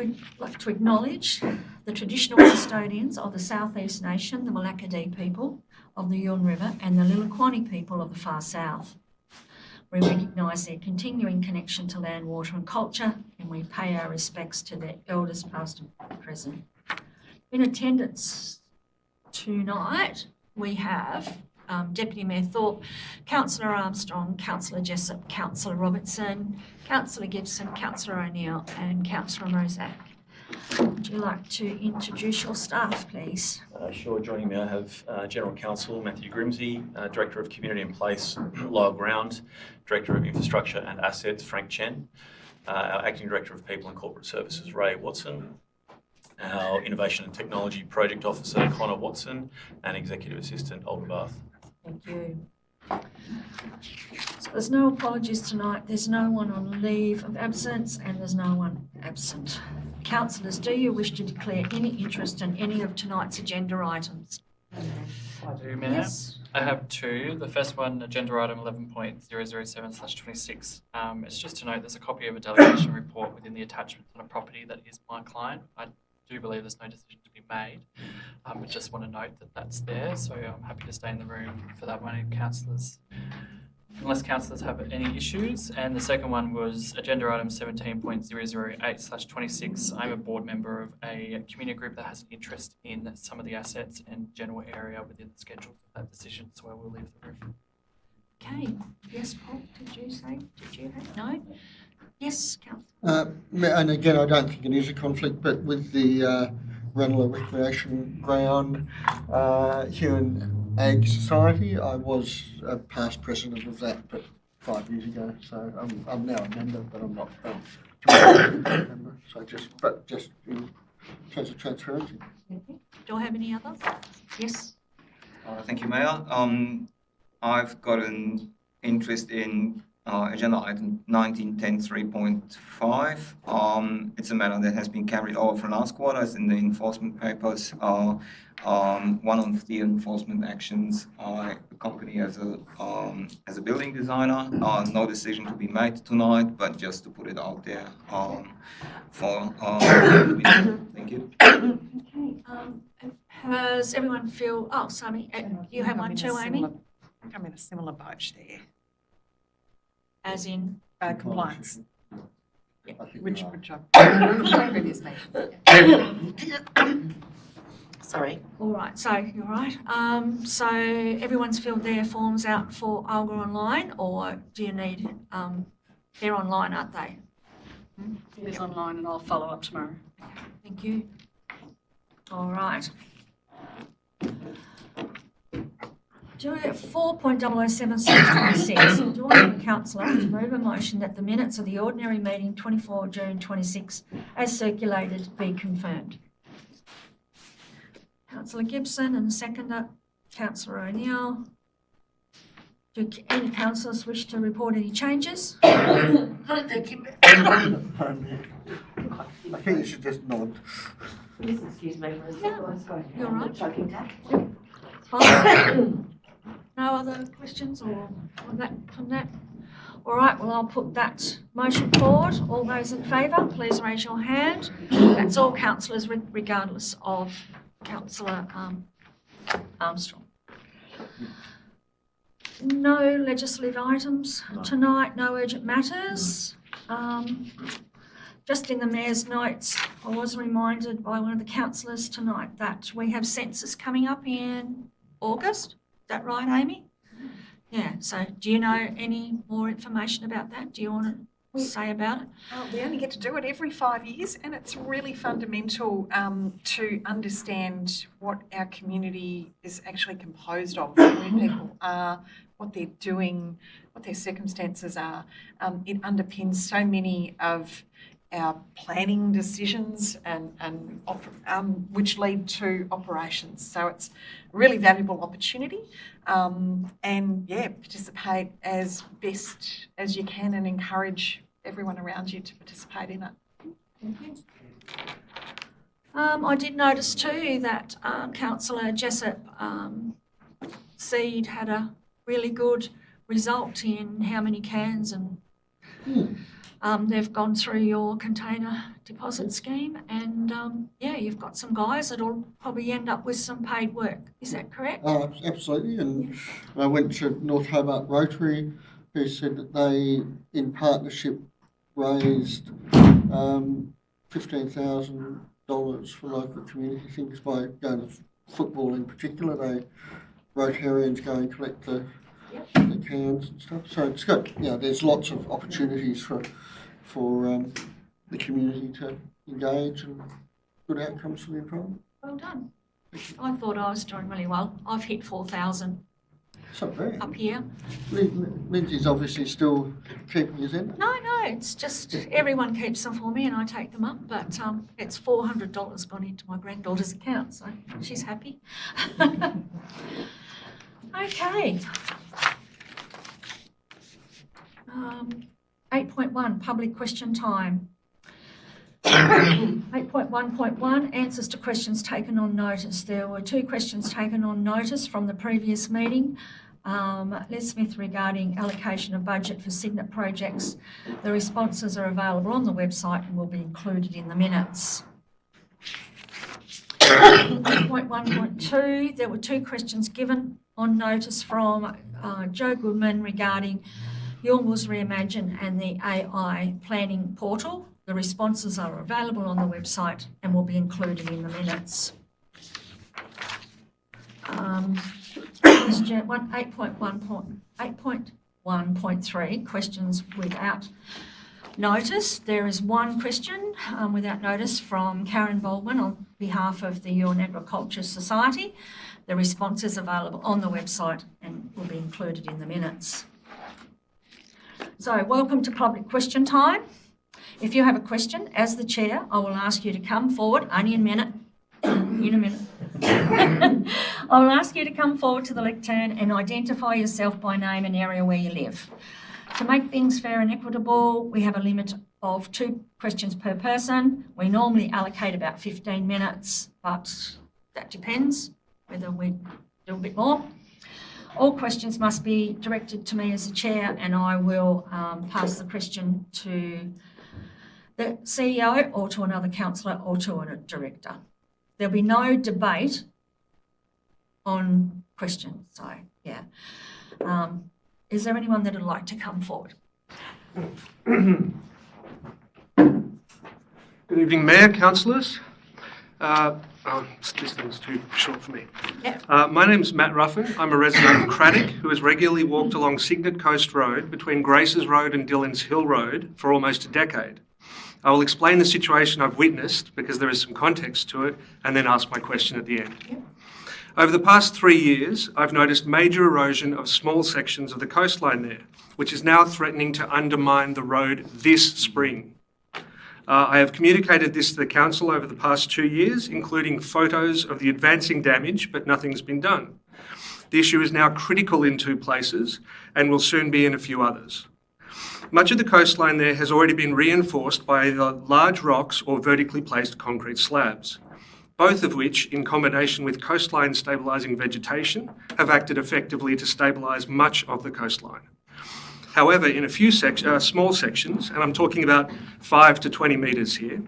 We'd like to acknowledge the traditional custodians of the South East Nation, the Malacadee people of the Yuin River, and the Lilliquanni people of the far south. We recognise their continuing connection to land, water and culture, and we pay our respects to their elders past and present. In attendance tonight, we have Deputy Mayor Thorpe, Councillor Armstrong, Councillor Jessup, Councillor Robertson, Councillor Gibson, Councillor O'Neill and Councillor Mozak. Would you like to introduce your staff, please? Sure. Joining me I have General Counsel Matthew Grimsey, Director of Community and Place Lyle Ground, Director of Infrastructure and Assets Frank Chen, our Acting Director of People and Corporate Services Ray Watson, our Innovation and Technology Project Officer Connor Watson, and Executive Assistant Olga Bath. Thank you. So there's no apologies tonight, there's no one on leave of absence and there's no one absent. Councillors, do you wish to declare any interest in any of tonight's agenda items? I do, Mayor. Yes. I have two. The first one, agenda item 11.007/26. It's just to note there's a copy of a delegation report within the attachments on a property that is my client. I do believe there's no decision to be made, but just want to note that that's there. So I'm happy to stay in the room for that one, unless councillors have any issues. And the second one was agenda item 17.008/26. I'm a board member of a community group that has an interest in some of the assets and general area within the schedule for that decision, so I will leave the room. Okay. Yes, Paul, did you have? No? Yes, Councillor. And again, I don't think it is a conflict, but with the Ranelagh Recreation Ground, Huon Ag Society, I was a past president of that, but 5 years ago. So I'm now a member, but I'm not a member. So just in terms of transparency. Do I have any others? Yes. Thank you, Mayor. I've got an interest in agenda item 19.10.3.5. It's a matter that has been carried over from last quarter. It's in the enforcement papers. One of the enforcement actions I accompany as a building designer. No decision to be made tonight, but just to put it out there thank you. Okay. Has everyone feel? Oh, Sammy, you have one too, Amy. I'm in a similar boat there. As in Compliance, I think which we are. I've previous meeting. Sorry. all right. So you're right. So everyone's filled their forms out for Olga online, or do you need? They're online, aren't they? It is online and I'll follow up tomorrow. Thank you. All right. Do 4.007/26. Do I have a councillor to move a motion that the minutes of the ordinary meeting 24 June 26 as circulated be confirmed? Councillor Gibson and the seconder, Councillor O'Neill. Do any councillors wish to report any changes? I think you should just nod. Please excuse me for a second. I'm sorry. You're right. Choking tap. Fine. No other questions or from that? All right, well, I'll put that motion forward. All those in favour, please raise your hand. That's all councillors, regardless of Councillor Armstrong. No legislative items tonight, no urgent matters. Just in the Mayor's notes, I was reminded by one of the councillors tonight that we have census coming up in August. Is that right, Amy? Yeah, so do you know any more information about that? Do you want to say about it? We only get to do it every 5 years, and it's really fundamental to understand what our community is actually composed of, who people are, what they're doing, what their circumstances are. It underpins so many of our planning decisions and which lead to operations. So it's a really valuable opportunity, and yeah, participate as best as you can and encourage everyone around you to participate in it. Thank you. I did notice too that Councillor Jessup Seed had a really good result in how many cans and They've gone through your container deposit scheme, and yeah, you've got some guys that'll probably end up with some paid work. Is that correct? Absolutely, and I went to North Hobart Rotary, who said that they, in partnership, raised $15,000 for local community things by going to football in particular. They Rotarians go and collect the cans and stuff. So it's got, there's lots of opportunities for the community to engage and good outcomes for the environment. Well done. I thought I was doing really well. I've hit 4,000 It's not bad. up here. Lindsay's obviously still keeping his end. No, it's just everyone keeps them for me and I take them up, but it's $400 gone into my granddaughter's account, so she's happy. Okay. 8.1, public question time. 8.1.1, answers to questions taken on notice. There were 2 questions taken on notice from the previous meeting. Les Smith regarding allocation of budget for Signet projects. The responses are available on the website and will be included in the minutes. 8.1.2, there were 2 questions given on notice from Joe Goodman regarding Yulm's Reimagine and the AI planning portal. The responses are available on the website and will be included in the minutes. Question 8.1.3, questions without notice. There is one question without notice from Karen Baldwin on behalf of the Yuin Agriculture Society. The response is available on the website and will be included in the minutes. So, welcome to public question time. If you have a question, as the chair, I will ask you to come forward, only in a minute. I will ask you to come forward to the lectern and identify yourself by name and area where you live. To make things fair and equitable, we have a limit of 2 questions per person. We normally allocate about 15 minutes, but that depends whether we do a bit more. All questions must be directed to me as the chair, and I will pass the question to the CEO or to another councillor or to a director. There'll be no debate on questions. So, yeah. Is there anyone that would like to come forward? Good evening, Mayor, councillors. This thing's too short for me. Yep. My name's Matt Ruffin. I'm a resident of Craddock who has regularly walked along Signet Coast Road between Graces Road and Dillons Hill Road for almost a decade. I will explain the situation I've witnessed because there is some context to it, and then ask my question at the end. Yep. Over the past 3 years, I've noticed major erosion of small sections of the coastline there, which is now threatening to undermine the road this spring. I have communicated this to the council over the past 2 years, including photos of the advancing damage, but nothing's been done. The issue is now critical in 2 places and will soon be in a few others. Much of the coastline there has already been reinforced by either large rocks or vertically placed concrete slabs, both of which, in combination with coastline stabilising vegetation, have acted effectively to stabilise much of the coastline. However, in a few small sections, and I'm talking about 5 to 20 metres here,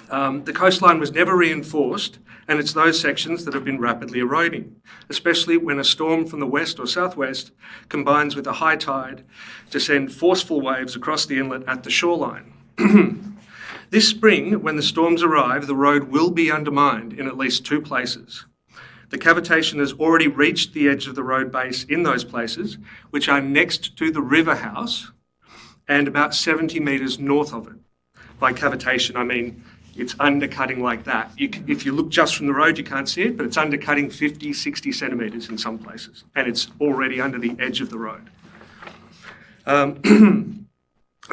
the coastline was never reinforced, and it's those sections that have been rapidly eroding, especially when a storm from the west or southwest combines with a high tide to send forceful waves across the inlet at the shoreline. This spring, when the storms arrive, the road will be undermined in at least 2 places. The cavitation has already reached the edge of the road base in those places, which are next to the river house and about 70 metres north of it. By cavitation, I mean it's undercutting like that. If you look just from the road, you can't see it, but it's undercutting 50, 60 centimetres in some places, and it's already under the edge of the road.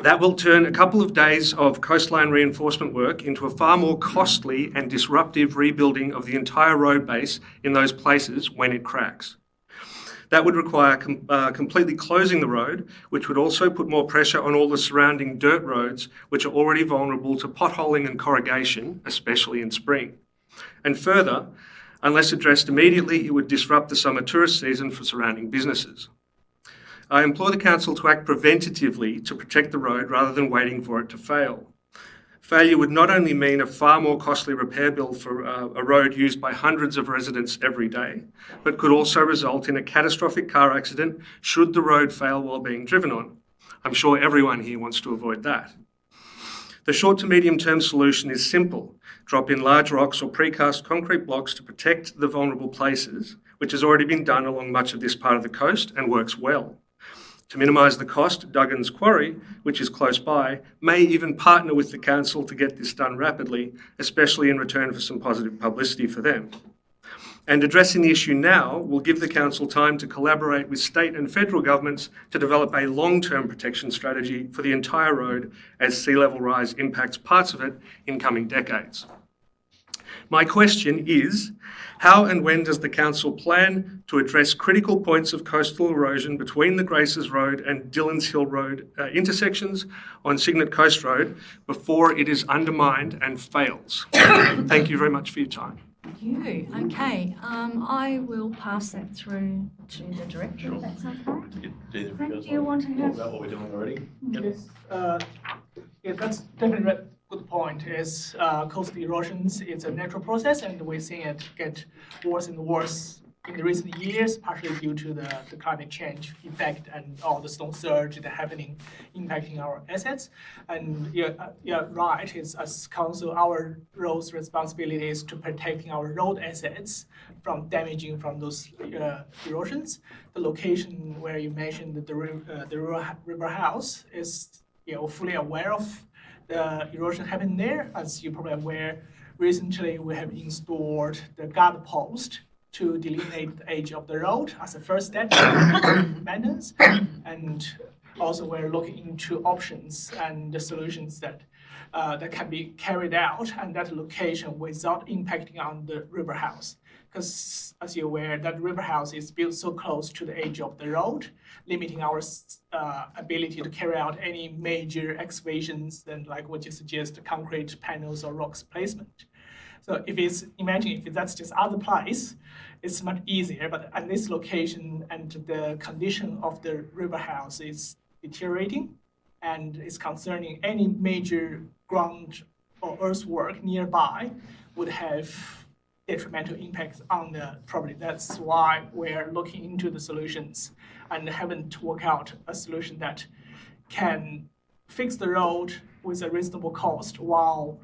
That will turn a couple of days of coastline reinforcement work into a far more costly and disruptive rebuilding of the entire road base in those places when it cracks. That would require completely closing the road, which would also put more pressure on all the surrounding dirt roads, which are already vulnerable to potholing and corrugation, especially in spring. And further, unless addressed immediately, it would disrupt the summer tourist season for surrounding businesses. I implore the Council to act preventatively to protect the road rather than waiting for it to fail. Failure would not only mean a far more costly repair bill for a road used by hundreds of residents every day, but could also result in a catastrophic car accident should the road fail while being driven on. I'm sure everyone here wants to avoid that. The short to medium term solution is simple. Drop in large rocks or precast concrete blocks to protect the vulnerable places, which has already been done along much of this part of the coast and works well. To minimise the cost, Duggan's Quarry, which is close by, may even partner with the council to get this done rapidly, especially in return for some positive publicity for them. And addressing the issue now will give the council time to collaborate with state and federal governments to develop a long-term protection strategy for the entire road as sea level rise impacts parts of it in coming decades. My question is, how and when does the council plan to address critical points of coastal erosion between the Graces Road and Dillons Hill Road intersections on Cygnet Coast Road before it is undermined and fails? Thank you very much for your time. Thank you. Okay, I will pass that through to the director, if that's okay. Frank, do you want to have? About what we're doing already? Yes, yeah, that's definitely a good point. Is coastal erosions is a natural process, and we're seeing it get worse and worse in the recent years, partially due to the climate change effect and all the stone surge that are happening, impacting our assets. And yeah, right. It's as council, our role's responsibility is to protecting our road assets from damaging from those erosions. The location where you mentioned the river house is fully aware of the erosion happening there. As you're probably aware, recently we have installed the guard post to delineate the edge of the road as a first step in maintenance. And also we're looking into options and the solutions that can be carried out at that location without impacting on the river house. Because as you're aware, that river house is built so close to the edge of the road, limiting our ability to carry out any major excavations and like what you suggest, concrete panels or rocks placement. So imagine if that's just other place, it's much easier, but at this location and the condition of the river house is deteriorating and is concerning any major ground or earthwork nearby would have detrimental impacts on the property. That's why we're looking into the solutions and haven't worked out a solution that can fix the road with a reasonable cost while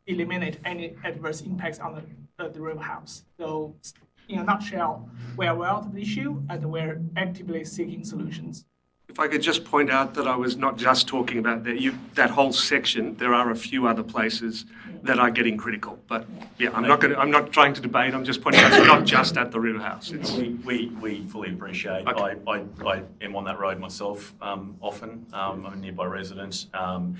eliminate any adverse impacts on the river house. So in a nutshell, we're aware of the issue and we're actively seeking solutions. If I could just point out that I was not just talking about that whole section. There are a few other places that are getting critical. But yeah, I'm not trying to debate. I'm just pointing out it's not just at the river house. We fully appreciate. Okay. I am on that road myself often. I'm a nearby resident, and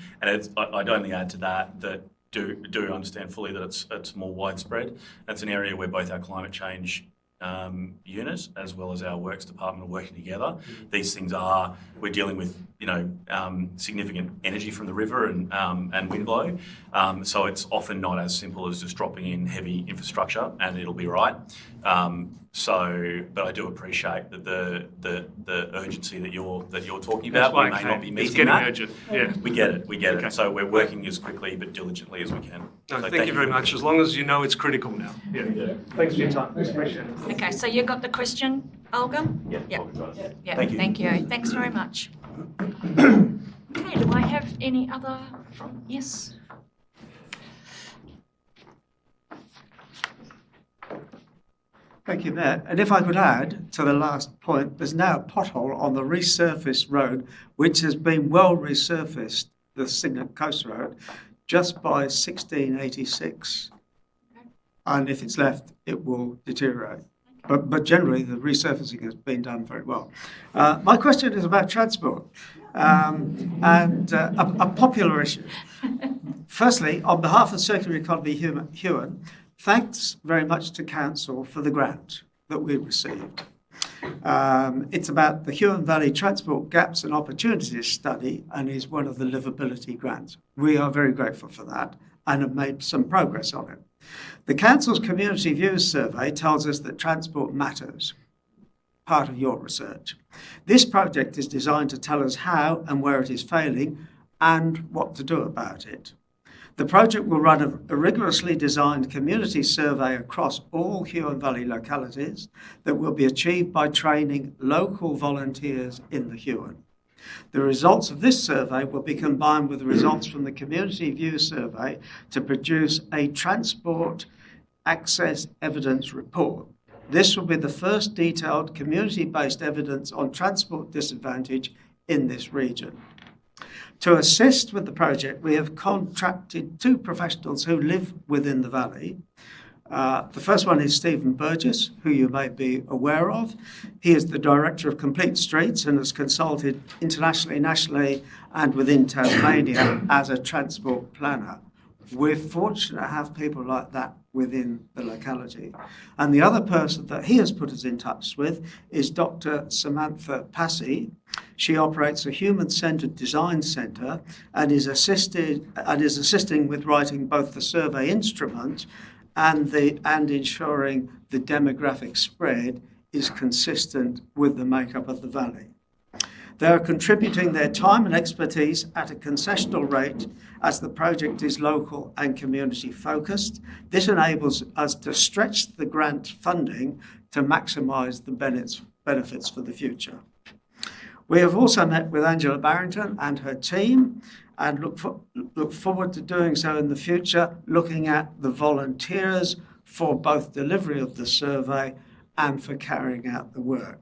I'd only add to that do understand fully that it's more widespread. It's an area where both our climate change unit as well as our works department are working together. These things we're dealing with significant energy from the river and wind blow, so it's often not as simple as just dropping in heavy infrastructure and it'll be right. But I do appreciate that the urgency that you're talking about. We may not be meeting it's getting that. urgent. Yeah. We get it. Okay. So we're working as quickly but diligently as we can. No, So thank you very much. As long as you know it's critical now. Yeah. Thanks for your time. Appreciate it. Okay, so you got the question, Olga? Yeah. Yeah. Yeah, Thank you. thank you. Thanks very much. Okay, do I have any other yes? Thank you, Matt. And if I could add to the last point, there's now a pothole on the resurfaced road, which has been well resurfaced, the Cygnet Coast Road, just by 1686. And if it's left, it will deteriorate. But generally, the resurfacing has been done very well. My question is about transport and a popular issue. Firstly, on behalf of Circular Economy Huon, thanks very much to Council for the grant that we received. It's about the Huon Valley Transport Gaps and Opportunities Study and is one of the livability grants. We are very grateful for that and have made some progress on it. The Council's Community Views Survey tells us that transport matters. part of your research. This project is designed to tell us how and where it is failing and what to do about it. The project will run a rigorously designed community survey across all Huon Valley localities that will be achieved by training local volunteers in the Huon. The results of this survey will be combined with the results from the Community View survey to produce a transport access evidence report. This will be the first detailed community-based evidence on transport disadvantage in this region. To assist with the project, we have contracted 2 professionals who live within the valley. The first one is Stephen Burgess, who you may be aware of. He is the Director of Complete Streets and has consulted internationally, nationally, and within Tasmania as a transport planner. We're fortunate to have people like that within the locality. And the other person that he has put us in touch with is Dr. Samantha Passy. She operates a human-centred design centre and is assisting with writing both the survey instrument and ensuring the demographic spread is consistent with the makeup of the valley. They are contributing their time and expertise at a concessional rate as the project is local and community focused. This enables us to stretch the grant funding to maximise the benefits for the future. We have also met with Angela Barrington and her team and look forward to doing so in the future, looking at the volunteers for both delivery of the survey and for carrying out the work.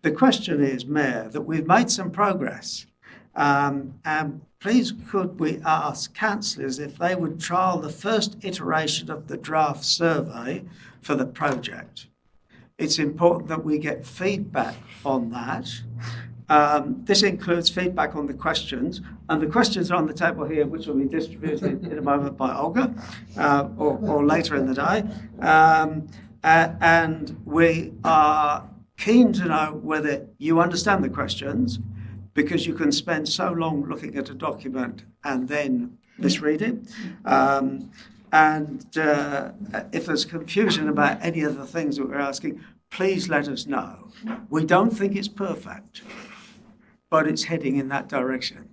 The question is, Mayor, that we've made some progress. And please could we ask councillors if they would trial the first iteration of the draft survey for the project. It's important that we get feedback on that. This includes feedback on the questions, and the questions are on the table here, which will be distributed in a moment by Olga, or later in the day. And we are keen to know whether you understand the questions, because you can spend so long looking at a document and then misread it. If there's confusion about any of the things that we're asking, please let us know. We don't think it's perfect, but it's heading in that direction.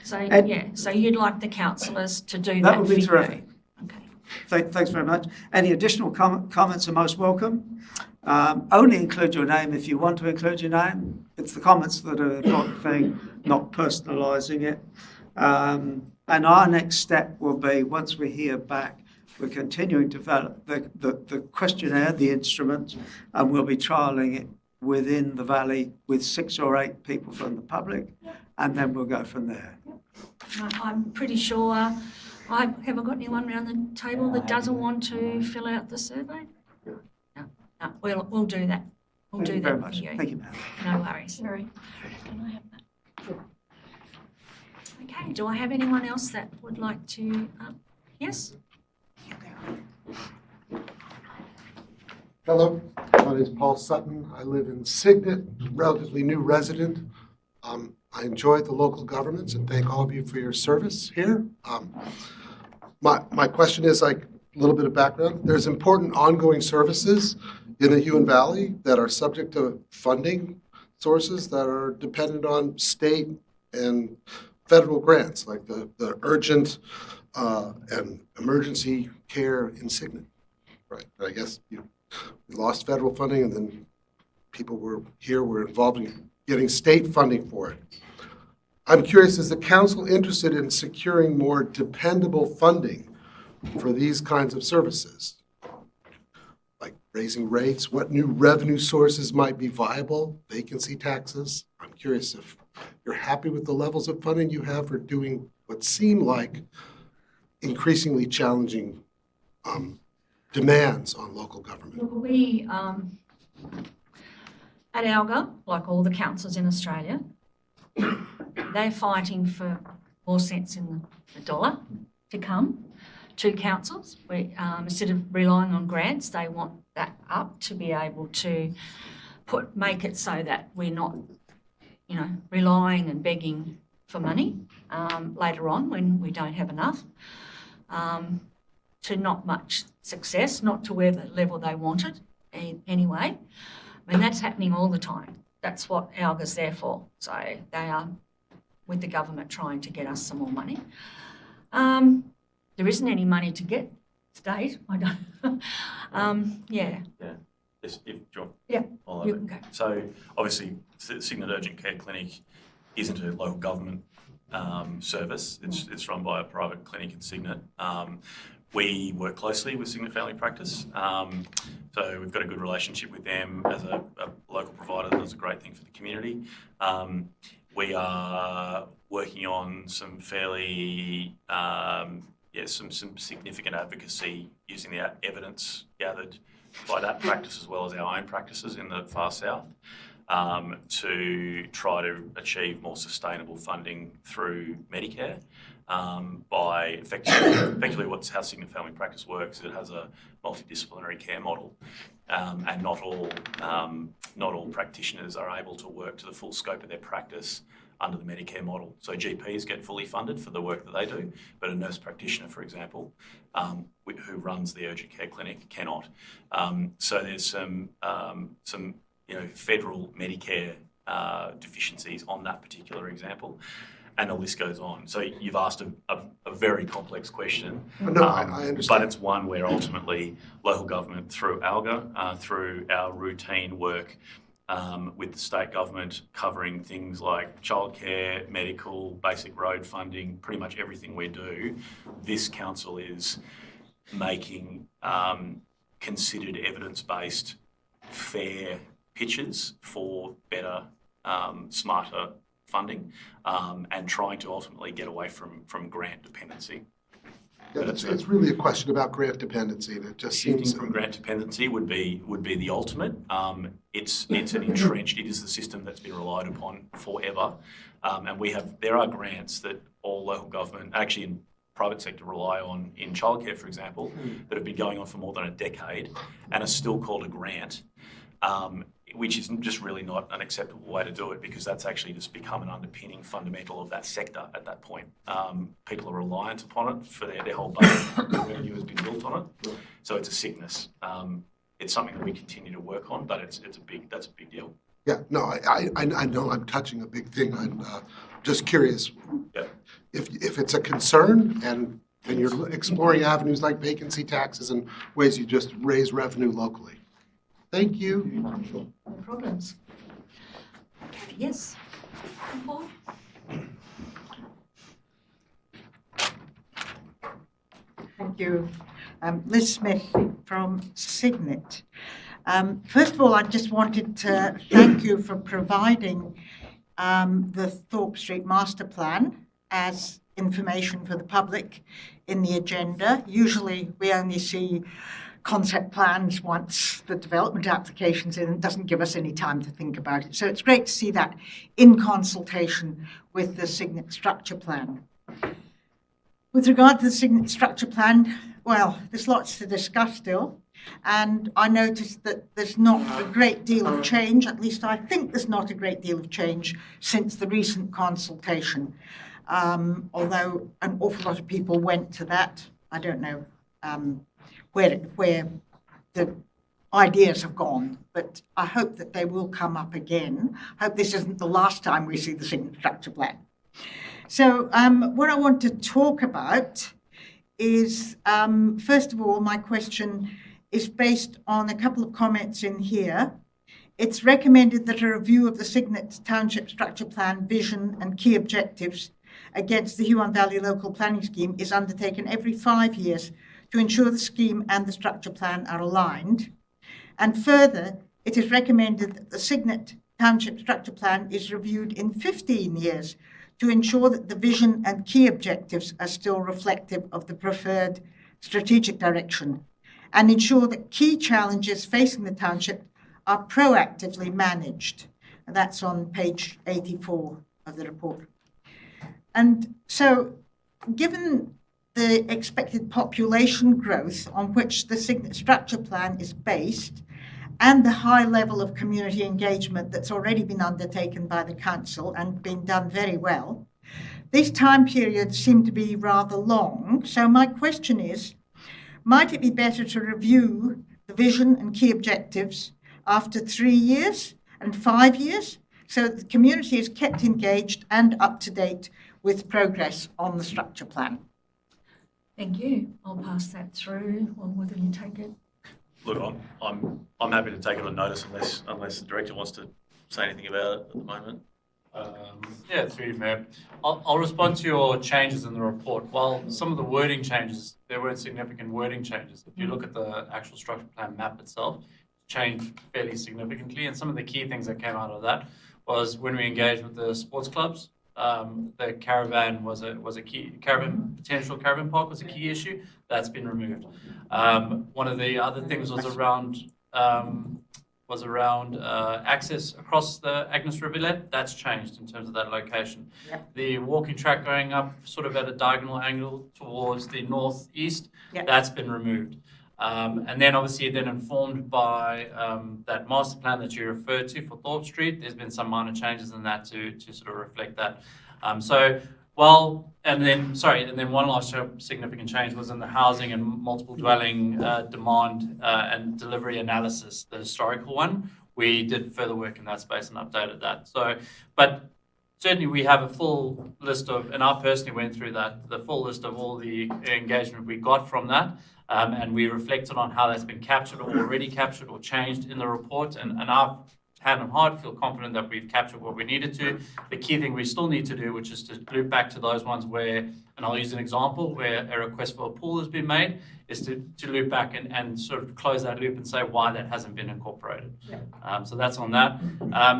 So you'd like the councillors to do that? That would be for you? terrific. Okay. Thanks very much. Any additional comments are most welcome. Only include your name if you want to include your name. It's the comments that are the important thing, not personalising it. And our next step will be, once we hear back, we're continuing to develop the questionnaire, the instrument, and we'll be trialling it within the valley with 6 or 8 people from the public, and then we'll go from there. I'm pretty sure, I haven't got anyone around the table that doesn't want to fill out the survey? No, we'll do that. We'll Thank do you that very for much. you. Thank you, ma'am. No worries. Sorry. Can I have that? Okay, do I have anyone else that would like to, yes? Hello, my name is Paul Sutton. I live in Cygnet, relatively new resident. I enjoy the local governments and thank all of you for your service here. My question is like a little bit of background. There's important ongoing services in the Huon Valley that are subject to funding sources that are dependent on state and federal grants, like the urgent and emergency care in Cygnet. Right, I guess we lost federal funding and then people were involved in getting state funding for it. I'm curious, is the council interested in securing more dependable funding for these kinds of services? Like raising rates, what new revenue sources might be viable, vacancy taxes? I'm curious if you're happy with the levels of funding you have for doing what seem like increasingly challenging demands on local government. Look, we, at ALGA, like all the councils in Australia, they're fighting for more cents in the dollar to come to councils. Instead of relying on grants, they want that up to be able to make it so that we're not, relying and begging for money later on when we don't have enough. To not much success, not to where the level they wanted anyway. I mean, that's happening all the time. That's what ALGA's there for. So they are with the government trying to get us some more money. There isn't any money to get state. I don't. Yeah. Yes, if John. Yeah, I'll you have it. can go. So obviously, Cygnet Urgent Care Clinic isn't a local government service. It's run by a private clinic in Cygnet. We work closely with Cygnet Family Practice, so we've got a good relationship with them as a local provider that does a great thing for the community. We are working on some fairly, some significant advocacy using the evidence gathered by that practice as well as our own practices in the far south to try to achieve more sustainable funding through Medicare. By effectively how Cygnet Family Practice works, it has a multidisciplinary care model, and not all practitioners are able to work to the full scope of their practice under the Medicare model. So GPs get fully funded for the work that they do, but a nurse practitioner, for example, who runs the urgent care clinic cannot. So there's some federal Medicare deficiencies on that particular example. And the list goes on. So you've asked a very complex question. No, I understand. But it's one where ultimately local government, through ALGA, through our routine work with the state government, covering things like childcare, medical, basic road funding, pretty much everything we do, this council is making considered evidence-based, fair pitches for better, smarter funding, and trying to ultimately get away from grant dependency. Yeah, it's really a question about grant dependency, and it just seems Shifting from grant dependency would be the ultimate. It's an entrenched. It is the system that's been relied upon forever, and there are grants that all local government, actually in private sector, rely on in childcare, for example, that have been going on for more than a decade, and are still called a grant. Which is just really not an acceptable way to do it, because that's actually just become an underpinning fundamental of that sector at that point. People are reliant upon it for their whole budget. Revenue has been built on it. So it's a sickness. It's something that we continue to work on, but that's a big deal. Yeah, no, I know I'm touching a big thing. I'm just curious if it's a concern and you're exploring avenues like vacancy taxes and ways you just raise revenue locally. Thank you. No problems. Okay, yes. Paul? Thank you. Liz Smith from Cygnet. First of all, I just wanted to thank you for providing the Thorpe Street Master Plan as information for the public in the agenda. Usually we only see concept plans once the development application's in. It doesn't give us any time to think about it. So it's great to see that in consultation with the Cygnet Structure Plan. With regard to the Cygnet Structure Plan, well, there's lots to discuss still. And I noticed that there's not a great deal of change, at least I think there's not a great deal of change since the recent consultation. Although an awful lot of people went to that, I don't know where the ideas have gone, but I hope that they will come up again. I hope this isn't the last time we see the Cygnet Structure Plan. So what I want to talk about is, first of all, my question is based on a couple of comments in here. It's recommended that a review of the Cygnet Township Structure Plan vision and key objectives against the Huon Valley Local Planning Scheme is undertaken every 5 years to ensure the scheme and the structure plan are aligned. And further, it is recommended that the Cygnet Township Structure Plan is reviewed in 15 years to ensure that the vision and key objectives are still reflective of the preferred strategic direction, and ensure that key challenges facing the township are proactively managed. And that's on page 84 of the report. And so, given the expected population growth on which the Cygnet Structure Plan is based, and the high level of community engagement that's already been undertaken by the council and been done very well, these time periods seem to be rather long. So my question is, might it be better to review the vision and key objectives after 3 years and 5 years, so that the community is kept engaged and up to date with progress on the structure plan. Thank you. I'll pass that through, or whether you take it. Look, I'm happy to take it on notice unless the director wants to say anything about it at the moment. Yeah, through you, Mayor. I'll respond to your changes in the report. While some of the wording changes, there weren't significant wording changes. If you look at the actual structure plan map itself, it changed fairly significantly. And some of the key things that came out of that was when we engaged with the sports clubs, the caravan was a key potential caravan park was a key issue. That's been removed. One of the other things was around access across the Agnes Rivulet. That's changed in terms of that location. Yep. The walking track going up sort of at a diagonal angle towards the northeast, Yep. that's been removed. And then obviously then informed by that master plan that you referred to for Thorpe Street, there's been some minor changes in that to sort of reflect that. And then one last significant change was in the housing and multiple dwelling demand and delivery analysis, the historical one. We did further work in that space and updated that. But certainly we have a full list of, and I personally went through that, the full list of all the engagement we got from that. And we reflected on how that's been captured or already captured or changed in the report. And I've hand on heart feel confident that we've captured what we needed to. The key thing we still need to do, which is to loop back to those ones where, and I'll use an example, where a request for a pool has been made, is to loop back and sort of close that loop and say why that hasn't been incorporated. Yeah. So that's on that.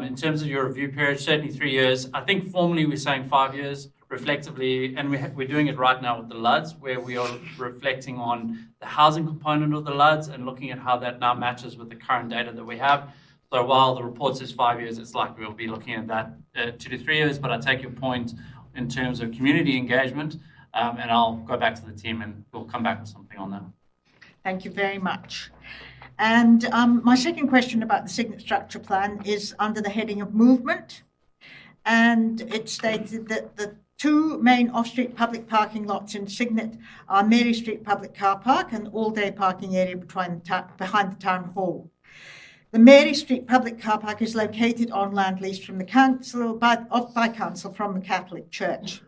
In terms of your review period, certainly 3 years. I think formally we're saying 5 years. Reflectively, and we're doing it right now with the LUDs, where we are reflecting on the housing component of the LUDs and looking at how that now matches with the current data that we have. So while the report says 5 years, it's like we'll be looking at that 2 to 3 years, but I take your point in terms of community engagement, and I'll go back to the team and we'll come back with something on that. Thank you very much. And my second question about the Signet Structure Plan is under the heading of movement. And it stated that the 2 main off-street public parking lots in Signet are Mary Street Public Car Park and all-day parking area behind the Town Hall. The Mary Street Public Car Park is located on land leased from the council by council from the Catholic Church.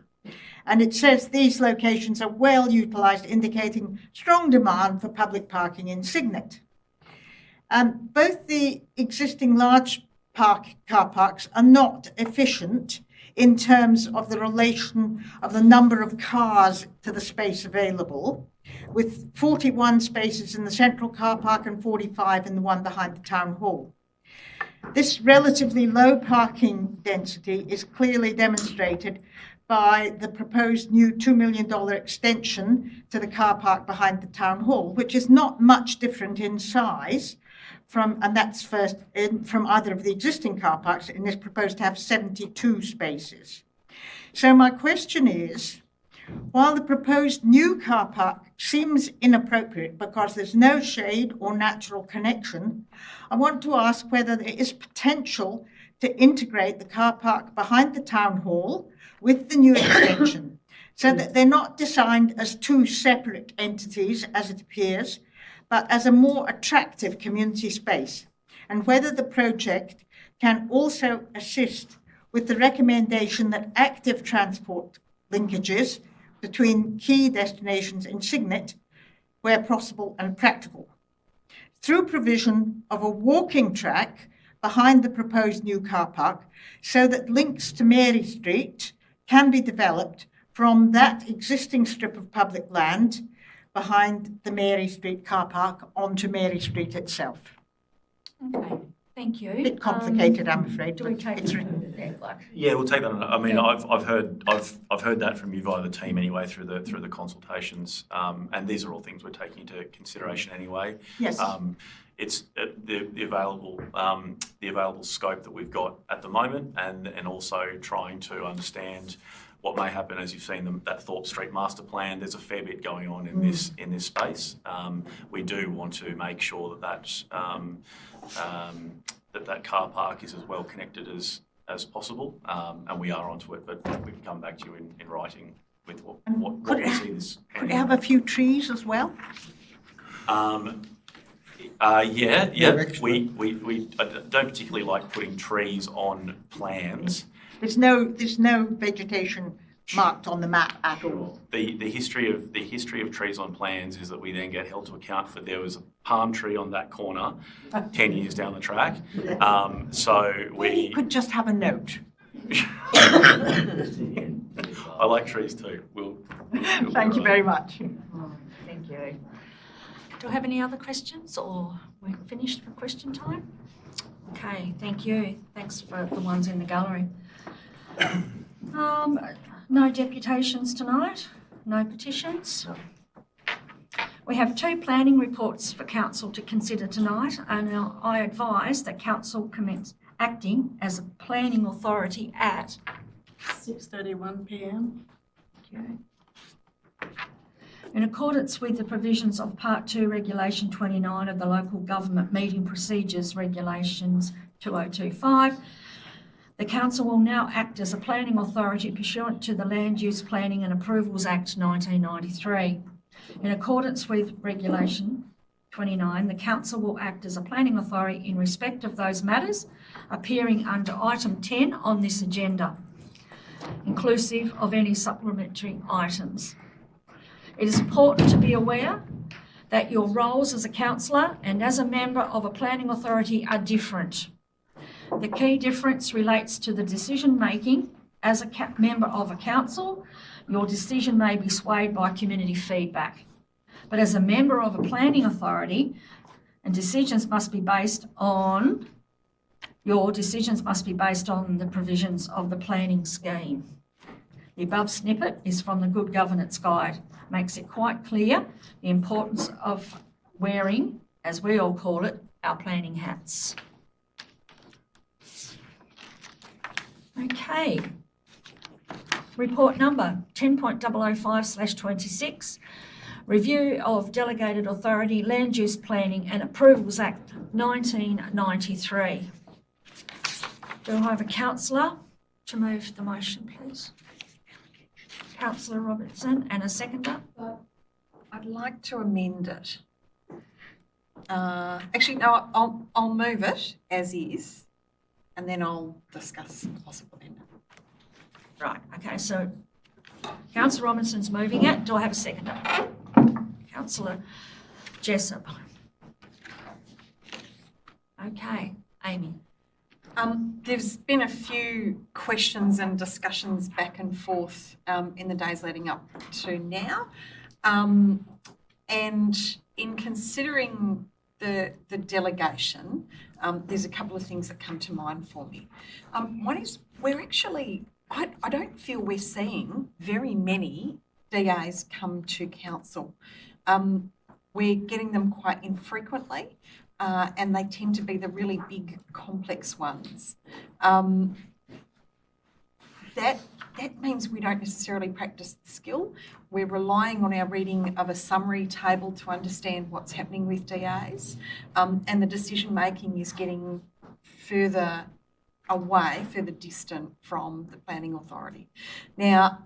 And it says these locations are well utilised, indicating strong demand for public parking in Signet. Both the existing large car parks are not efficient in terms of the relation of the number of cars to the space available, with 41 spaces in the central car park and 45 in the one behind the town hall. This relatively low parking density is clearly demonstrated by the proposed new $2 million extension to the car park behind the town hall, which is not much different in size from either of the existing car parks, and is proposed to have 72 spaces. So my question is, while the proposed new car park seems inappropriate because there's no shade or natural connection, I want to ask whether there is potential to integrate the car park behind the town hall with the new extension, so that they're not designed as 2 separate entities, as it appears, but as a more attractive community space, and whether the project can also assist with the recommendation that active transport linkages between key destinations in Signet, where possible and practical, through provision of a walking track behind the proposed new car park, so that links to Mary Street can be developed from that existing strip of public land behind the Mary Street car park onto Mary Street itself. Okay, thank you. A bit complicated, I'm afraid. Do we but take it's it? written. Yeah, we'll take that. I mean, I've heard that from you via the team anyway through the consultations, and these are all things we're taking into consideration anyway. Yes. It's the available scope that we've got at the moment, and also trying to understand what may happen. As you've seen that Thorpe Street master plan, there's a fair bit going on in this space. We do want to make sure that car park is as well connected as possible, and we are onto it. But we can come back to you in writing with what we see this. Could it have a few trees as well? Yeah. You're expert. We I don't particularly like putting trees on plans. There's no vegetation marked on the map at all. The history of trees on plans is that we then get held to account for there was a palm tree on that corner 10 years down the track. So You could just have a note. I like trees too. Thank you very much. Thank you. Do I have any other questions, or we're finished for question time? Okay, thank you. Thanks for the ones in the gallery. No deputations tonight, no petitions. We have 2 planning reports for council to consider tonight, and I advise that council commence acting as a planning authority at 6:31 p.m. in accordance with the provisions of Part 2 Regulation 29 of the Local Government Meeting Procedures Regulations 2025. The Council will now act as a planning authority pursuant to the Land Use Planning and Approvals Act 1993. In accordance with Regulation 29, the Council will act as a planning authority in respect of those matters appearing under item 10 on this agenda, inclusive of any supplementary items. It is important to be aware that your roles as a councillor and as a member of a planning authority are different. The key difference relates to the decision making. As a member of a council, your decision may be swayed by community feedback. But as a member of a planning authority, and your decisions must be based on the provisions of the planning scheme. The above snippet is from the Good Governance Guide. Makes it quite clear the importance of wearing, as we all call it, our planning hats. Okay. Report number 10.005/26. Review of Delegated Authority Land Use Planning and Approvals Act 1993. Do I have a councillor to move the motion, please? Councillor Robertson, and a seconder. I'd like to amend it. Actually, no, I'll move it as is, and then I'll discuss possible amendment. Right, okay, so Councillor Robinson's moving it. Do I have a seconder? Councillor Jessup. Okay, Amy. There's been a few questions and discussions back and forth in the days leading up to now. And in considering the delegation, there's a couple of things that come to mind for me. One is I don't feel we're seeing very many DAs come to council. We're getting them quite infrequently. And they tend to be the really big, complex ones. That means we don't necessarily practice the skill. We're relying on our reading of a summary table to understand what's happening with DAs, and the decision making is getting further away, further distant from the planning authority. Now,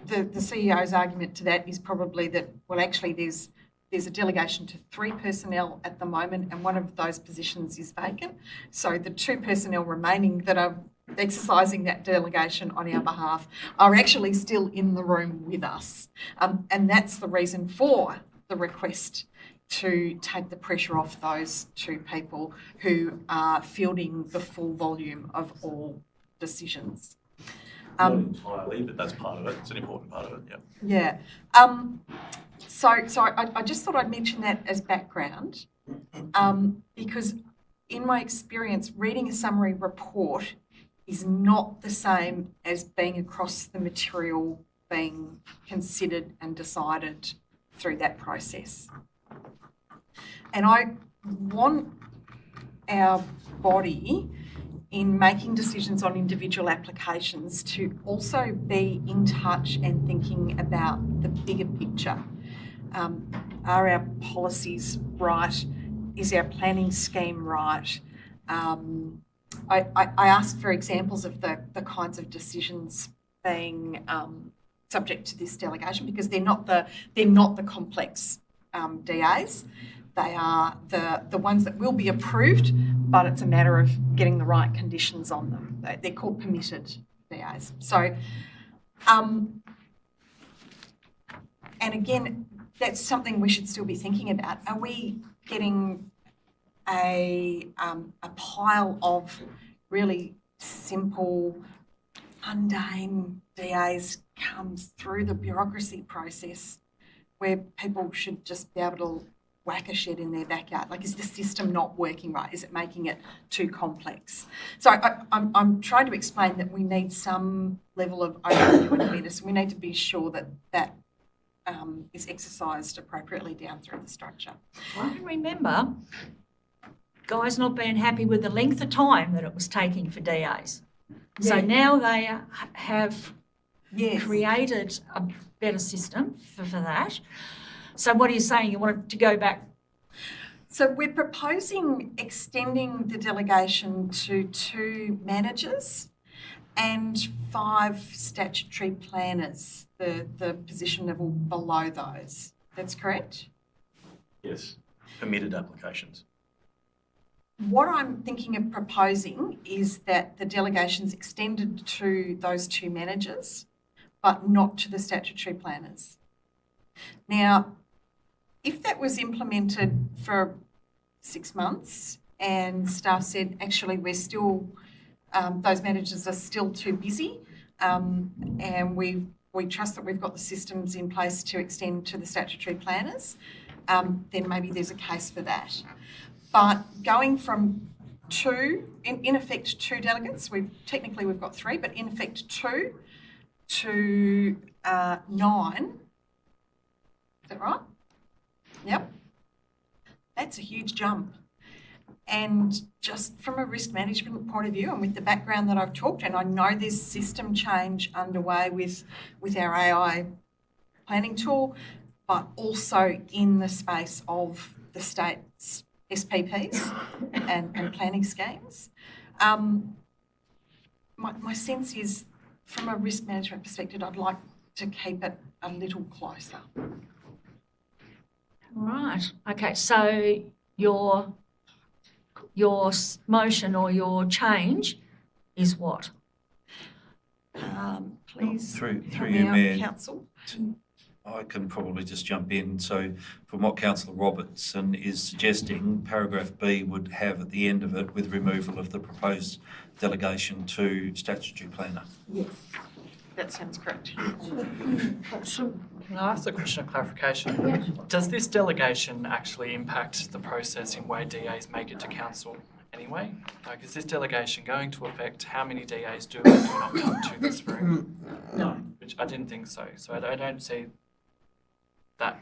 the CEO's argument to that is probably that, well, actually there's a delegation to 3 personnel at the moment, and one of those positions is vacant. So the 2 personnel remaining that are exercising that delegation on our behalf are actually still in the room with us. And that's the reason for the request to take the pressure off those 2 people who are fielding the full volume of all decisions. Not entirely, but that's part of it. It's an important part of it, Yeah. So I just thought I'd mention that as background, because in my experience, reading a summary report is not the same as being across the material being considered and decided through that process. And I want our body, in making decisions on individual applications, to also be in touch and thinking about the bigger picture. Are our policies right? Is our planning scheme right? I asked for examples of the kinds of decisions being subject to this delegation, because they're not the complex DAs. They are the ones that will be approved, but it's a matter of getting the right conditions on them. They're called permitted DAs. So, and again, that's something we should still be thinking about. Are we getting a pile of really simple, mundane DAs comes through the bureaucracy process where people should just be able to whack a shed in their backyard? Like, is the system not working right? Is it making it too complex? So I'm trying to explain that we need some level of overview and awareness. We need to be sure that that is exercised appropriately down through the structure. I can remember guys not being happy with the length of time that it was taking for DAs. So Yeah. now they have Yes. created a better system for that. So what are you saying? You want it to go back? So we're proposing extending the delegation to 2 managers and 5 statutory planners, the position level below those. That's correct? Yes, permitted applications. What I'm thinking of proposing is that the delegation's extended to those 2 managers, but not to the statutory planners. Now, if that was implemented for 6 months and staff said, actually, we're still, those managers are still too busy, and we trust that we've got the systems in place to extend to the statutory planners, then maybe there's a case for that. But going from 2, in effect 2 delegates, we've got 3, but in effect 2 to 9, is that right? Yep. That's a huge jump. And just from a risk management point of view, and with the background that I've talked, and I know there's system change underway with our AI planning tool, but also in the space of the state's SPPs and planning schemes. My sense is, from a risk management perspective, I'd like to keep it a little closer. Right. Okay. So your motion or your change is what? Please Through help you, me out, Mayor. Council. I can probably just jump in. So from what Councillor Robertson is suggesting, paragraph B would have at the end of it with removal of the proposed delegation to statutory planner. Yes, that sounds correct. Can I ask a question of clarification? Does this delegation actually impact the process in way DAs make it to council anyway? Like, is this delegation going to affect how many DAs do or do not come to this room? No. Which I didn't think so. So I don't see that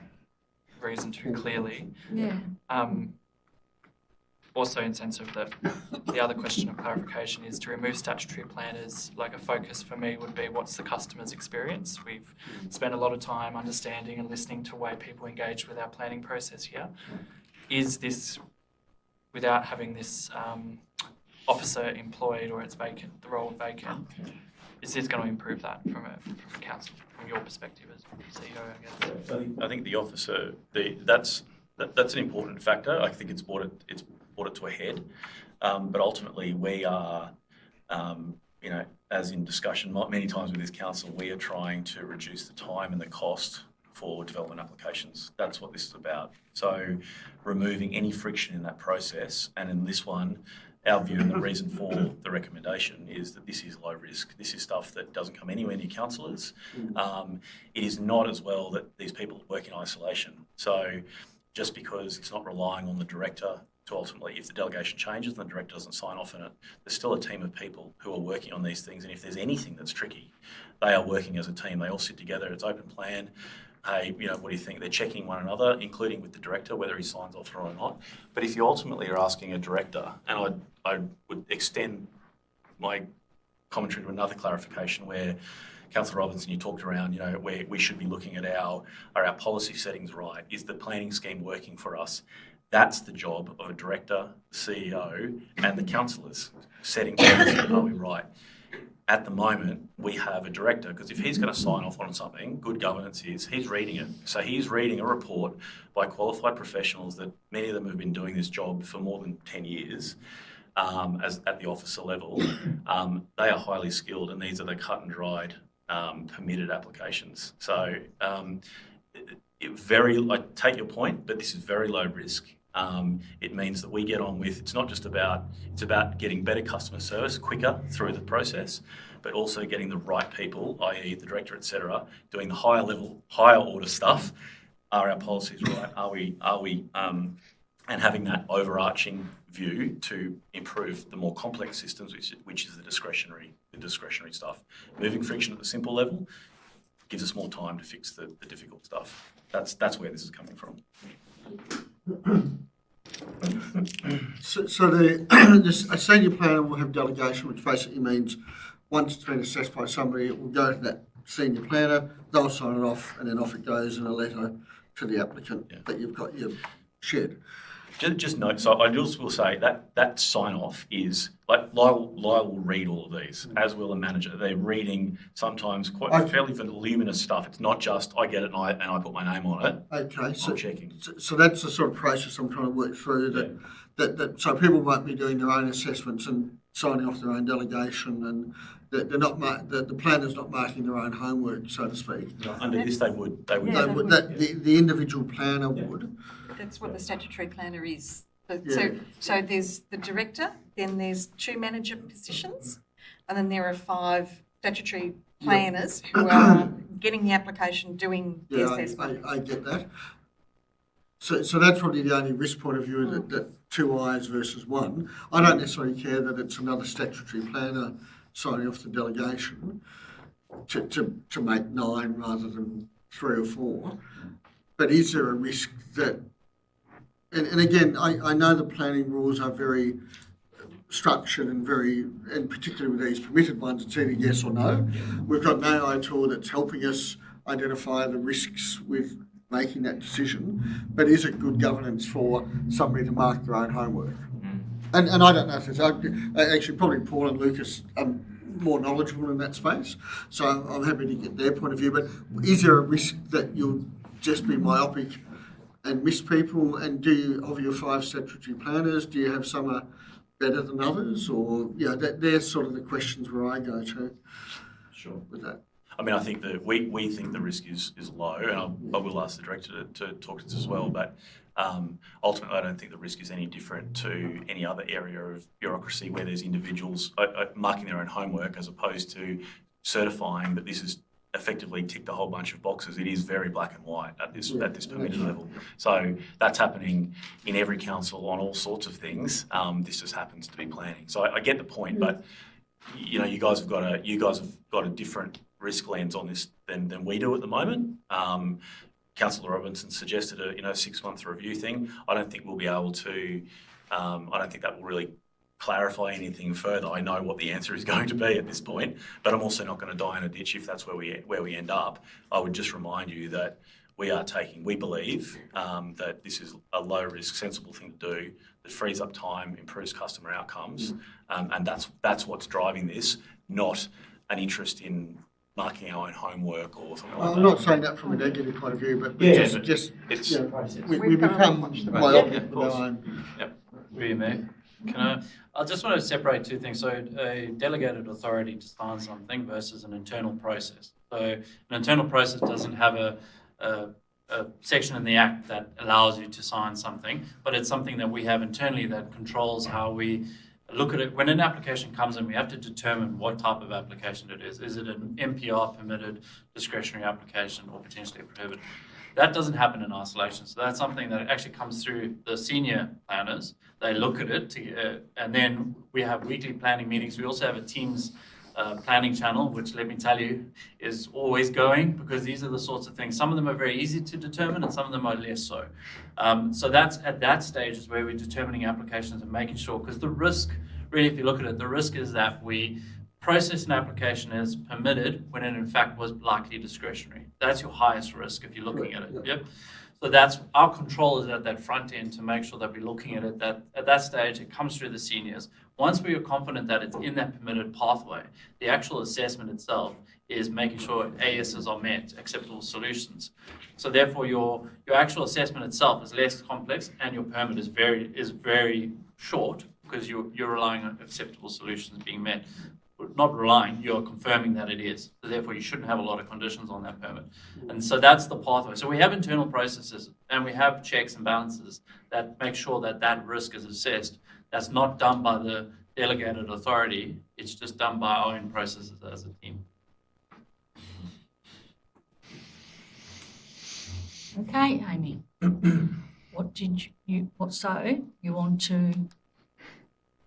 reason too clearly. Yeah. Also in sense of the other question of clarification is to remove statutory planners, like a focus for me would be what's the customer's experience. We've spent a lot of time understanding and listening to the way people engage with our planning process here. Is this, without having this officer employed or it's vacant, the role vacant, is this going to improve that from a council, from your perspective as CEO, I guess? I think the officer, that's an important factor. I think it's brought it to a head. But ultimately, we are, as in discussion many times with this council, we are trying to reduce the time and the cost for development applications. That's what this is about. So removing any friction in that process, and in this one, our view and the reason for the recommendation is that this is low risk. This is stuff that doesn't come anywhere near councillors. It is not as well that these people work in isolation. So just because it's not relying on the director to ultimately, if the delegation changes and the director doesn't sign off on it, there's still a team of people who are working on these things. And if there's anything that's tricky, they are working as a team. They all sit together. It's open plan. Hey, what do you think? They're checking one another, including with the director, whether he signs off or not. But if you ultimately are asking a director, and I would extend my commentary to another clarification where Councillor Robinson, you talked around, where we should be looking at are our policy settings right? Is the planning scheme working for us? That's the job of a director, the CEO, and the councillors, setting policy. Are we right? at the moment, we have a director, because if he's going to sign off on something, good governance is he's reading it. So he's reading a report by qualified professionals that many of them have been doing this job for more than 10 years as at the officer level. They are highly skilled, and these are the cut and dried permitted applications. So I take your point, but this is very low risk. It means that we get on with, it's not just about, it's about getting better customer service quicker through the process, but also getting the right people, i.e. the director, etc., doing the higher level, higher order stuff. Are our policies right? Are we, and having that overarching view to improve the more complex systems, which is the discretionary stuff. Moving friction at the simple level gives us more time to fix the difficult stuff. That's where this is coming from. So a senior planner will have delegation, which basically means once it's been assessed by somebody, it will go to that senior planner, they'll sign it off, and then off it goes in a letter to the applicant that you've got your shed. Just note, so I just will say that sign off is, like, Lyle will read all of these, as will a manager. They're reading sometimes quite fairly voluminous stuff. It's not just I get it and I put my name on it. Okay, I'm checking. So that's the sort of process I'm trying to work through, that so people won't be doing their own assessments and signing off their own delegation, and they're not the planner's not marking their own homework, so to speak. Under this, they would. The individual planner would. That's what the statutory planner is. Yeah. So there's the director, then there's 2 manager positions, and then there are 5 statutory planners who are getting the application, doing the assessment. I get that. So that's probably the only risk point of view, that 2 eyes versus 1. I don't necessarily care that it's another statutory planner signing off the delegation to make 9 rather than 3 or 4. But is there a risk that, and again, I know the planning rules are very structured and particularly with these permitted ones, it's either yes or no. We've got an AI tool that's helping us identify the risks with making that decision, but is it good governance for somebody to mark their own homework? And I don't know if it's, actually probably Paul and Lucas are more knowledgeable in that space, so I'm happy to get their point of view, but is there a risk that you'll just be myopic and miss people? And do you, of your 5 statutory planners, do you have some are better than others, or they're sort of the questions where I go to. Sure. With that. I mean, I think that we think the risk is low, and I will ask the director to talk to us as well. But ultimately, I don't think the risk is any different to any other area of bureaucracy where there's individuals marking their own homework as opposed to certifying that this is effectively ticked a whole bunch of boxes. It is very black and white at this permitted level. So that's happening in every council on all sorts of things. This just happens to be planning. So I get the point, but you guys have got a different risk lens on this than we do at the moment. Councillor Robinson suggested a 6-month review thing. I don't think we'll be able to. I don't think that will really clarify anything further. I know what the answer is going to be at this point, but I'm also not going to die in a ditch if that's where we end up. I would just remind you that we believe that this is a low risk, sensible thing to do that frees up time, improves customer outcomes, and that's what's driving this, not an interest in marking our own homework or something like that. I'm not saying that from a negative point of view, but we become myopic with our own. Yep. I just want to separate 2 things. So a delegated authority to sign something versus an internal process. So an internal process doesn't have a section in the Act that allows you to sign something, but it's something that we have internally that controls how we look at it. When an application comes in, we have to determine what type of application it is. Is it an MPR permitted discretionary application or potentially prohibited? That doesn't happen in isolation. So that's something that actually comes through the senior planners. They look at it, and then we have weekly planning meetings. We also have a Teams planning channel, which, let me tell you, is always going, because these are the sorts of things. Some of them are very easy to determine and some of them are less so. So that's at that stage is where we're determining applications and making sure, because the risk, really, if you look at it, the risk is that we process an application as permitted when it in fact was likely discretionary. That's your highest risk if you're looking at it. Yep. So that's our control is at that front end to make sure that we're looking at it, that at that stage it comes through the seniors. Once we are confident that it's in that permitted pathway, the actual assessment itself is making sure ASs are met, acceptable solutions. So therefore your actual assessment itself is less complex and your permit is very short because you're relying on acceptable solutions being met. Not relying, you're confirming that it is. So therefore, you shouldn't have a lot of conditions on that permit. And so that's the pathway. So we have internal processes and we have checks and balances that make sure that that risk is assessed. That's not done by the delegated authority. It's just done by our own processes as a team. Okay, Amy. So you want to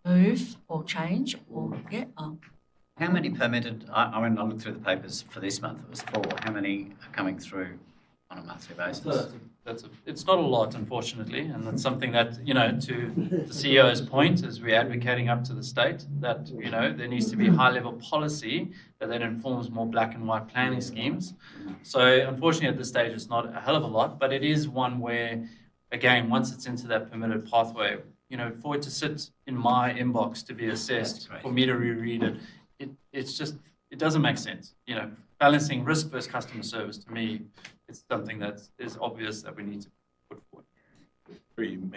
move or change or, yeah? Oh. How many permitted, I mean, I looked through the papers for this month, it was 4. How many are coming through on a monthly basis? It's not a lot, unfortunately, and that's something that, to the CEO's point, as we're advocating up to the state, that, there needs to be high-level policy that then informs more black and white planning schemes. So unfortunately, at this stage, it's not a hell of a lot, but it is one where, again, once it's into that permitted pathway, for it to sit in my inbox to be assessed, for me to reread it, it doesn't make sense. Balancing risk versus customer service, to me, it's something that is obvious that we need to put forward.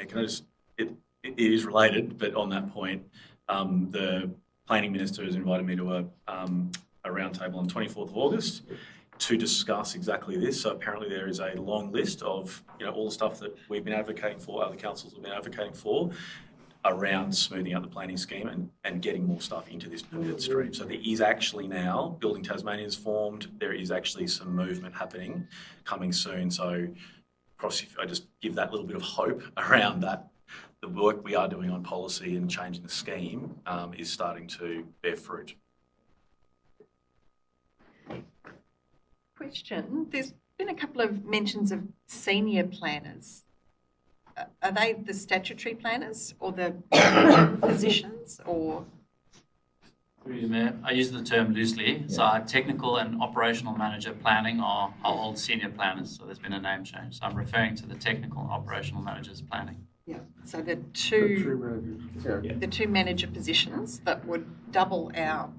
Can I just, it is related, but on that point, the planning minister has invited me to a roundtable on 24th of August to discuss exactly this. So apparently there is a long list of all the stuff that we've been advocating for, other councils have been advocating for, around smoothing out the planning scheme and getting more stuff into this permitted stream. So there is actually now, Building Tasmania is formed, there is actually some movement happening coming soon. So I just give that little bit of hope around that. The work we are doing on policy and changing the scheme is starting to bear fruit. Question, there's been a couple of mentions of senior planners. Are they the statutory planners or the positions or? Through you, Mayor, I use the term loosely. So our technical and operational manager planning are old senior planners. So there's been a name change. So I'm referring to the technical and operational managers planning. Yeah, so the two manager positions that would double our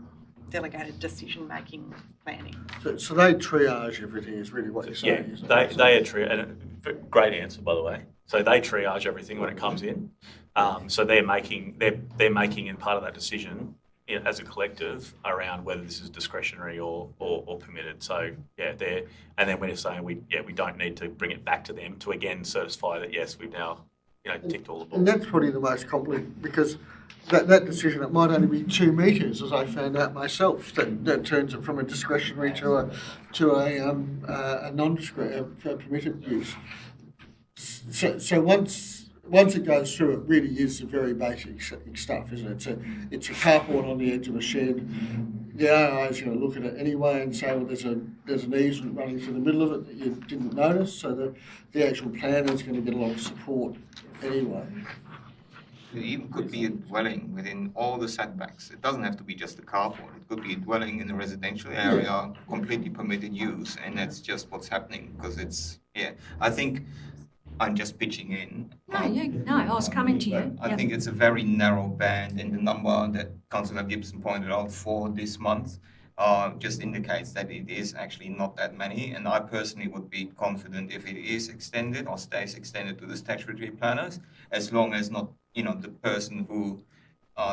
delegated decision-making planning. So they triage everything is really what you're saying, isn't it? They are great answer, by the way. So they triage everything when it comes in. So they're making in part of that decision as a collective around whether this is discretionary or permitted. So yeah, and then we're saying we don't need to bring it back to them to again certify that yes, we've now ticked all the boxes. And that's probably the most complicated because that decision, it might only be 2 metres, as I found out myself, that turns it from a discretionary to a permitted use. So once it goes through, it really is the very basic stuff, isn't it? It's a carport on the edge of a shed. The AO is going to look at it anyway and say, well, there's an easement running through the middle of it that you didn't notice. So the actual planner is going to get a lot of support anyway. It even could be a dwelling within all the setbacks. It doesn't have to be just a carport. It could be a dwelling in a residential area, completely permitted use, and that's just what's happening because I think I'm just pitching in. No, I was coming to you. I think it's a very narrow band, and the number that Councillor Gibson pointed out for this month just indicates that it is actually not that many. And I personally would be confident if it is extended or stays extended to the statutory planners, as long as not, the person who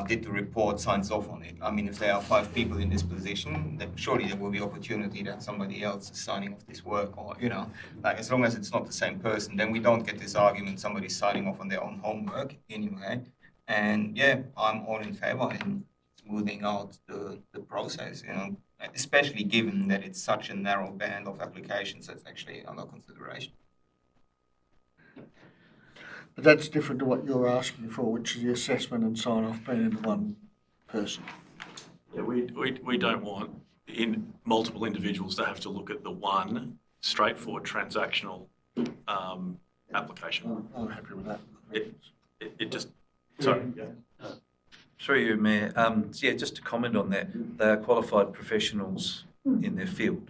did the report signs off on it. I mean, if there are 5 people in this position, then surely there will be opportunity that somebody else is signing off this work, or as long as it's not the same person, then we don't get this argument somebody's signing off on their own homework anyway. And yeah, I'm all in favour in smoothing out the process, especially given that it's such a narrow band of applications that's actually under consideration. But that's different to what you're asking for, which is the assessment and sign-off being in one person. Yeah, we don't want multiple individuals to have to look at the one straightforward transactional application. I'm happy with that. It just, sorry. Through you, Mayor. Just to comment on that, they are qualified professionals in their field.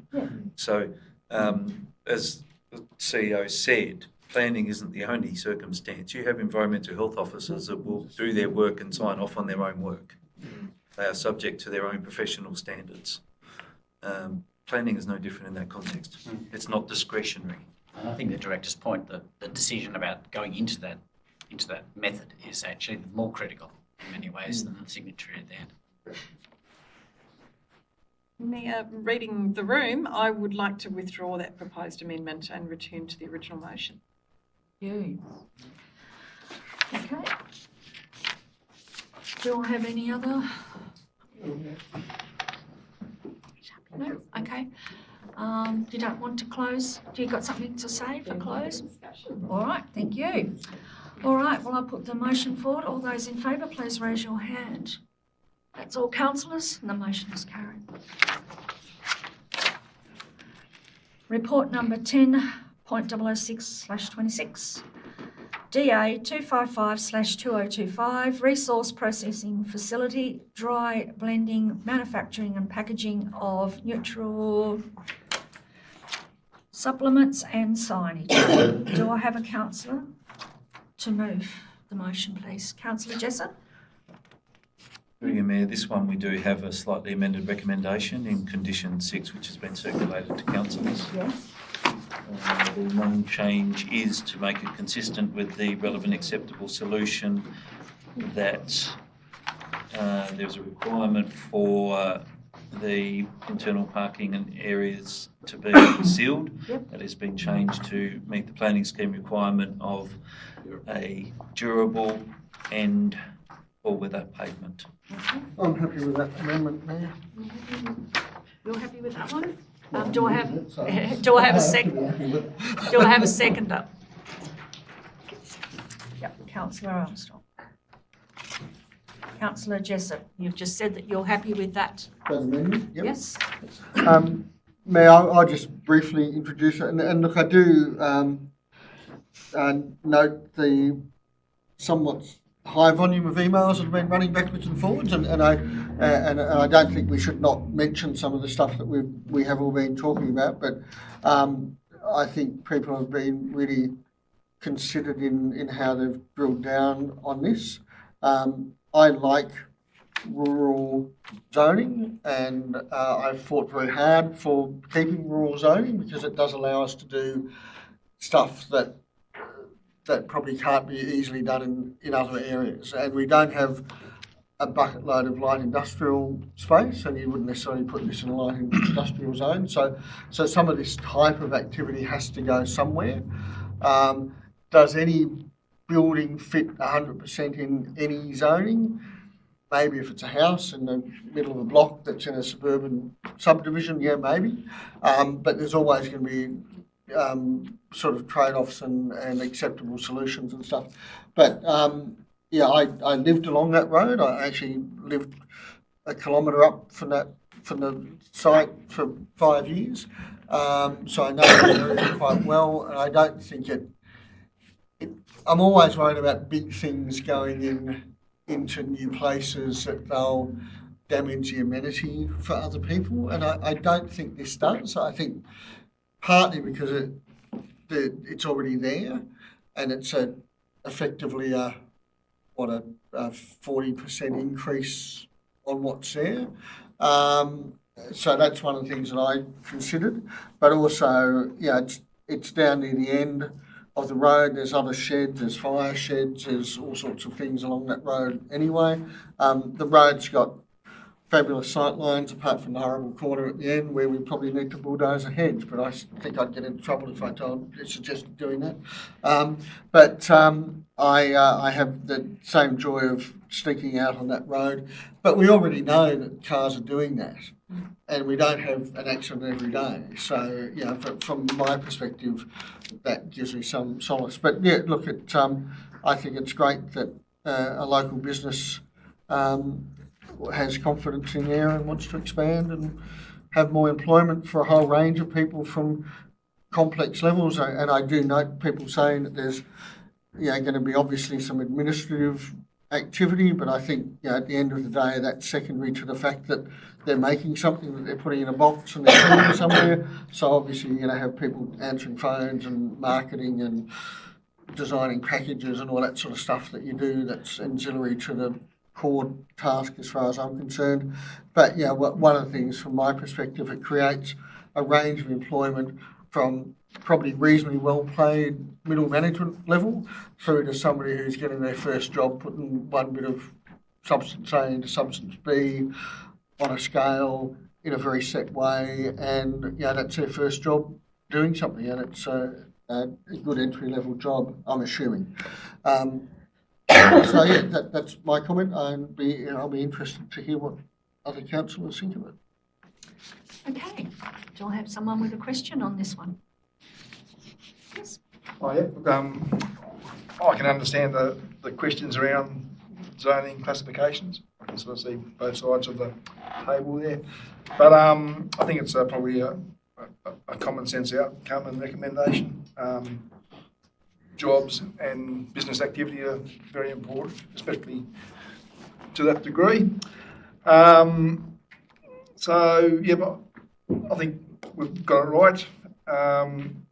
So, as the CEO said, planning isn't the only circumstance. You have environmental health officers that will do their work and sign off on their own work. They are subject to their own professional standards. Planning is no different in that context. It's not discretionary. And I think the director's point that the decision about going into that method is actually more critical in many ways than the signature at the end. Now, reading the room, I would like to withdraw that proposed amendment and return to the original motion. You. Okay. Do I have any other? No? Okay. You don't want to close? Do you got something to say for close? All right, thank you. All right, well, I'll put the motion forward. All those in favour, please raise your hand. That's all, councillors, and the motion is carried. Report number 10.006/26. DA 255/2025, Resource Processing Facility, Dry Blending, Manufacturing and Packaging of Neutral Supplements and Signage. Do I have a councillor to move the motion, please? Councillor Jessup? Through you, Mayor, this one we do have a slightly amended recommendation in condition 6, which has been circulated to councillors. Yes. The one change is to make it consistent with the relevant acceptable solution that there's a requirement for the internal parking and areas to be sealed. Yep. That has been changed to meet the planning scheme requirement of a durable and all-weather pavement. Okay. I'm happy with that amendment, Mayor. You're happy with that one? Do I have a second? Do I have a seconder? Yep, Councillor Armstrong. Councillor Jessup, you've just said that you're happy with that. That amendment, yep. Yes? May I'll just briefly introduce it, and look, I do note the somewhat high volume of emails that have been running backwards and forwards, and I don't think we should not mention some of the stuff that we have all been talking about, but I think people have been really considered in how they've drilled down on this. I like rural zoning, and I've fought very hard for keeping rural zoning because it does allow us to do stuff that probably can't be easily done in other areas. And we don't have a bucket load of light industrial space, and you wouldn't necessarily put this in a light industrial zone. So some of this type of activity has to go somewhere. Does any building fit 100% in any zoning? Maybe if it's a house in the middle of a block that's in a suburban subdivision, yeah, maybe. But there's always going to be sort of trade-offs and acceptable solutions and stuff. But yeah, I lived along that road. I actually lived a kilometre up from the site for 5 years. So I know the area quite well, and I don't think I'm always worried about big things going into new places that they'll damage the amenity for other people, and I don't think this does. I think partly because it's already there, and it's effectively a 40% increase on what's there. So that's one of the things that I considered, but also, it's down near the end of the road. There's other sheds, there's fire sheds, there's all sorts of things along that road anyway. The road's got fabulous sight lines apart from the horrible corner at the end where we probably need to bulldoze a hedge, but I think I'd get in trouble if I suggested doing that. But I have the same joy of sneaking out on that road, but we already know that cars are doing that, and we don't have an accident every day. So, from my perspective, that gives me some solace. But yeah, look, I think it's great that a local business has confidence in there and wants to expand and have more employment for a whole range of people from complex levels. And I do note people saying that there's going to be obviously some administrative activity, but I think at the end of the day, that's secondary to the fact that they're making something that they're putting in a box and they're putting it somewhere. So obviously you're going to have people answering phones and marketing and designing packages and all that sort of stuff that you do that's ancillary to the core task as far as I'm concerned. But one of the things from my perspective, it creates a range of employment from probably reasonably well paid middle management level through to somebody who's getting their first job putting one bit of substance A into substance B on a scale in a very set way, and that's their first job doing something, and it's a good entry level job, I'm assuming. So that's my comment. I'll be interested to hear what other councillors think of it. Okay, do I have someone with a question on this one? Yes. Oh, yeah. Look, I can understand the questions around zoning classifications. I can sort of see both sides of the table there. But I think it's probably a common sense outcome and recommendation. Jobs and business activity are very important, especially to that degree. So, yeah, but I think we've got it right.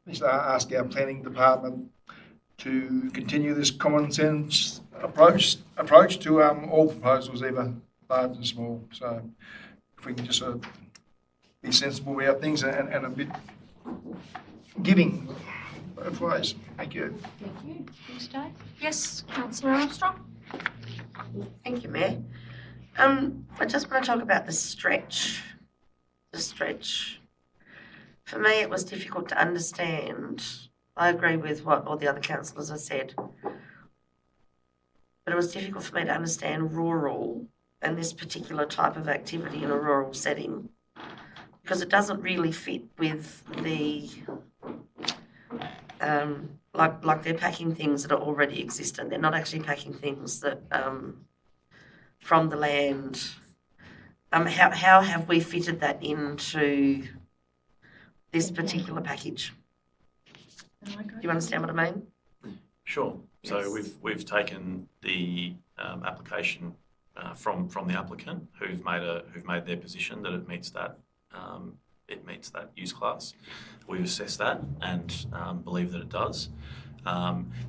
Just ask our planning department to continue this common sense approach to all proposals, either large and small. So if we can just sort of be sensible about things and a bit giving both ways. Thank you. Thank you. Thanks, Dave. Yes, Councillor Armstrong. Thank you, Mayor. I just want to talk about the stretch. The stretch. For me, it was difficult to understand. I agree with what all the other councillors have said. But it was difficult for me to understand rural and this particular type of activity in a rural setting, because it doesn't really fit with the, like they're packing things that are already existent. They're not actually packing things that, from the land. How have we fitted that into this particular package? Do you understand what I mean? Sure. So we've taken the application from the applicant who've made their position that it meets that use class. We've assessed that and believe that it does.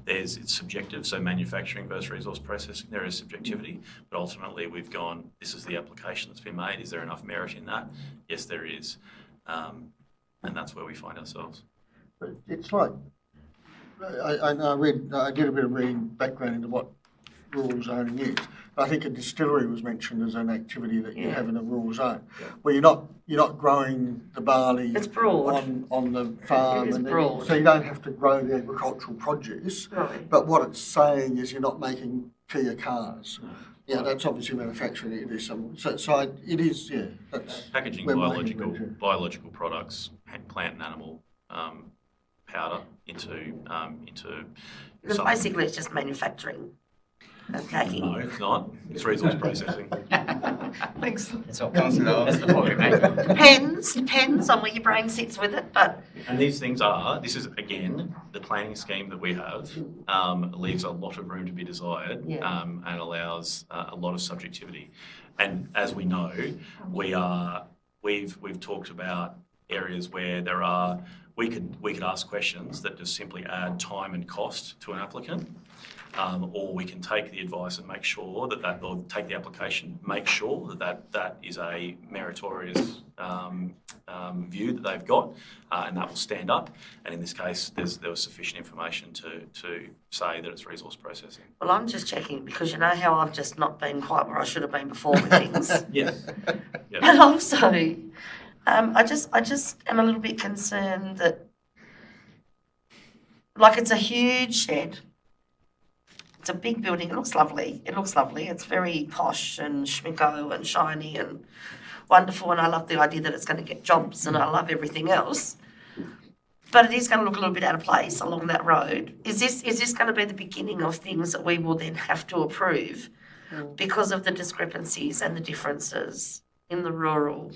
It's subjective, so manufacturing versus resource processing, there is subjectivity, but ultimately we've gone, this is the application that's been made. Is there enough merit in that? Yes, there is. And that's where we find ourselves. But it's like, I did a bit of reading background into what rural zoning is. I think a distillery was mentioned as an activity that you have in a rural zone, where you're not growing the barley It's broad. on the farm, It is and broad. so you don't have to grow the agricultural produce. Right. But what it's saying is you're not making Kia cars. Yeah, that's obviously manufacturing it is some. So it is. Yeah, that's Packaging where my head went to. biological products, plant and animal powder into. Because something. basically it's just manufacturing and packing. No, it's not. It's resource processing. Thanks. That's all. That's the point we made. Depends on where your brain sits with it, but And these things this is again, the planning scheme that we have leaves a lot of room to be desired and allows a lot of subjectivity. And as we know, we've talked about areas where we could ask questions that just simply add time and cost to an applicant. Or we can take the advice and make sure or take the application, make sure that is a meritorious view that they've got, and that will stand up. And in this case, there was sufficient information to say that it's resource processing. well, I'm just checking because you know how I've just not been quite where I should have been before with things. Yes. But also, I just am a little bit concerned that, like, it's a huge shed. It's a big building. It looks lovely. It's very posh and schmicko and shiny and wonderful. And I love the idea that it's going to get jobs, and I love everything else. But it is going to look a little bit out of place along that road. Is this going to be the beginning of things that we will then have to approve because of the discrepancies and the differences in the rural,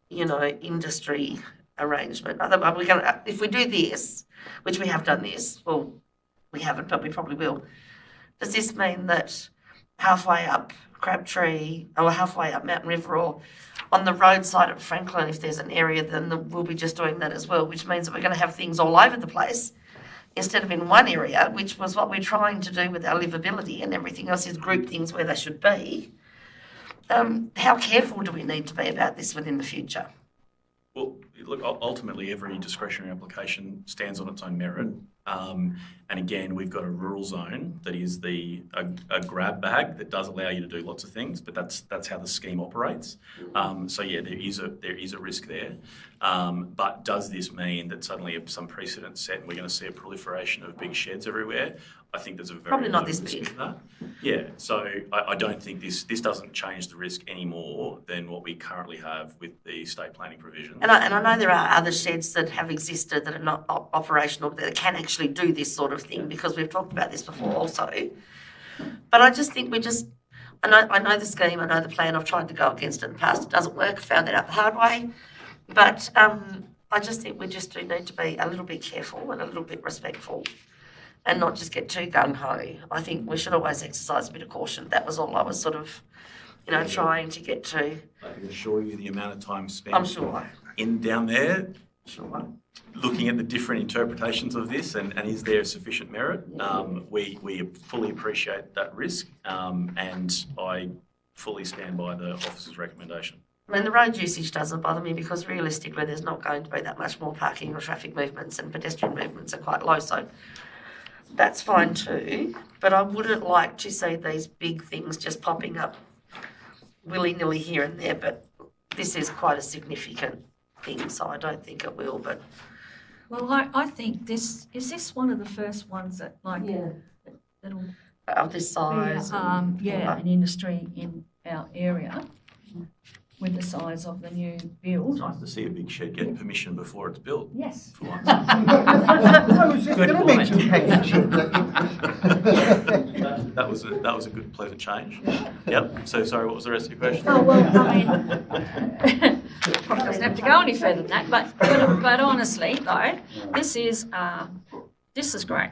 industry arrangement? Otherwise, if we do this, which we have done this, well, we haven't, but we probably will. Does this mean that halfway up Crabtree or halfway up Mountain River or on the roadside at Franklin, if there's an area, then we'll be just doing that as well, which means that we're going to have things all over the place instead of in one area, which was what we're trying to do with our livability, and everything else is group things where they should be. How careful do we need to be about this within the future? Well, look, ultimately, every discretionary application stands on its own merit. And again, we've got a rural zone that is a grab bag that does allow you to do lots of things, but that's how the scheme operates. So yeah, there is a risk there. But does this mean that suddenly some precedent set and we're going to see a proliferation of big sheds everywhere? I think there's a very Probably not low this risk big. of that. Yeah, so I don't think this doesn't change the risk any more than what we currently have with the state planning provisions. And I know there are other sheds that have existed that are not operational, that can actually do this sort of thing, because we've talked about this before also. But I just think I know the scheme, I know the plan, I've tried to go against it in the past, it doesn't work, found that out the hard way. But I just think we just do need to be a little bit careful and a little bit respectful and not just get too gung-ho. I think we should always exercise a bit of caution. That was all I was sort of, trying to get to. I can assure you the amount of time spent I'm sure. down there Sure. looking at the different interpretations of this and is there sufficient merit, we fully appreciate that risk, and I fully stand by the officer's recommendation. I mean, the road usage doesn't bother me because realistically there's not going to be that much more parking or traffic movements, and pedestrian movements are quite low, so that's fine too. But I wouldn't like to see these big things just popping up willy-nilly here and there, but this is quite a significant thing, so I don't think it will, but Well, I think is this one of the first ones that that'll of this size. be, an industry in our area with the size of the new build. It's nice to see a big shed get permission before it's built. Yes. For once. I was just Good going to point. mention packaging. That was a good, pleasant change. Yep. So sorry, what was the rest of your question? Oh, well, I mean, probably doesn't have to go any further than that, but honestly, though, this is great.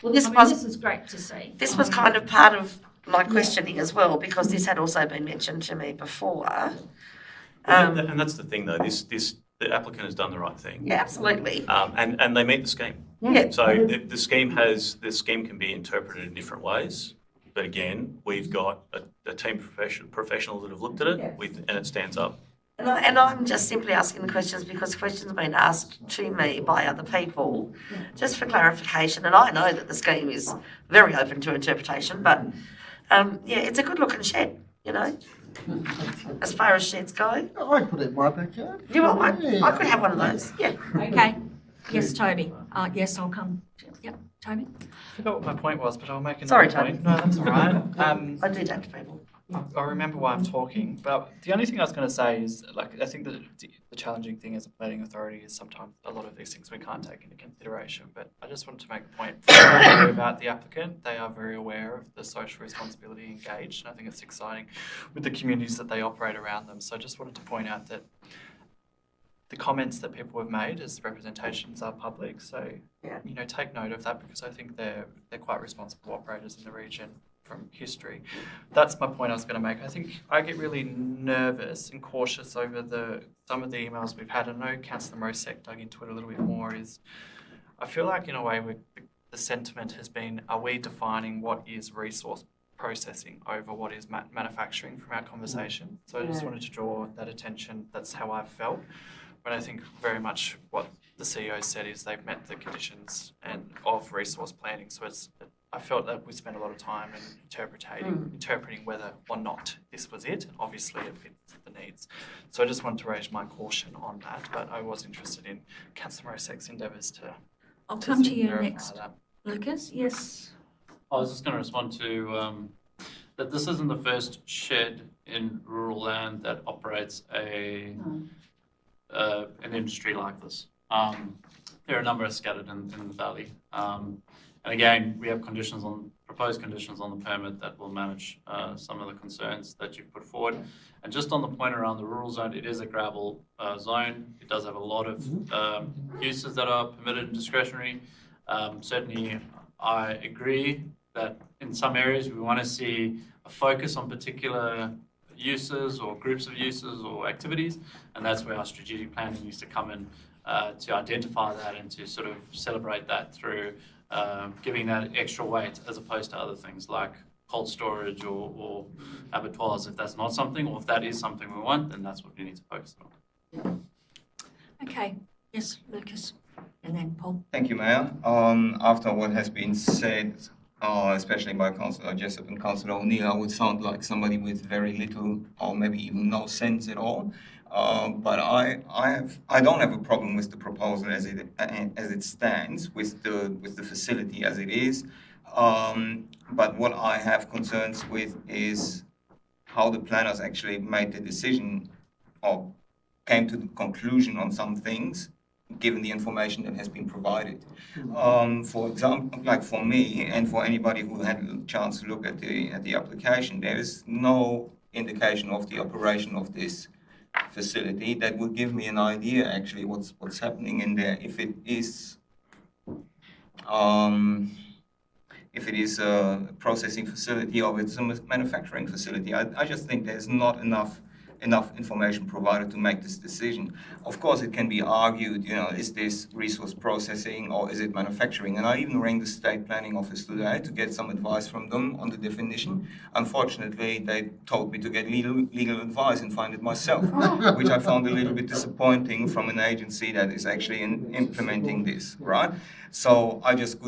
Well, This is great to see. This was kind of part of my questioning as well, because this had also been mentioned to me before. And that's the thing, though. The applicant has done the right thing. Yeah, absolutely. And they meet the scheme. Yeah. So the scheme can be interpreted in different ways. But again, we've got a team of professionals that have looked at it, and it stands up. And I'm just simply asking the questions because questions have been asked to me by other people, just for clarification. And I know that the scheme is very open to interpretation, but it's a good looking shed, as far as sheds go. I put it in my backyard. You want one? I could have one of those, yeah. Okay. Yes, Toby. Yes, I'll come. Yep, Toby. I forgot what my point was, but I'll make another Sorry, point. No, that's all right. I do that to people. I remember why I'm talking, but the only thing I was going to say is, I think that the challenging thing as a planning authority is sometimes a lot of these things we can't take into consideration. But I just wanted to make a point about the applicant. They are very aware of the social responsibility engaged, and I think it's exciting with the communities that they operate around them. So I just wanted to point out that the comments that people have made as representations are public. So, take note of that, because I think they're quite responsible operators in the region from history. That's my point I was going to make. I think I get really nervous and cautious over some of the emails we've had. I know Councillor Mosek dug into it a little bit more. I feel like in a way the sentiment has been, are we defining what is resource processing over what is manufacturing from our conversation? So I just wanted to draw that attention. That's how I've felt. But I think very much what the CEO said is they've met the conditions of resource planning. So I felt that we spent a lot of time in interpreting whether or not this was it. And obviously, it fits the needs. So I just wanted to raise my caution on that. But I was interested in Councillor Mosek's endeavours to. I'll come to you verify next. that. Lucas, yes. I was just going to respond to that this isn't the first shed in rural land that operates an industry like this. There are a number scattered in the valley. And again, we have proposed conditions on the permit that will manage some of the concerns that you've put forward. And just on the point around the rural zone, it is a gravel zone. It does have a lot of uses that are permitted and discretionary. Certainly, I agree that in some areas we want to see a focus on particular uses or groups of uses or activities, and that's where our strategic planning needs to come in to identify that and to sort of celebrate that through giving that extra weight as opposed to other things like cold storage or abattoirs. If that's not something, or if that is something we want, then that's what we need to focus on. Okay, yes, Lucas, and then Paul. Thank you, Mayor. After what has been said, especially by Councillor Jessup and Councillor O'Neill, I would sound like somebody with very little or maybe even no sense at all. But I don't have a problem with the proposal as it stands, with the facility as it is. But what I have concerns with is how the planners actually made the decision or came to the conclusion on some things, given the information that has been provided. For example, like for me and for anybody who had a chance to look at the application, there is no indication of the operation of this facility that would give me an idea actually what's happening in there. If it is a processing facility or it's a manufacturing facility, I just think there's not enough information provided to make this decision. Of course, it can be argued, is this resource processing or is it manufacturing? And I even rang the State Planning Office today to get some advice from them on the definition. Unfortunately, they told me to get legal advice and find it myself, which I found a little bit disappointing from an agency that is actually implementing this, right? So I just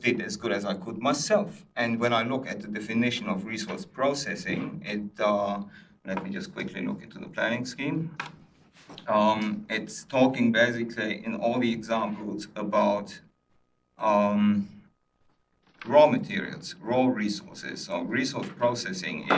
did as good as I could myself. And when I look at the definition of resource processing, let me just quickly look into the planning scheme. It's talking basically in all the examples about raw materials, raw resources. So resource processing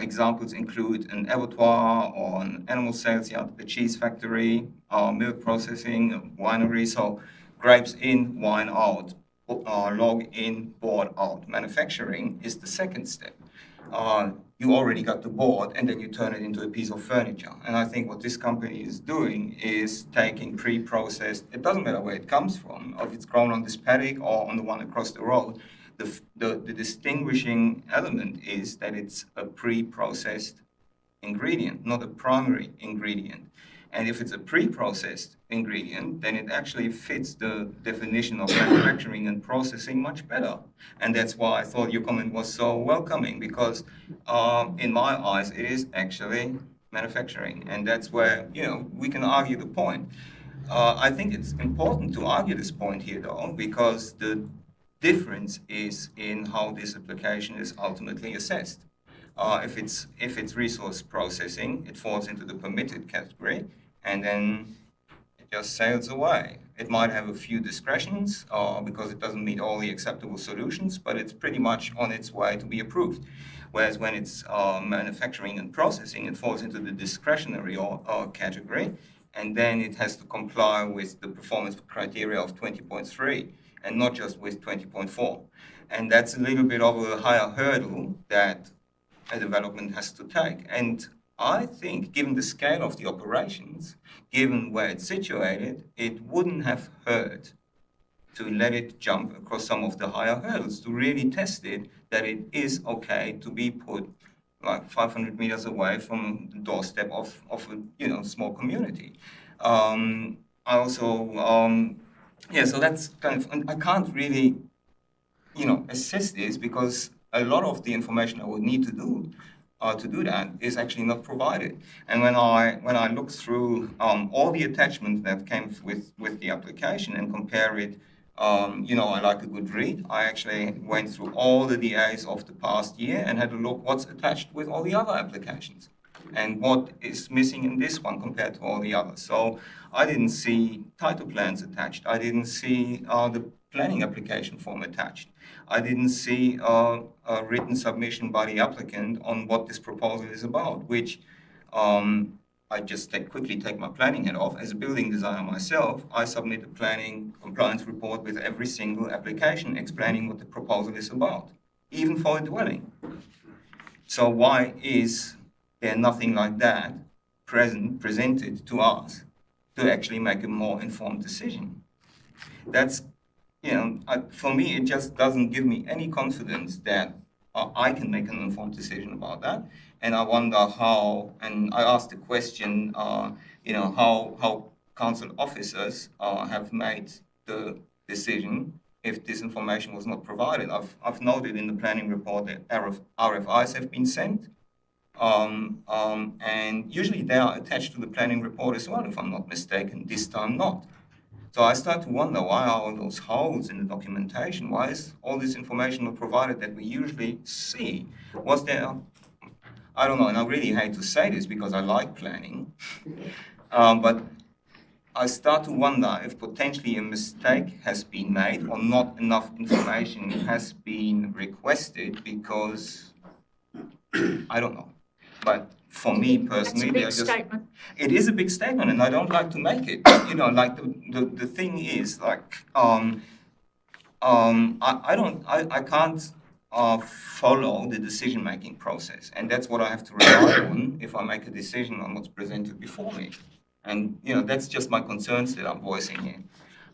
examples include an abattoir or an animal sales yard, a cheese factory, milk processing, a winery. So grapes in, wine out, log in, board out. Manufacturing is the second step. You already got the board and then you turn it into a piece of furniture. And I think what this company is doing is taking pre-processed, it doesn't matter where it comes from, if it's grown on this paddock or on the one across the road, the distinguishing element is that it's a pre-processed ingredient, not a primary ingredient. And if it's a pre-processed ingredient, then it actually fits the definition of manufacturing and processing much better. And that's why I thought your comment was so welcoming, because in my eyes, it is actually manufacturing. And that's where, we can argue the point. I think it's important to argue this point here, though, because the difference is in how this application is ultimately assessed. If it's resource processing, it falls into the permitted category, and then it just sails away. It might have a few discretions because it doesn't meet all the acceptable solutions, but it's pretty much on its way to be approved. Whereas when it's manufacturing and processing, it falls into the discretionary category, and then it has to comply with the performance criteria of 20.3 and not just with 20.4. And that's a little bit of a higher hurdle that a development has to take. And I think, given the scale of the operations, given where it's situated, it wouldn't have hurt to let it jump across some of the higher hurdles, to really test it, that it is okay to be put like 500 meters away from the doorstep of a small community. I also, so that's kind of, I can't really, assess this because a lot of the information I would need to do that is actually not provided. And when I look through all the attachments that came with the application and compare it, I like a good read. I actually went through all the DAs of the past year and had a look what's attached with all the other applications and what is missing in this one compared to all the others. So I didn't see title plans attached. I didn't see the planning application form attached. I didn't see a written submission by the applicant on what this proposal is about, which I just quickly take my planning hat off. As a building designer myself, I submit a planning compliance report with every single application explaining what the proposal is about, even for a dwelling. So why is there nothing like that presented to us to actually make a more informed decision? That's for me, it just doesn't give me any confidence that I can make an informed decision about that. And I wonder how, and I asked the question, how council officers have made the decision if this information was not provided. I've noted in the planning report that RFIs have been sent, and usually they are attached to the planning report as well, if I'm not mistaken. This time not. So I start to wonder, why are all those holes in the documentation? Why is all this information not provided that we usually see? Was there, I don't know, and I really hate to say this because I like planning, but I start to wonder if potentially a mistake has been made or not enough information has been requested because, I don't know. But for me personally, That's a big statement. it is a big statement, and I don't like to make it. Like the thing is, like, I can't follow the decision-making process, and that's what I have to rely on if I make a decision on what's presented before me. And that's just my concerns that I'm voicing here.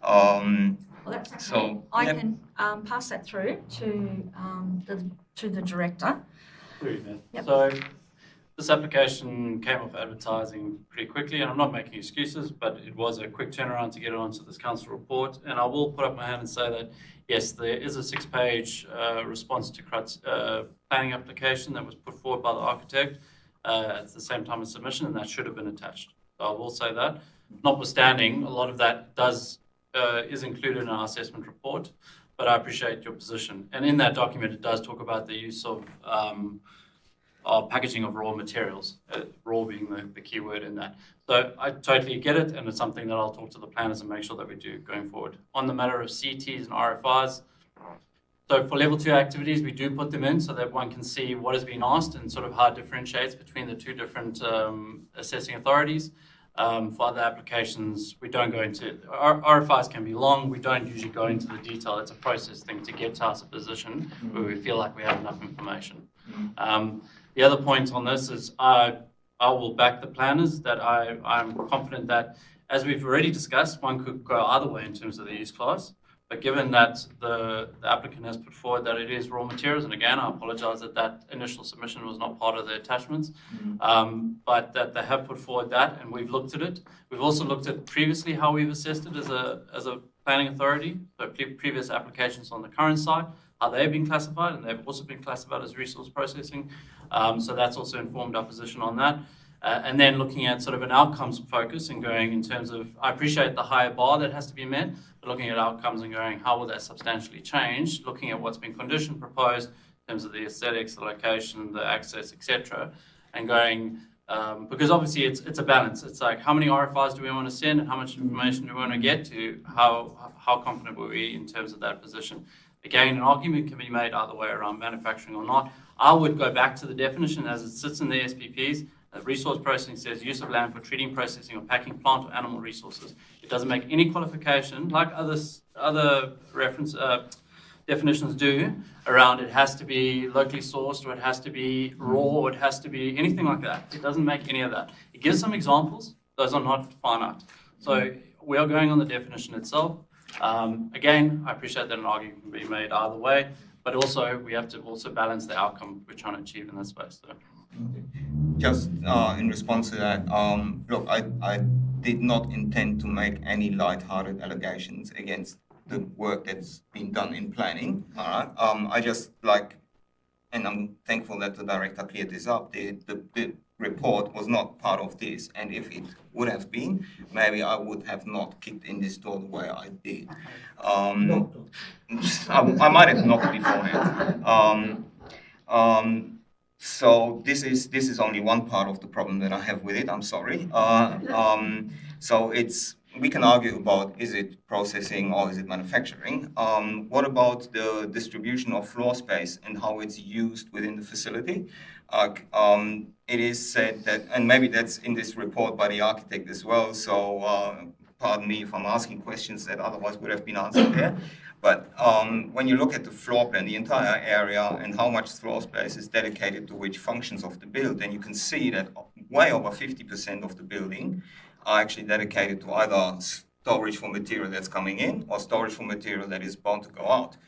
Well, that's okay. So I can pass that through to the director. Yep. So this application came off advertising pretty quickly, and I'm not making excuses, but it was a quick turnaround to get it onto this council report. And I will put up my hand and say that, yes, there is a 6-page response to planning application that was put forward by the architect at the same time as submission, and that should have been attached. So I will say that. Notwithstanding, a lot of that is included in our assessment report, but I appreciate your position. And in that document, it does talk about the use of packaging of raw materials, raw being the key word in that. So I totally get it, and it's something that I'll talk to the planners and make sure that we do going forward. On the matter of CTs and RFIs, so for level 2 activities, we do put them in so that one can see what is being asked and sort of how it differentiates between the two different assessing authorities. For other applications, we don't go into, RFIs can be long, we don't usually go into the detail. It's a process thing to get to us a position where we feel like we have enough information. The other point on this is I will back the planners that I'm confident that, as we've already discussed, one could go either way in terms of the use class. But given that the applicant has put forward that it is raw materials, and again, I apologise that initial submission was not part of the attachments, but that they have put forward that, and we've looked at it. We've also looked at previously how we've assessed it as a planning authority, so previous applications on the current site, how they've been classified, and they've also been classified as resource processing. So that's also informed our position on that. And then looking at sort of an outcomes focus and going in terms of, I appreciate the higher bar that has to be met, but looking at outcomes and going, how will that substantially change? Looking at what's been condition proposed in terms of the aesthetics, the location, the access, etc. And going, because obviously it's a balance. It's like, how many RFIs do we want to send and how much information do we want to get to? How confident were we in terms of that position? Again, an argument can be made either way around manufacturing or not. I would go back to the definition as it sits in the SPPs. Resource processing says use of land for treating, processing, or packing plant or animal resources. It doesn't make any qualification, like other reference definitions do, around it has to be locally sourced, or it has to be raw, or it has to be anything like that. It doesn't make any of that. It gives some examples. Those are not finite. So we are going on the definition itself. Again, I appreciate that an argument can be made either way, but also we have to also balance the outcome we're trying to achieve in this space. So. Just in response to that, look, I did not intend to make any light-hearted allegations against the work that's been done in planning. All right. I just and I'm thankful that the director cleared this up. The report was not part of this, and if it would have been, maybe I would have not kicked in this door the way I did. I might have knocked beforehand. So this is only one part of the problem that I have with it. I'm sorry. So we can argue about, is it processing or is it manufacturing? What about the distribution of floor space and how it's used within the facility? It is said that, and maybe that's in this report by the architect as well. So pardon me if I'm asking questions that otherwise would have been answered there. But when you look at the floor plan, the entire area, and how much floor space is dedicated to which functions of the build, then you can see that way over 50% of the building are actually dedicated to either storage for material that's coming in or storage for material that is bound to go out.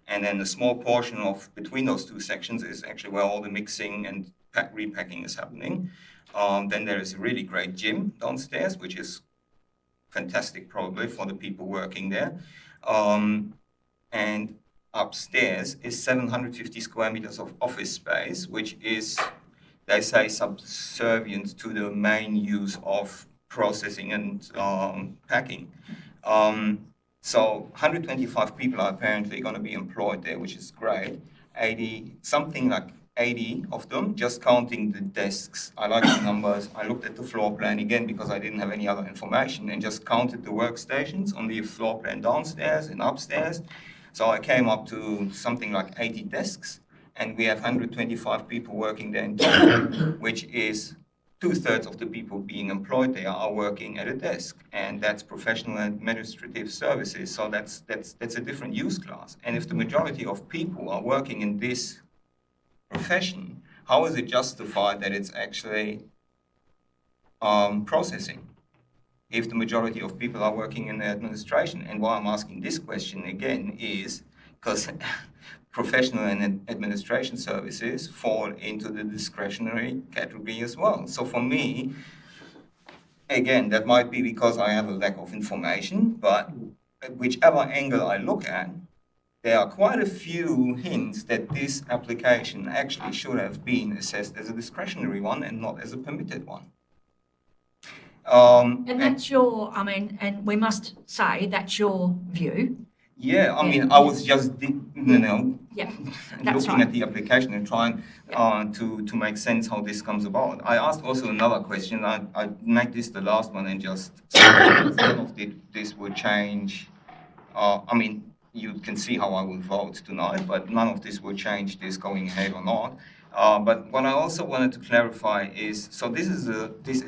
And then the small portion of between those two sections is actually where all the mixing and repacking is happening. Then there is a really great gym downstairs, which is fantastic probably for the people working there. And upstairs is 750 square meters of office space, which is, they say, subservient to the main use of processing and packing. So 125 people are apparently going to be employed there, which is great. 80 of them, just counting the desks. I like the numbers. I looked at the floor plan again because I didn't have any other information and just counted the workstations on the floor plan downstairs and upstairs. So I came up to something like 80 desks, and we have 125 people working there in total, which is 2/3 of the people being employed there are working at a desk, and that's professional administrative services. So that's a different use class. And if the majority of people are working in this profession, how is it justified that it's actually processing if the majority of people are working in the administration? And why I'm asking this question again is because professional and administration services fall into the discretionary category as well. So for me, again, that might be because I have a lack of information, but whichever angle I look at, there are quite a few hints that this application actually should have been assessed as a discretionary one and not as a permitted one. And that's your, I mean, and we must say that's your view. Yeah, I mean, I was just, Yeah, that's looking right. at the application and trying to make sense how this comes about. I asked also another question. I make this the last one and just none of this would change. I mean, you can see how I will vote tonight, but none of this will change this going ahead or not. But what I also wanted to clarify is, so this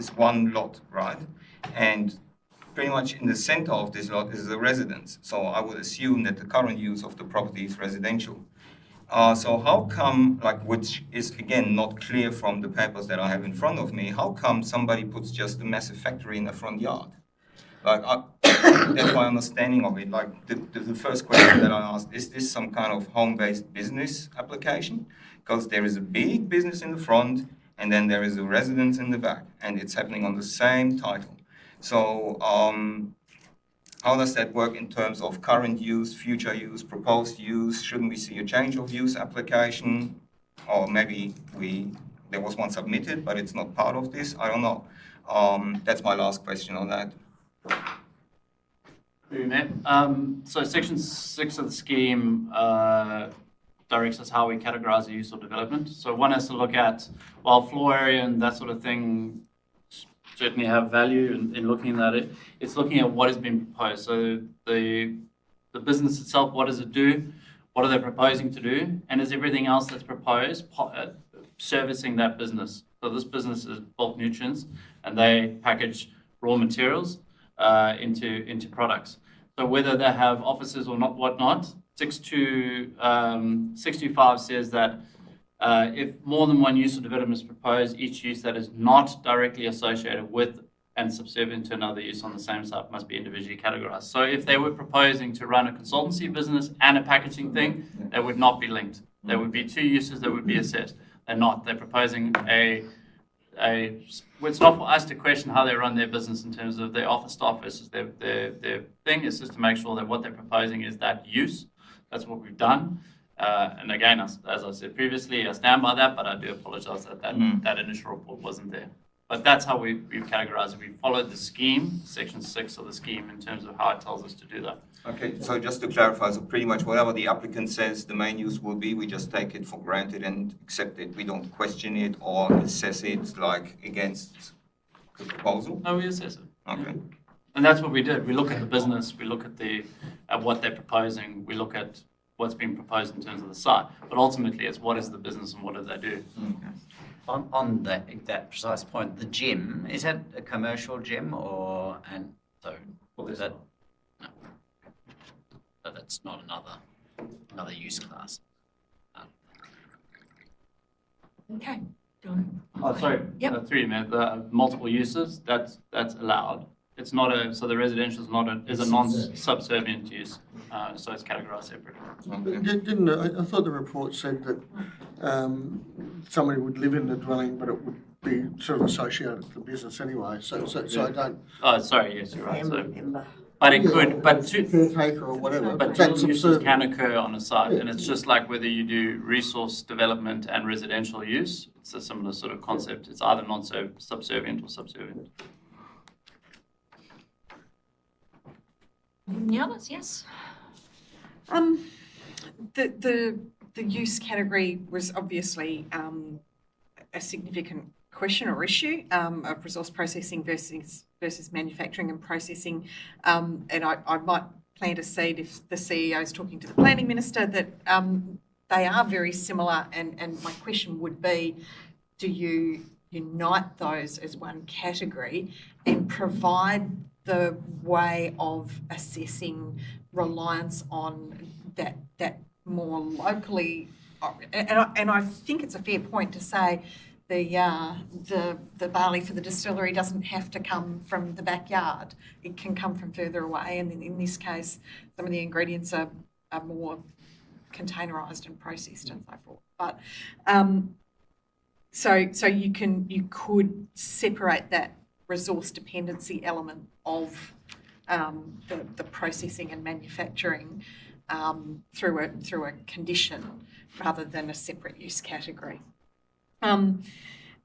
is one lot, right? And pretty much in the center of this lot is a residence. So I would assume that the current use of the property is residential. So how come, like, which is again not clear from the papers that I have in front of me, how come somebody puts just a massive factory in the front yard? Like, that's my understanding of it. Like, the first question that I asked, is this some kind of home-based business application? Because there is a big business in the front, and then there is a residence in the back, and it's happening on the same title. So, how does that work in terms of current use, future use, proposed use? Shouldn't we see a change of use application? Or maybe there was one submitted, but it's not part of this? I don't know. That's my last question on that. So Section 6 of the scheme directs us how we categorize the use or development. So one has to look at, while floor area and that sort of thing certainly have value in looking at it, it's looking at what has been proposed. So the business itself, what does it do? What are they proposing to do? And is everything else that's proposed servicing that business? So this business is Bulk Nutrients, and they package raw materials into products. So whether they have offices or not, whatnot, 625 says that if more than one use or development is proposed, each use that is not directly associated with and subservient to another use on the same site must be individually categorized. So if they were proposing to run a consultancy business and a packaging thing, they would not be linked. There would be two uses that would be assessed. They're not. They're proposing it's not for us to question how they run their business in terms of their office staff versus their thing. It's just to make sure that what they're proposing is that use. That's what we've done. And again, as I said previously, I stand by that, but I do apologize that that initial report wasn't there. But that's how we've categorized it. We followed the scheme, Section 6 of the scheme, in terms of how it tells us to do that. Okay, so just to clarify, so pretty much whatever the applicant says the main use will be, we just take it for granted and accept it. We don't question it or assess it like against the proposal? No, we assess it. Okay. Yeah. And that's what we did. We look at the business, we look at what they're proposing, we look at what's been proposed in terms of the site. But ultimately, it's what is the business and what do they do? Okay. On that precise point, the gym, is that a commercial gym or, and so is that, no. So that's not another use class. Okay. Oh, sorry. Yep. Through you, Matt. The multiple uses, that's allowed. It's not a, so the residential is a non-subservient use, so it's categorised separately. Didn't I thought the report said that somebody would live in the dwelling, but it would be sort of associated with the business anyway. So I don't. Oh, sorry, yes, you're right. So, Member. but it could, but Caretaker or whatever. but that's dual uses subservient. can occur on a site, and it's just like whether you do resource development and residential use. It's a similar sort of concept. It's either non-subservient or subservient. Any others? Yes. The use category was obviously a significant question or issue of resource processing versus manufacturing and processing. And I might plant a seed if the CEO is talking to the planning minister that they are very similar. And my question would be, do you unite those as one category and provide the way of assessing reliance on that more locally, and I think it's a fair point to say the barley for the distillery doesn't have to come from the backyard. It can come from further away, and in this case, some of the ingredients are more containerised and processed and so forth. But so you could separate that resource dependency element of the processing and manufacturing through a condition rather than a separate use category. And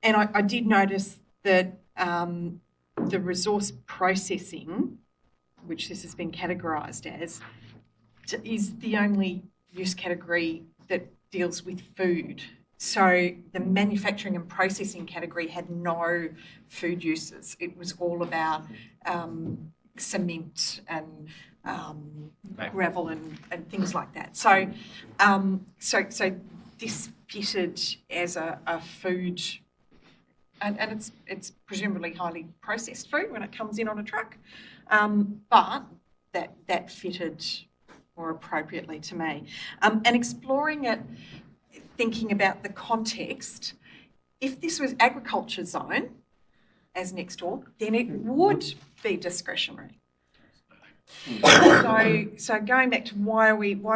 I did notice that the resource processing, which this has been categorised as, is the only use category that deals with food. So the manufacturing and processing category had no food uses. It was all about cement and gravel and things like that. So this fitted as a food, and it's presumably highly processed food when it comes in on a truck, but that fitted more appropriately to me. And exploring it, thinking about the context, if this was agriculture zone, as next door, then it would be discretionary. So going back to why are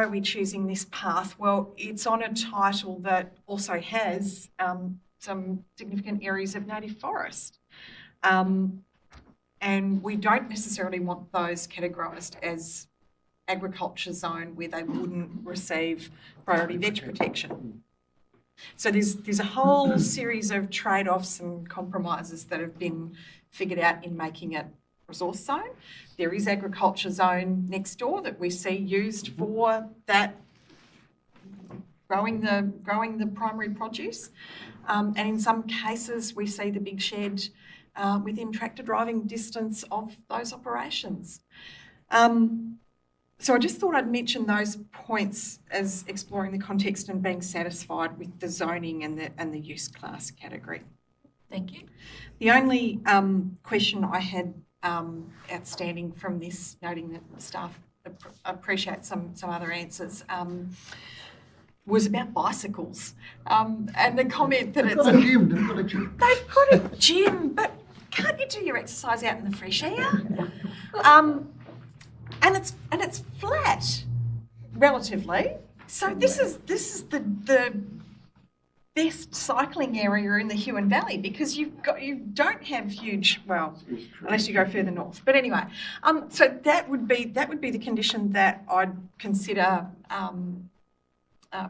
we choosing this path? Well, it's on a title that also has some significant areas of native forest, and we don't necessarily want those categorised as agriculture zone where they wouldn't receive priority veg protection. So there's a whole series of trade-offs and compromises that have been figured out in making it resource zone. There is agriculture zone next door that we see used for that growing the primary produce, and in some cases we see the big shed within tractor driving distance of those operations. So I just thought I'd mention those points as exploring the context and being satisfied with the zoning and the use class category. Thank you. The only question I had outstanding from this, noting that staff appreciate some other answers, was about bicycles, and the comment that it's They've got a gym. They've got a gym, but can't you do your exercise out in the fresh air? And it's flat, relatively. So this is the best cycling area in the Huon Valley because you don't have huge, well, unless you go further north. But anyway, so that would be the condition that I'd consider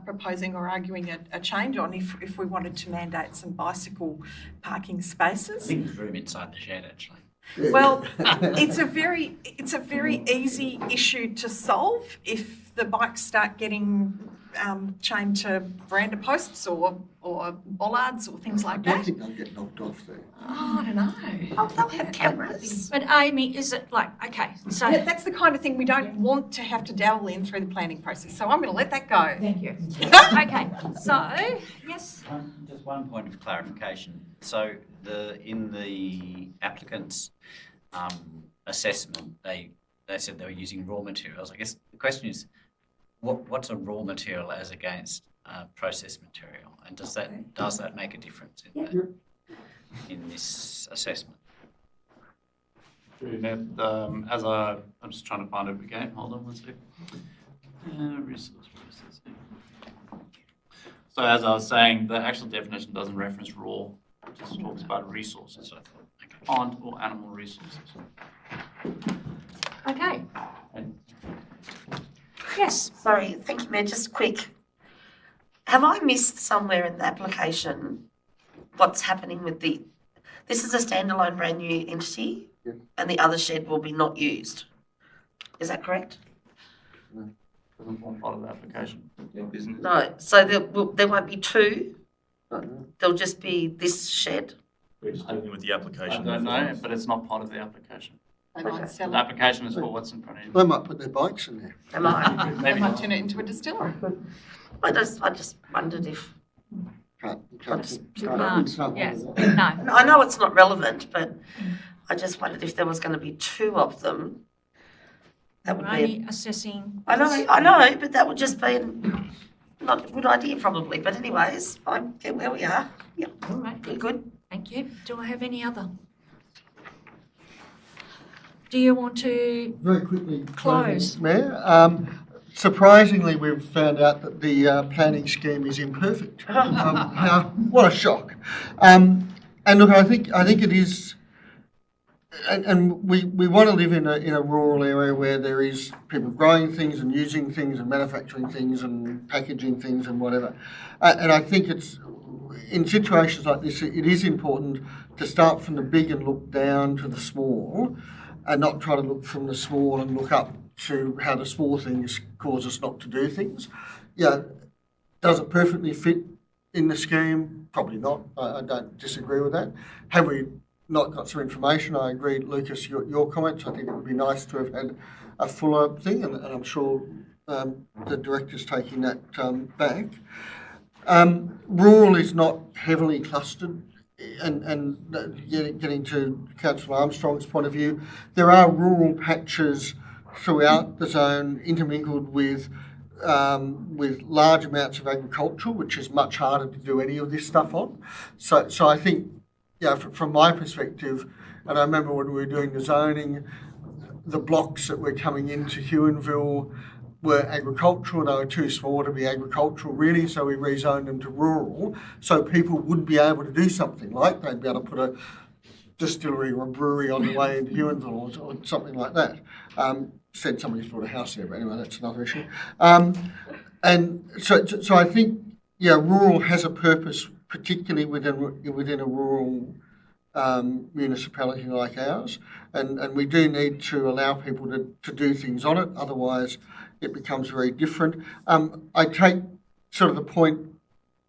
proposing or arguing a change on if we wanted to mandate some bicycle parking spaces. I think there's room inside the shed actually. Well, it's a very easy issue to solve if the bikes start getting chained to veranda posts or bollards or things like I don't that. think they'll get knocked off there. Oh, I don't know. Oh, they'll have cameras. But Amy, is it like, okay, so. That's the kind of thing we don't want to have to dabble in through the planning process. So I'm going to let that go. Thank you. Okay, so, yes. Just one point of clarification. So in the applicant's assessment, they said they were using raw materials. I guess the question is, what's a raw material as against processed material, and does that make a difference in this assessment? True, Ned. I'm just trying to find it again. Hold on one sec. Resource processing. So as I was saying, the actual definition doesn't reference raw. It just talks about resources. So I thought, okay, plant or animal resources. Okay. And Yes. Sorry, thank you, Mayor. Just quick. Have I missed somewhere in the application what's happening with this is a standalone brand new entity and the other shed will be not used. Is that correct? doesn't form part of the application. Your business. No, so there won't be two? There'll just be this shed? We're just dealing with the I application. don't know, but it's not part of the application. They might sell The it. application is for what's in front of you. They might put their bikes in there. Am I? They Maybe might not. turn it into a distillery. I just wondered if, Can't, You can't, yes, no. I know it's not relevant, but I just wondered if there was going to be two of them. That would We're be, only assessing. I know, but that would just be not a good idea probably. But anyways, I get where we are. Yep, All right, we're good. thank you. Do I have any other? Do you want to Very quickly, Close. Mayor. Surprisingly, we've found out that the planning scheme is imperfect. What a shock! And look, I think it is, and we want to live in a rural area where there is people growing things and using things and manufacturing things and packaging things and whatever. And I think it's in situations like this, it is important to start from the big and look down to the small, and not try to look from the small and look up to how the small things cause us not to do things. Yeah, does it perfectly fit in the scheme? Probably not. I don't disagree with that. Have we not got some information? I agree, Lucas, your comments. I think it would be nice to have had a fuller thing, and I'm sure the director's taking that back. Rural is not heavily clustered. And getting to Councillor Armstrong's point of view, there are rural patches throughout the zone intermingled with large amounts of agriculture, which is much harder to do any of this stuff on. So I think, from my perspective, and I remember when we were doing the zoning, the blocks that were coming into Huonville were agricultural. They were too small to be agricultural, really, so we rezoned them to rural, so people would be able to do something like they'd be able to put a distillery or a brewery on the way into Huonville or something like that. Said somebody's bought a house there, but anyway, that's another issue. And so I think, rural has a purpose, particularly within a rural municipality like ours, and we do need to allow people to do things on it, otherwise it becomes very different. I take sort of the point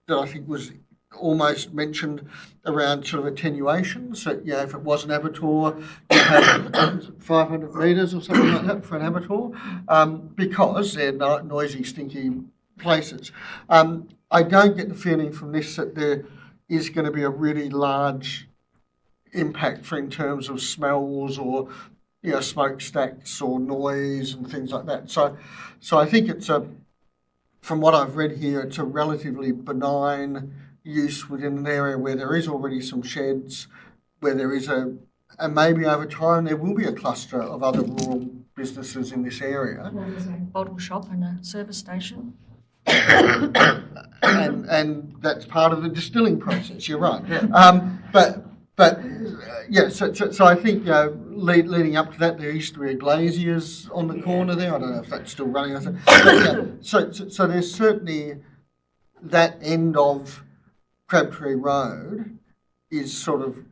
that I think was almost mentioned around sort of attenuation. So, if it was an abattoir, you have 500 metres or something like that for an abattoir, because they're noisy, stinky places. I don't get the feeling from this that there is going to be a really large impact in terms of smells or smokestacks or noise and things like that. So I think from what I've read here, it's a relatively benign use within an area where there is already some sheds, where there is and maybe over time there will be a cluster of other rural businesses in this area. Well, there's a bottle shop and a service station. and that's part of the distilling process, you're right. So I think leading up to that, there used to be a Glazier's on the corner there. I don't know if that's still running. So there's certainly that end of Crabtree Road is sort of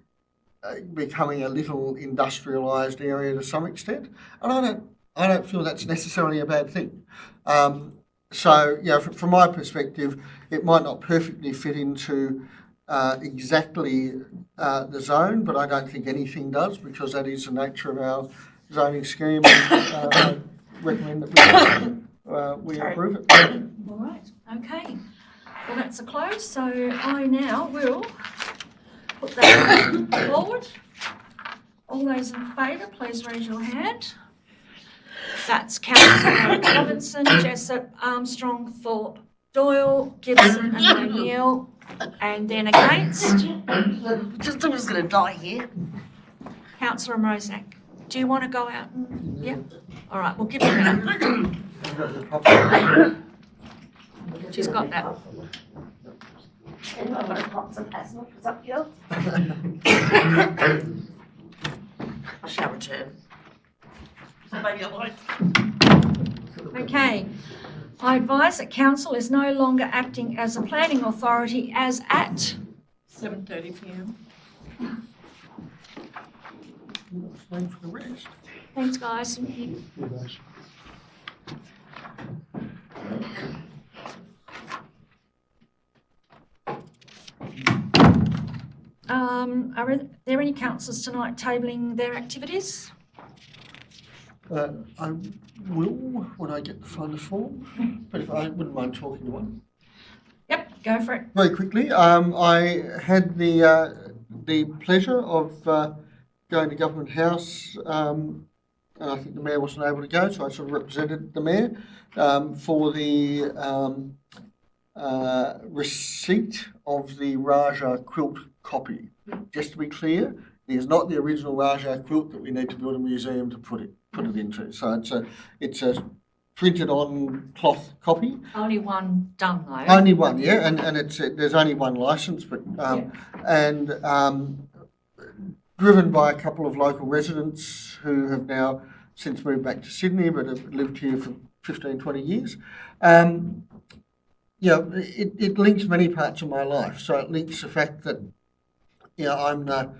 becoming a little industrialised area to some extent, and I don't feel that's necessarily a bad thing. From my perspective, it might not perfectly fit into exactly the zone, but I don't think anything does, because that is the nature of our zoning scheme. I recommend that we approve it. All right, okay. Well, that's a close, so I now will put that forward. All those in favour, please raise your hand. That's Councillor Robinson, Jessup, Armstrong, Thorpe, Doyle, Gibson and O'Neill. And then against? I'm just going to die here. Councillor Mrozak. do you want to go out? Yeah? All right, we'll give her a minute. She's got that. Anyone got a box of Hasselhoff's up here? I shall return. Maybe I won't. Okay. I advise that council is no longer acting as a planning authority as at 7:30 PM. Waiting for the rest. Thanks, guys. Are there any councillors tonight tabling their activities? I will when I get to find the form, but if I wouldn't mind talking to one. Yep, go for it. Very quickly, I had the pleasure of going to Government House, and I think the Mayor wasn't able to go, so I sort of represented the Mayor for the receipt of the Raja quilt copy. Just to be clear, it is not the original Raja quilt that we need to build a museum to put it into. So it's a printed on cloth copy. Only one done though. Only one, yeah, and there's only one licence, but driven by a couple of local residents who have now since moved back to Sydney but have lived here for 15, 20 years. It links many parts of my life. So it links the fact that I'm the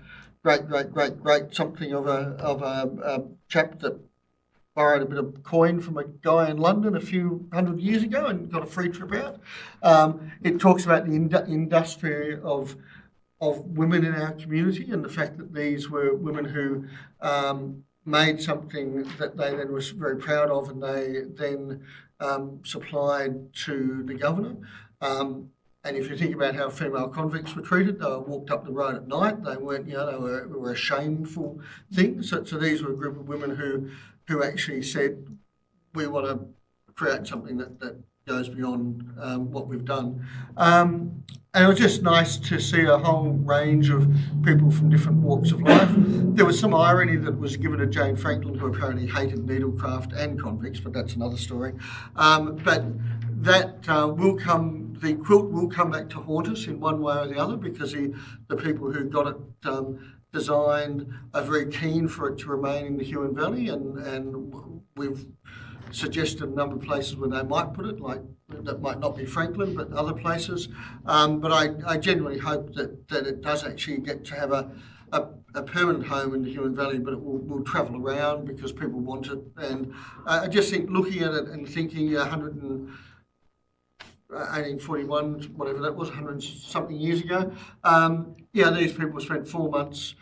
great something of a chap that borrowed a bit of coin from a guy in London a few hundred years ago and got a free trip out. It talks about the industry of women in our community and the fact that these were women who made something that they then was very proud of and they then supplied to the governor. And if you think about how female convicts were treated, they were walked up the road at night. They weren't, they were a shameful thing. So these were a group of women who actually said, we want to create something that goes beyond what we've done. And it was just nice to see a whole range of people from different walks of life. There was some irony that was given to Jane Franklin, who apparently hated needlecraft and convicts, but that's another story. But that the quilt will come back to haunt us in one way or the other, because the people who got it designed are very keen for it to remain in the Huon Valley, and we've suggested a number of places where they might put it, like that might not be Franklin, but other places. But I genuinely hope that it does actually get to have a permanent home in the Huon Valley, but it will travel around because people want it. And I just think looking at it and thinking 1841, whatever that was, 100 something years ago, these people spent 4 months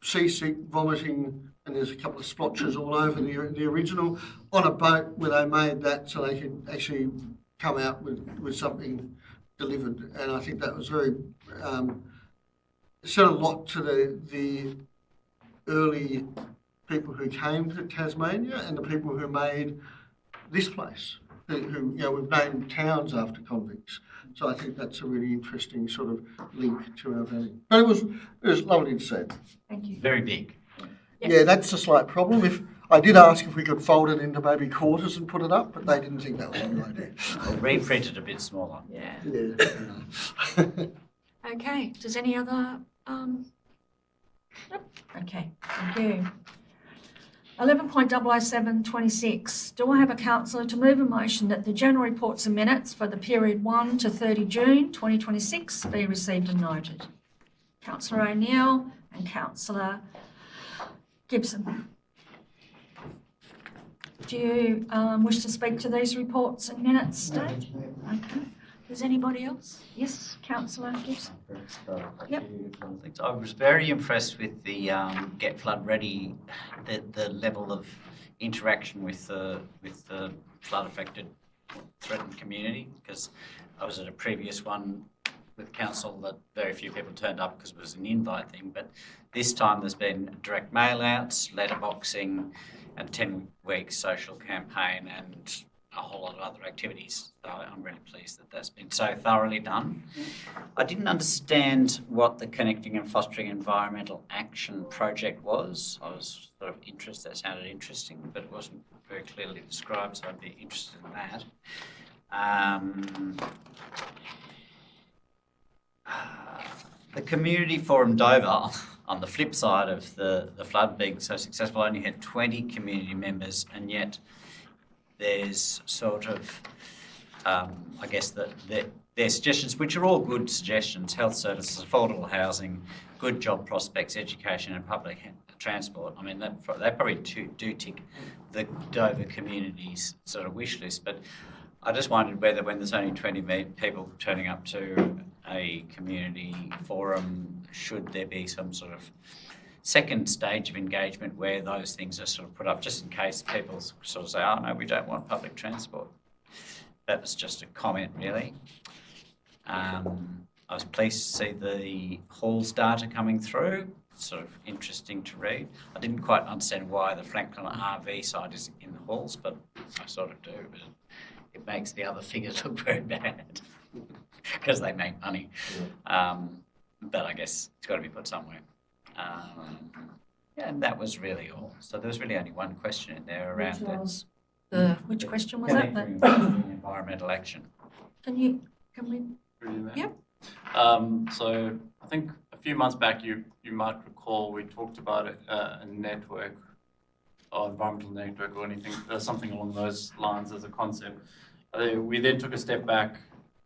seasick, vomiting, and there's a couple of splotches all over the original, on a boat where they made that so they could actually come out with something delivered. And I think that was very, said a lot to the early people who came to Tasmania and the people who made this place, who we've named towns after convicts. So I think that's a really interesting sort of link to our valley. But it was lovely to see. Thank you. Very big. Yeah, that's a slight problem. If I did ask if we could fold it into maybe quarters and put it up, but they didn't think that was a good idea. We'll reprint it a bit smaller. Yeah. Okay, does any other, okay, thank you. 11.00726, do I have a councillor to move a motion that the general reports and minutes for the period 1 to 30 June 2026 be received and noted? Councillor O'Neill and Councillor Gibson. Do you wish to speak to these reports and minutes, Dave? Okay. Does anybody else? Yes, Councillor Gibson. Yep. I was very impressed with the Get Flood Ready, the level of interaction with the flood affected, threatened community, because I was at a previous one with council that very few people turned up because it was an invite thing, but this time there's been direct mail outs, letterboxing, and 10 week social campaign, and a whole lot of other activities. So I'm really pleased that that's been so thoroughly done. I didn't understand what the Connecting and Fostering Environmental Action project was. I was sort of interested, that sounded interesting, but it wasn't very clearly described, so I'd be interested in that. The Community Forum Dover, on the flip side of the flood being so successful, only had 20 community members, and yet there's sort of, I guess, their suggestions, which are all good suggestions: health services, affordable housing, good job prospects, education and public transport. I mean, they probably do tick the Dover community's sort of wish list, but I just wondered whether, when there's only 20 people turning up to a community forum, should there be some sort of second stage of engagement where those things are sort of put up, just in case people sort of say, oh no, we don't want public transport. That was just a comment, really. I was pleased to see the halls data coming through. Sort of interesting to read. I didn't quite understand why the Franklin RV side is in the halls, but I sort of do. But it makes the other figures look very bad because they make money. But I guess it's got to be put somewhere. And that was really all. So there was really only one question in there around Which question was that? environmental action. Can we? Yep. So I think a few months back, you might recall we talked about a network or environmental network or anything, something along those lines as a concept. We then took a step back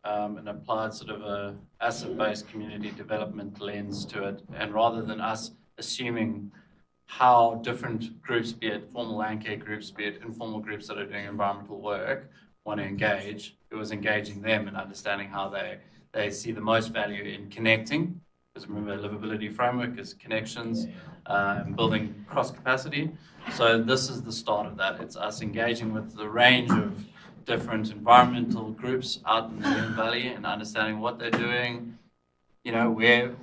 and applied sort of a asset-based community development lens to it. And rather than us assuming how different groups, be it formal land care groups, be it informal groups that are doing environmental work, want to engage, it was engaging them and understanding how they see the most value in connecting. Because remember, livability framework is connections and building cross capacity. So this is the start of that. It's us engaging with the range of different environmental groups out in the Huon Valley and understanding what they're doing, you know, where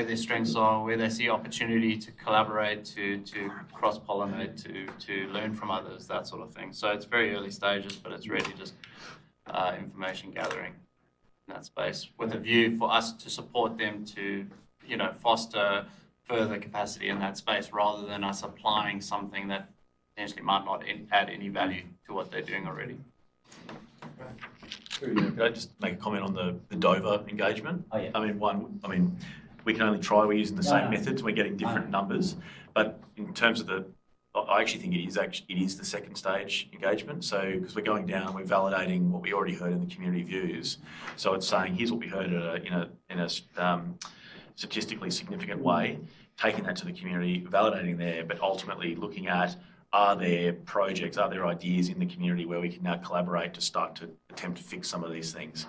their strengths are, where they see opportunity to collaborate, to cross-pollinate, to learn from others, that sort of thing. So it's very early stages, but it's really just information gathering in that space with a view for us to support them to, you know, foster further capacity in that space rather than us applying something that potentially might not add any value to what they're doing already. Could I just make a comment on the Dover engagement? Oh, yeah. I mean, we can only try. We're using the same methods. We're getting different numbers. But in terms of I actually think it is the second stage engagement. So because we're going down, we're validating what we already heard in the community views. So it's saying, here's what we heard in a statistically significant way, taking that to the community, validating there, but ultimately looking at, are there projects, are there ideas in the community where we can now collaborate to start to attempt to fix some of these things?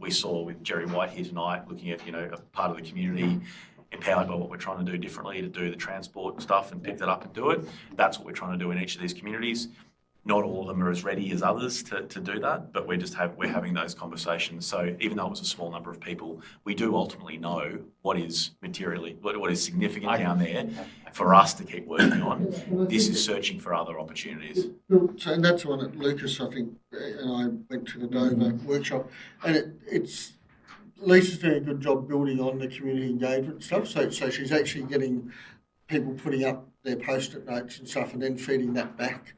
We saw with Jerry White here tonight, looking at, a part of the community empowered by what we're trying to do differently to do the transport stuff and pick that up and do it. That's what we're trying to do in each of these communities. Not all of them are as ready as others to do that, but we're having those conversations. So even though it was a small number of people, we do ultimately know what is what is significant down there for us to keep working on. This is searching for other opportunities. So, and that's one that Lucas, I think, and I went to the Dover workshop, and it's Lisa's doing a good job building on the community engagement stuff. So she's actually getting people putting up their post-it notes and stuff, and then feeding that back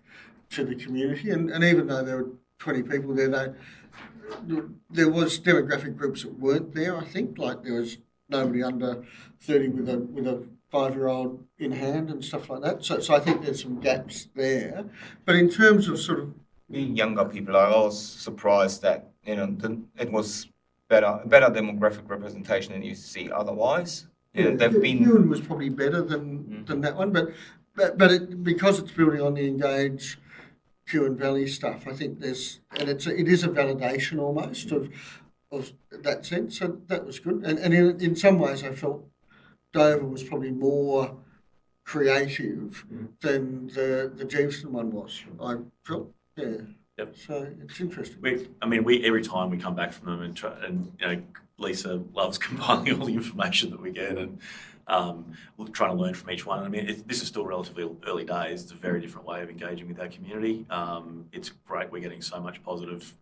to the community. And even though there were 20 people there was demographic groups that weren't there, I think. Like there was nobody under 30 with a 5-year-old in hand and stuff like that. So I think there's some gaps there. But in terms of sort of younger people, I was surprised that it was better demographic representation than you see otherwise. They've been. Huon was probably better than that one, but because it's building on the Engage Huon Valley stuff, I think it is a validation almost of that sense. So that was good, and in some ways I felt Dover was probably more creative than the Jeeveston one was. I felt, yeah. Yep. So it's interesting. We every time we come back from them and Lisa loves compiling all the information that we get, and we're trying to learn from each one. I mean, this is still relatively early days. It's a very different way of engaging with our community. It's great. We're getting so much positive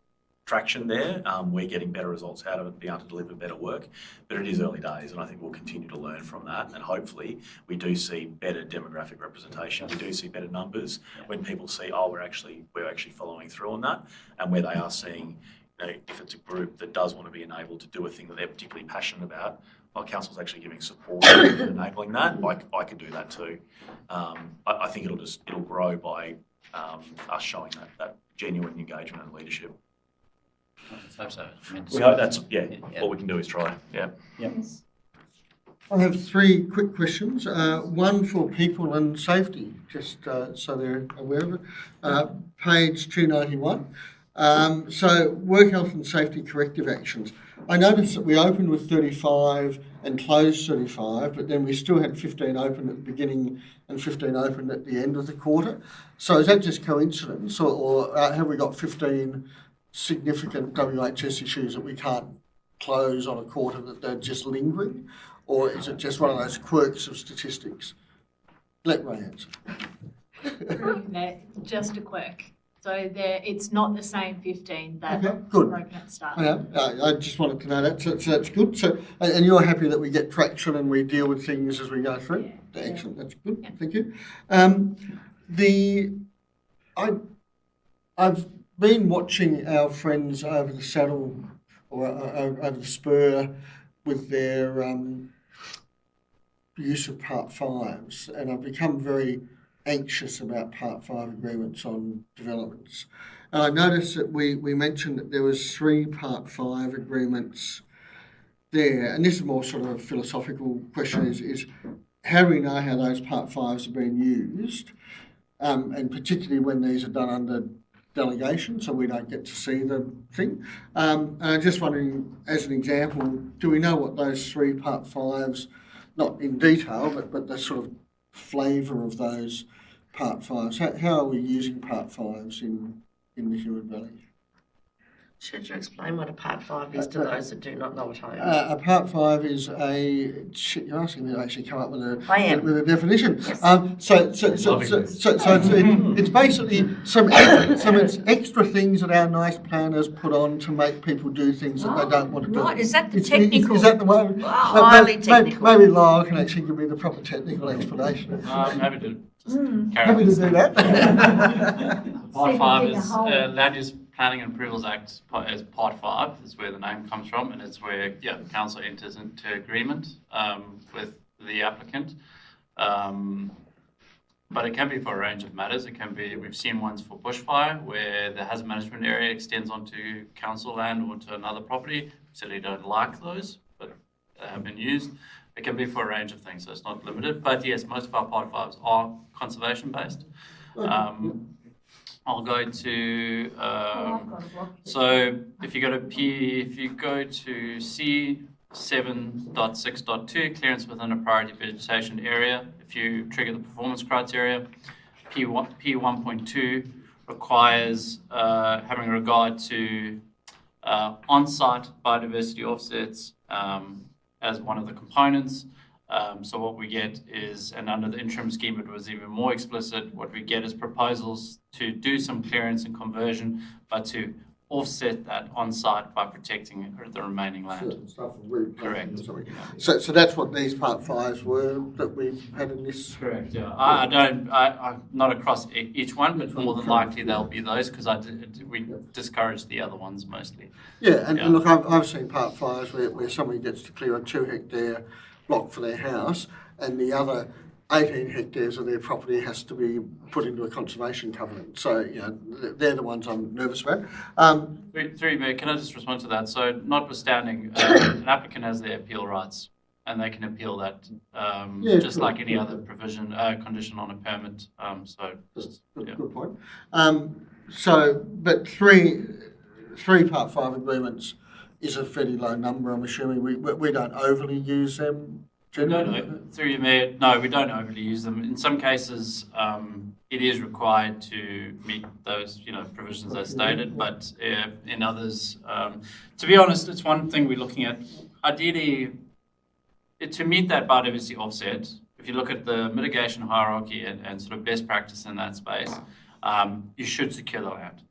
traction there. We're getting better results out of it, being able to deliver better work, but it is early days, and I think we'll continue to learn from that, and hopefully we do see better demographic representation. We do see better numbers when people see, oh, we're actually following through on that, and where they are seeing, you know, if it's a group that does want to be enabled to do a thing that they're particularly passionate about, well, council's actually giving support in enabling that. I could do that too. I think it'll grow by us showing that genuine engagement and leadership. Let's hope so. I mean, We hope that's, all we can do is try. Yeah. I have three quick questions. One for people and safety, just so they're aware of it. Page 291. So work health and safety corrective actions. I noticed that we opened with 35 and closed 35, but then we still had 15 open at the beginning and 15 open at the end of the quarter. So is that just coincidence, or have we got 15 significant WHS issues that we can't close on a quarter, that they're just lingering? Or is it just one of those quirks of statistics? Let Ray answer. Just a quirk. So it's not the same 15 that Okay, good. broken at the start. I just wanted to know that, so that's good. So, and you're happy that we get traction and we deal with things as we go through? Yeah. Excellent, that's good, thank you. I've been watching our friends over the saddle, or over the spur, with their use of Part 5s, and I've become very anxious about Part 5 agreements on developments. And I noticed that we mentioned that there was 3 Part 5 agreements there, and this is more sort of a philosophical question, is how do we know how those Part 5s are being used, and particularly when these are done under delegation, so we don't get to see the thing. And I'm just wondering, as an example, do we know what those 3 Part 5s, not in detail, but the sort of flavour of those Part 5s? How are we using Part 5s in the Huon Valley? Should you explain what a Part 5 is to those that do not know what I am? A Part 5 is you're asking me to actually come up with a definition. Yes. So it's basically some extra things that our nice planners put on to make people do things that they don't want to do. Right, is that the Is technical? that the one? Wow. Highly technical. Maybe Lyle can actually give me the proper technical explanation. I'm happy to carry Happy on. to do that. Part 5 is Land Use Planning and Approvals Act is Part 5, is where the name comes from, and it's where the council enters into agreement with the applicant. But it can be for a range of matters. It can be, we've seen ones for bushfire where the hazard management area extends onto council land or to another property. We certainly don't like those, but they have been used. It can be for a range of things, so it's not limited. But yes, most of our Part 5s are conservation based. I'll go to so if you go to C7.6.2, clearance within a priority vegetation area. If you trigger the performance criteria, P1.2 requires having regard to on-site biodiversity offsets as one of the components. So what we get is, and under the interim scheme it was even more explicit, what we get is proposals to do some clearance and conversion, but to offset that on-site by protecting the remaining land. Correct. So that's what these Part 5s were that we've had in this? Correct, yeah. I'm not across each one, but more than likely they'll be those, because we discourage the other ones mostly. Yeah, and look, I've seen Part 5s where somebody gets to clear a 2 hectare block for their house, and the other 18 hectares of their property has to be put into a conservation covenant. So, they're the ones I'm nervous about. Through me, can I just respond to that? So, notwithstanding, an applicant has their appeal rights, and they can appeal that just like any other provision, condition on a permit. Good point. But three Part 5 agreements is a fairly low number, I'm assuming. We don't overly use them generally? No, we don't overly use them. In some cases, it is required to meet those, provisions as stated, but in others, to be honest, it's one thing we're looking at. Ideally, to meet that biodiversity offset, if you look at the mitigation hierarchy and sort of best practice in that space, you should secure the land.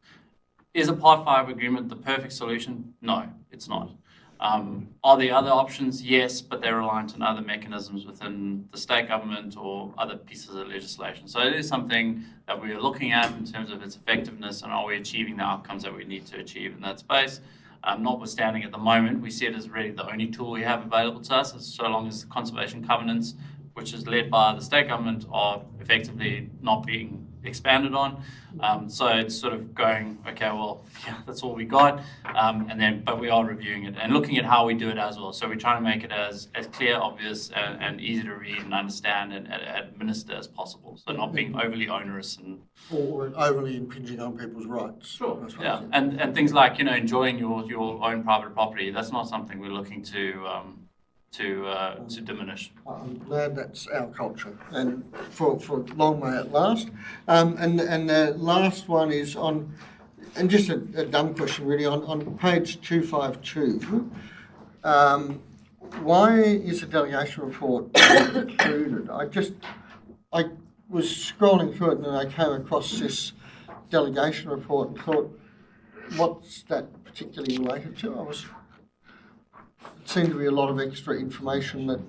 Is a Part 5 agreement the perfect solution? No, it's not. Are there other options? Yes, but they're reliant on other mechanisms within the state government or other pieces of legislation. So it is something that we are looking at in terms of its effectiveness and are we achieving the outcomes that we need to achieve in that space. Notwithstanding at the moment, we see it as really the only tool we have available to us, so long as the conservation covenants, which is led by the state government, are effectively not being expanded on. So it's sort of going, okay, well, yeah, that's all we got. But we are reviewing it and looking at how we do it as well. So we're trying to make it as clear, obvious, and easy to read and understand and administer as possible. So not being overly onerous and Or overly impinging on people's rights. Sure. I suppose. Yeah, and things like, enjoying your own private property, that's not something we're looking to diminish. I'm glad that's our culture, and for long may it last. And the last one is on, and just a dumb question really, on page 252. Why is the delegation report included? I was scrolling through it and I came across this delegation report and thought, what's that particularly related to? It seemed to be a lot of extra information that.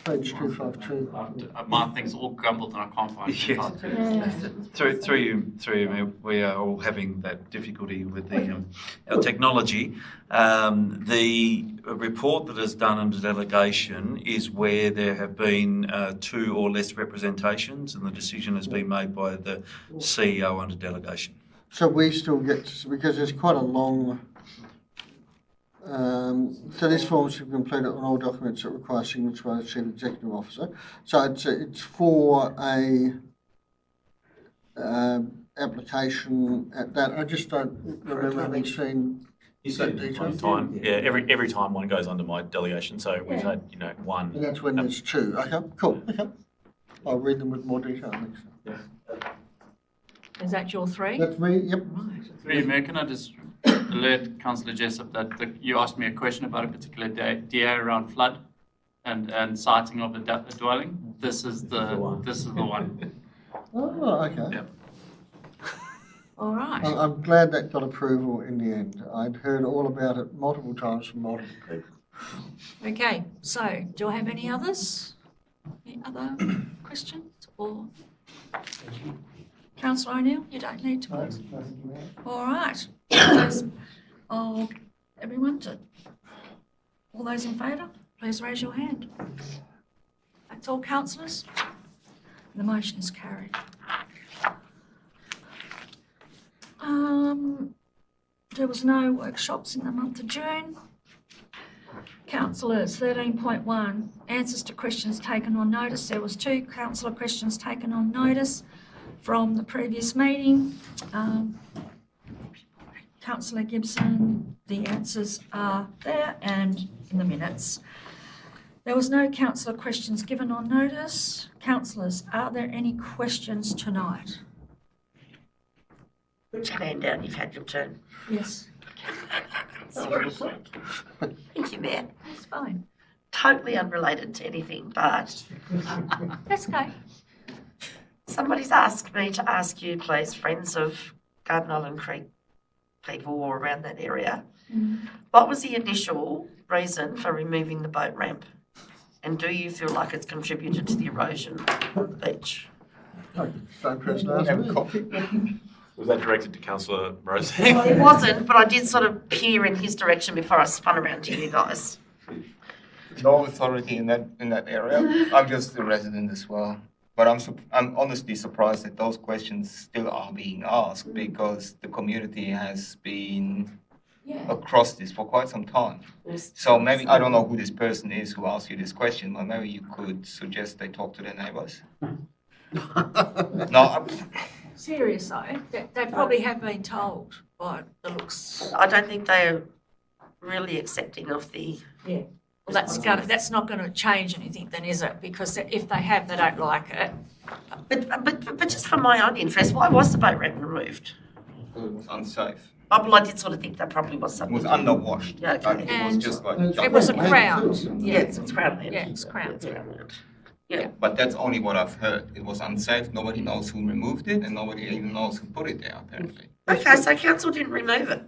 Page 252. My thing's all grumbled and I can't find it. Yes. Through you, we are all having that difficulty with our technology. The report that is done under delegation is where there have been 2 or less representations, and the decision has been made by the CEO under delegation. So we still get to, because there's quite a long. So this form should be completed on all documents that require signature by the Chief Executive Officer. So it's for a application at that. I just don't remember having seen that detail. One time, yeah. Every time one goes under my delegation, so we've had one. And that's when there's 2. Okay, cool. Okay, I'll read them with more detail next time. Is that your 3? That's me. Yep. Through you, Mayor, can I just alert Councillor Jessup that you asked me a question about a particular DA around flood and siting of a dwelling. This is the one. Oh, okay. Yep. All right. I'm glad that got approval in the end. I'd heard all about it multiple times from multiple people. Okay, so do I have any others? Any other questions or? Councillor O'Neill, you don't need to. All right. All those in favour, please raise your hand. That's all, councillors. The motion is carried. There was no workshops in the month of June. Councillors, 13.1, answers to questions taken on notice. There was 2 councillor questions taken on notice from the previous meeting. Councillor Gibson, the answers are there and in the minutes. There was no councillor questions given on notice. Councillors, are there any questions tonight? Put your hand down, you've had your turn. Yes. Thank you, Mayor. That's fine. Totally unrelated to anything, but That's okay. somebody's asked me to ask you, please, friends of Garden Island Creek people or around that area, what was the initial reason for removing the boat ramp? And do you feel like it's contributed to the erosion on the beach? Same person asked me. Was that directed to Councillor Rose? Well, it wasn't, but I did sort of peer in his direction before I spun around to you guys. No authority in that area. I'm just a resident as well. But I'm honestly surprised that those questions still are being asked because the community has been across this for quite some time. So maybe, I don't know who this person is who asked you this question, but maybe you could suggest they talk to their neighbours. No, Serious though, they probably have been told by the looks. I don't think they're really accepting of the... Yeah. Well, that's not going to change anything then, is it? Because if they have, they don't like it. But just for my own interest, why was the boat ramp removed? It was unsafe. Oh, well, I did sort of think that probably was It something. was underwashed. Yeah, okay. Like, it was just like. It was a crowd. Yes, it's Crown Land. Yeah, it's Crown. It's Crown Land. But that's only what I've heard. It was unsafe. Nobody knows who removed it, and nobody even knows who put it there. Apparently. Okay, so council didn't remove it.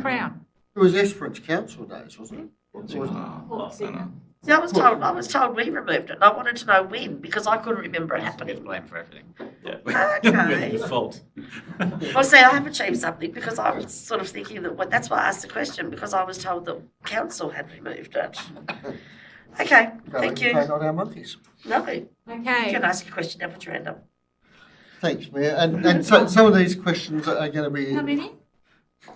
Crown. It was Esperance Council days, wasn't it? I don't know. See, I was told we removed it, and I wanted to know when, because I couldn't remember it happening. Blame for everything. Yeah. Okay. Your fault. Well, see, I have achieved something, because I was sort of thinking that, well, that's why I asked the question, because I was told that council had removed it. Okay, thank you. Not our monkeys. No, you Okay. can ask a question, now put your hand up. Thanks, Mayor. And so some of these questions are going to be How many?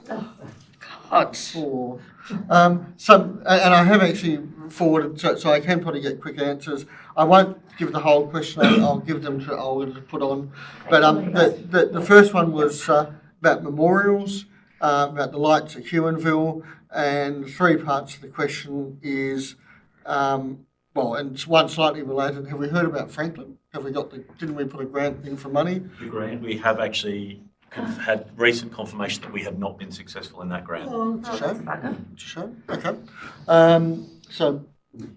God. for some, and I have actually forwarded, so I can probably get quick answers. I won't give the whole question. I'll give them to Olga to put on. But the first one was about memorials, about the lights at Huonville, and 3 parts of the question is, well, and it's one slightly related. Have we heard about Franklin? Didn't we put a grant in for money? The grant, we have actually had recent confirmation that we have not been successful in that grant. Oh, it's a shame. It's a shame. Okay. So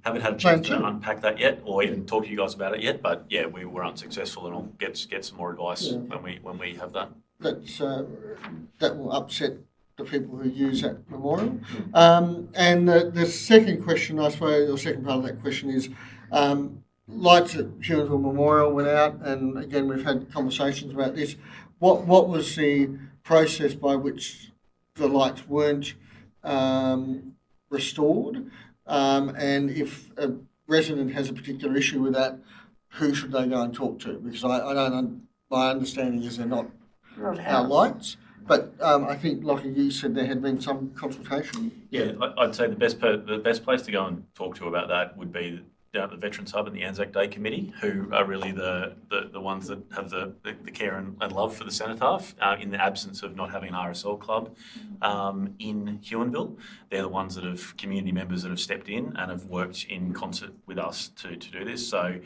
Haven't had a chance to unpack that yet, or even talk to you guys about it yet. But yeah, we were unsuccessful, and I'll get some more advice when we have that. that will upset the people who use that memorial. And the second question, I suppose, or second part of that question is, lights at Huonville Memorial went out, and again we've had conversations about this. What was the process by which the lights weren't restored? And if a resident has a particular issue with that, who should they go and talk to? Because I don't. My understanding is they're not our lights, but I think, like you said, there had been some consultation. Yeah, I'd say the best place to go and talk to about that would be the Veterans Hub and the Anzac Day Committee, who are really the ones that have the care and love for the cenotaph in the absence of not having an RSL club in Huonville. They're the ones that have community members that have stepped in and have worked in concert with us to do this. So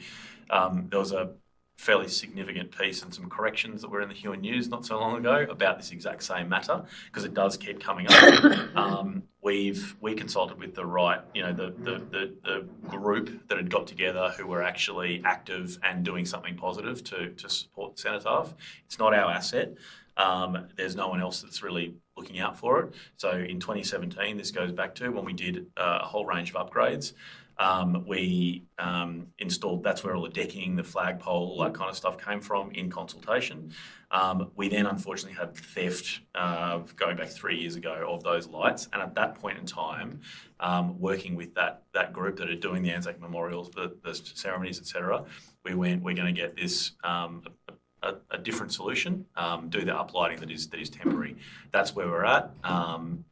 there was a fairly significant piece and some corrections that were in the Huon News not so long ago about this exact same matter, because it does keep coming up. We consulted with the the group that had got together who were actually active and doing something positive to support the cenotaph. It's not our asset. There's no one else that's really looking out for it. So in 2017, this goes back to when we did a whole range of upgrades. We installed, that's where all the decking, the flagpole, all that kind of stuff came from in consultation. We then unfortunately had theft going back 3 years ago of those lights. And at that point in time, working with that group that are doing the Anzac memorials, the ceremonies, etc., we're going to get this a different solution, do the uplighting that is temporary. That's where we're at,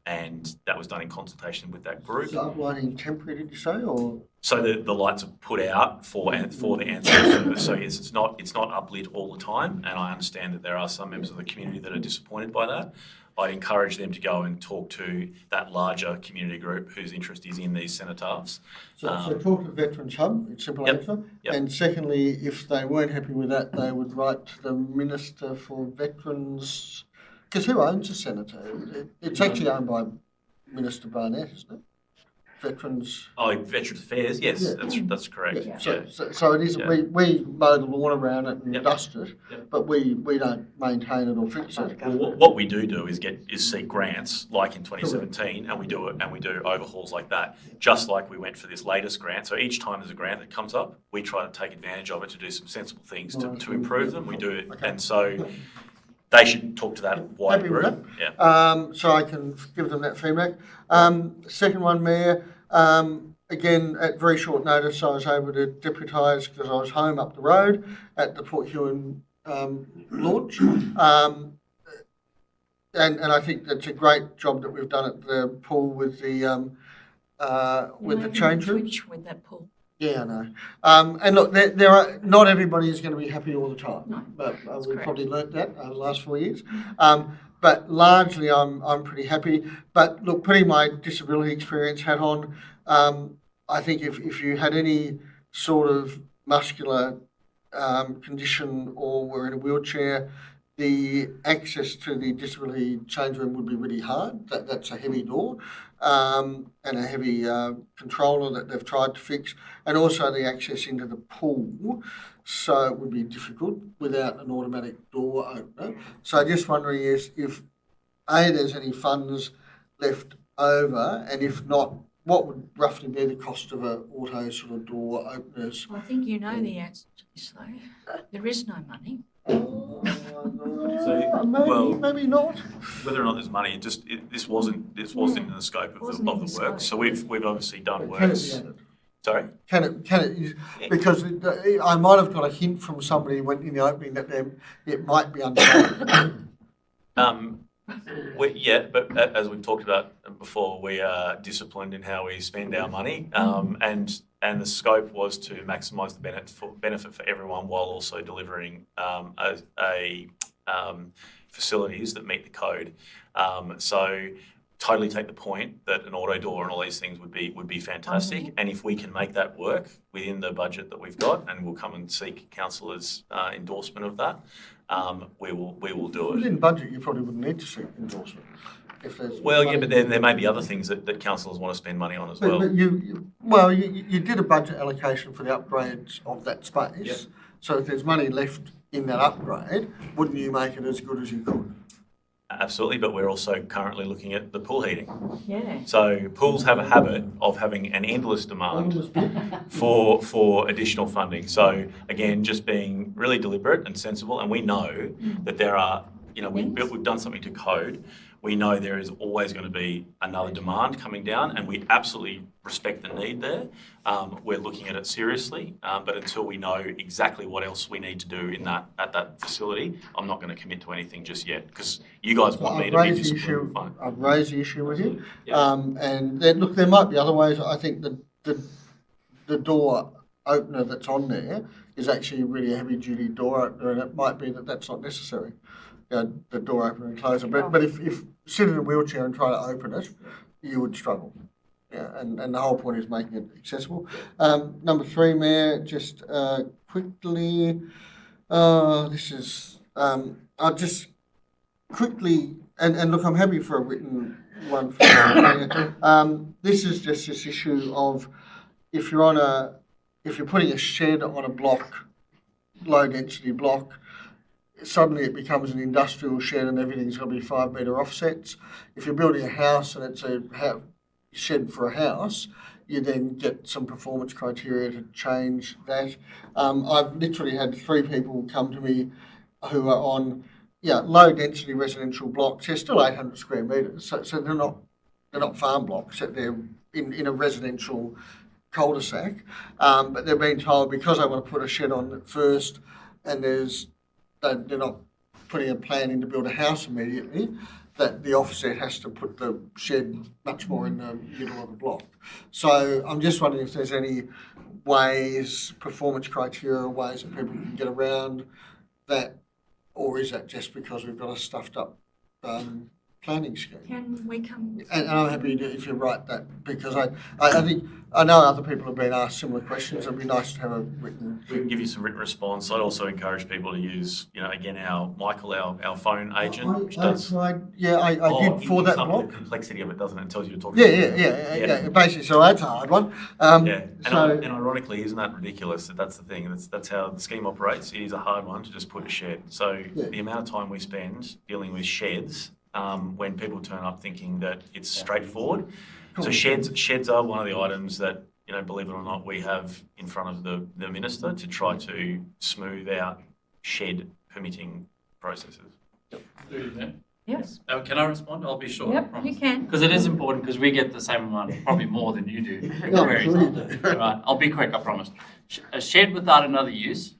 and that was done in consultation with that group. Is uplighting temporary, did you say, or? So the lights are put out for the Anzac service. So yes, it's not uplit all the time, and I understand that there are some members of the community that are disappointed by that. I'd encourage them to go and talk to that larger community group whose interest is in these cenotaphs. So talk to Veterans Hub, it's a simple answer. Yep. And secondly, if they weren't happy with that, they would write to the Minister for Veterans, because who owns the Senator? It's actually owned by Minister Barnett, isn't it? Veterans. Oh, Veterans Affairs, yes, Yeah. that's correct. Yeah. Yeah. So it is. Yeah. We mow the lawn around it and Yep. dust it, but we don't maintain it or fix it. Well, what we do is seek grants, like in 2017, and we do overhauls like that, just like we went for this latest grant. So each time there's a grant that comes up, we try to take advantage of it to do some sensible things to improve them. We do it, and so they should talk to that wider Happy with group. that? Yeah. So I can give them that feedback. Second one, Mayor. Again, at very short notice, I was able to deputise because I was home up the road at the Port Huon launch. And I think that's a great job that we've done at the pool with the change room. With that pool. Yeah, I know. And look, there are not everybody is going to be happy all the time, but we've probably learnt that over the last 4 years. But largely, I'm pretty happy. But look, putting my disability experience hat on, I think if you had any sort of muscular condition or were in a wheelchair, the access to the disability change room would be really hard. That's a heavy door and a heavy controller that they've tried to fix, and also the access into the pool. So it would be difficult without an automatic door opener. So just wondering if there's any funds left over, and if not, what would roughly be the cost of a auto sort of door openers? I think you know the answer to this though. There is no money. Maybe not. Whether or not there's money, this wasn't in the scope of Wasn't in the the work. scope. So we've obviously done Can it be works. added? Sorry. Can it? Because I might have got a hint from somebody who went in the opening that it might be under. But as we've talked about before, we are disciplined in how we spend our money, and the scope was to maximise the benefit for everyone while also delivering facilities that meet the code. So totally take the point that an auto door and all these things would be fantastic, and if we can make that work within the budget that we've got, and we'll come and seek councillors' endorsement of that, we will do it. Within budget, you probably wouldn't need to seek endorsement if there's. Well, money. yeah, but then there may be other things that councillors want to spend money on as well. But you did a budget allocation for the upgrades of that space. Yep. So if there's money left in that upgrade, wouldn't you make it as good as you could? Absolutely, but we're also currently looking at the pool heating. Yeah. So pools have a habit of having an endless demand for additional funding. So again, just being really deliberate and sensible, and we know that there are, we've done something to code. We know there is always going to be another demand coming down, and we absolutely respect the need there. We're looking at it seriously, but until we know exactly what else we need to do at that facility, I'm not going to commit to anything just yet, because you guys want me to be disciplined. Fine. I've raised the issue with you, Yeah. and then, look, there might be other ways. I think the door opener that's on there is actually really a heavy-duty door opener, and it might be that that's not necessary. The door opener and closer. But if sit in a wheelchair and try to open it, you would struggle. Yeah, and the whole point is making it accessible. Number 3, Mayor, just quickly, this is, I'll just quickly, and look, I'm happy for a written one. This is just this issue of if you're putting a shed on a block, low density block, suddenly it becomes an industrial shed and everything's got to be 5 metre offsets. If you're building a house and it's a shed for a house, you then get some performance criteria to change that. I've literally had 3 people come to me who are on low density residential blocks. They're still 800 square metres, so they're not farm blocks. They're in a residential cul-de-sac, but they're being told because I want to put a shed on it first, and they're not putting a plan in to build a house immediately, that the offset has to put the shed much more in the middle of the block. So I'm just wondering if there's any ways, performance criteria, ways that people can get around that, or is that just because we've got a stuffed up planning scheme? Can we come? And I'm happy if you write that, because I think, I know other people have been asked similar questions. It'd be nice to have a written. We can give you some written response. I'd also encourage people to use, again, our phone agent, which does. I did for that block. The complexity of it, doesn't it? It tells you to talk. Yeah. Basically, so that's a hard one. And ironically, isn't that ridiculous? That's the thing. That's how the scheme operates. It is a hard one to just put a shed. So the amount of time we spend dealing with sheds, when people turn up thinking that it's straightforward. So sheds are one of the items that, believe it or not, we have in front of the minister to try to smooth out shed permitting processes. Yes. Can I respond? I'll be short. Yep, you can. Because it is important, because we get the same amount, probably more than you do. Right, I'll be quick, I promise. A shed without another use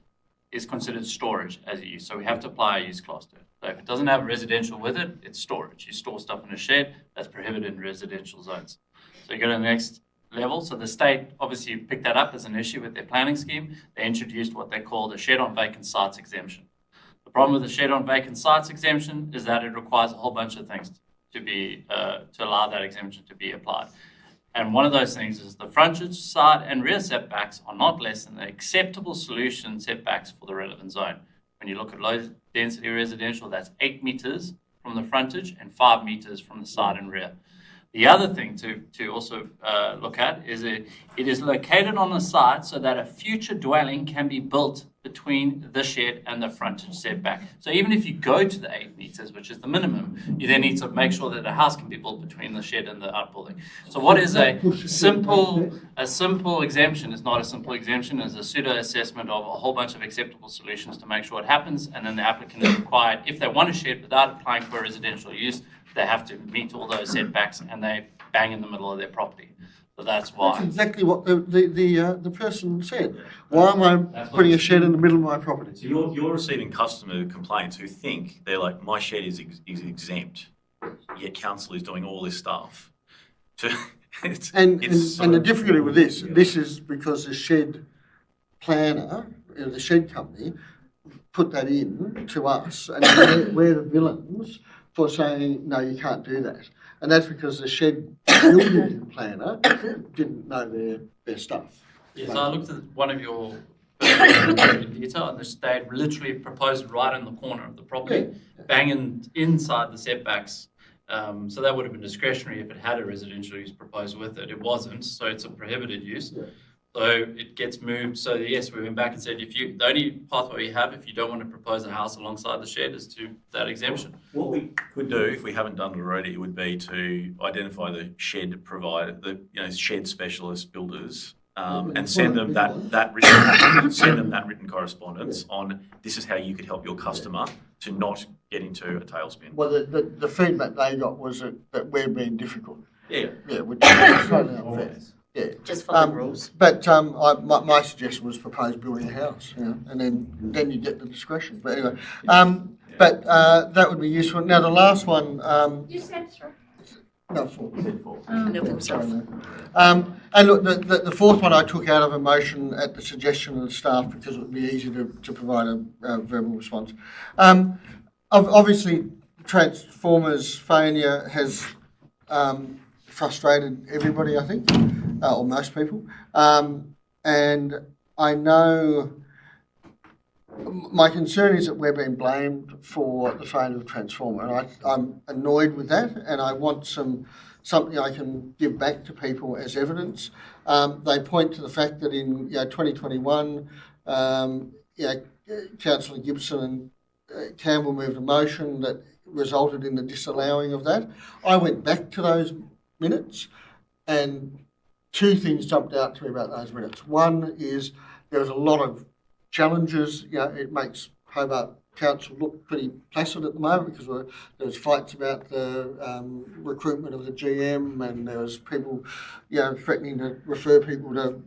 is considered storage as a use, so we have to apply a use clause to it. So if it doesn't have residential with it, it's storage. You store stuff in a shed, that's prohibited in residential zones. So you go to the next level. So the state obviously picked that up as an issue with their planning scheme. They introduced what they called a shed on vacant sites exemption. The problem with the shed on vacant sites exemption is that it requires a whole bunch of things to allow that exemption to be applied. And one of those things is the frontage, side and rear setbacks are not less than the acceptable solution setbacks for the relevant zone. When you look at low density residential, that's 8 metres from the frontage and 5 metres from the side and rear. The other thing to also look at is it is located on the site so that a future dwelling can be built between the shed and the frontage setback. So even if you go to the 8 metres, which is the minimum, you then need to make sure that a house can be built between the shed and the outbuilding. So what is a simple exemption is not a simple exemption, it's a pseudo assessment of a whole bunch of acceptable solutions to make sure it happens, and then the applicant is required, if they want a shed without applying for a residential use, they have to meet all those setbacks, and they bang in the middle of their property. So that's why. That's exactly what the person said. Why am I putting a shed in the middle of my property? So you're receiving customer complaints who think they're like, my shed is exempt, yet council is doing all this stuff. And the difficulty with this is because the shed planner, the shed company, put that in to us, and we're the villains for saying, no, you can't do that. And that's because the shed building planner didn't know their stuff. Yeah, so I looked at one of your in detail, and they had literally proposed right in the corner of the property, banging inside the setbacks. So that would have been discretionary if it had a residential use proposed with it. It wasn't, so it's a prohibited use. Yeah. So it gets moved. So yes, we went back and said, the only pathway you have if you don't want to propose a house alongside the shed is to that exemption. What we could do, if we haven't done it already, would be to identify the shed provider, shed specialist builders, and send them that written correspondence on this is how you could help your customer to not get into a tailspin. Well, the feedback they got was that we're being difficult. Yeah. Yeah, which is totally unfair. Yeah. Just follow the rules. But my suggestion was propose building a house, and then you get the discretion. But anyway, that would be useful. Now the last one. You said three. No, four. Sorry. And look, the fourth one I took out of a motion at the suggestion of the staff because it would be easy to provide a verbal response. Obviously, Transformers failure has frustrated everybody, I think, or most people. And I know my concern is that we're being blamed for the failure of Transformer, and I'm annoyed with that, and I want something I can give back to people as evidence. They point to the fact that in 2021, Councillor Gibson and Campbell moved a motion that resulted in the disallowing of that. I went back to those minutes, and two things jumped out to me about those minutes. One is there was a lot of challenges. It makes Hobart Council look pretty placid at the moment because there was fights about the recruitment of the GM, and there was people, threatening to refer people to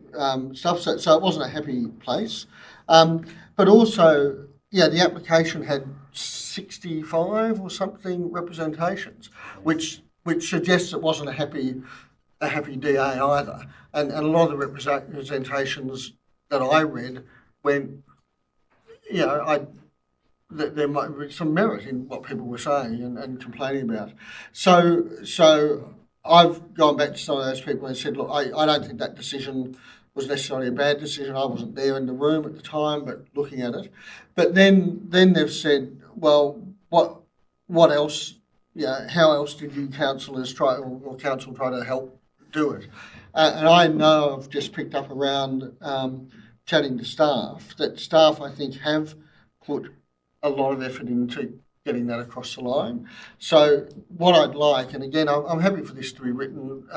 stuff. So it wasn't a happy place. But also, the application had 65 or something representations, which suggests it wasn't a happy DA either. And a lot of the representations that I read went, there might be some merit in what people were saying and complaining about. So I've gone back to some of those people and said, look, I don't think that decision was necessarily a bad decision. I wasn't there in the room at the time, but looking at it. But then they've said, well, what else? How else did you councillors try to help do it? And I know I've just picked up around chatting to staff that staff I think have put a lot of effort into getting that across the line. So what I'd like, and again I'm happy for this to be written,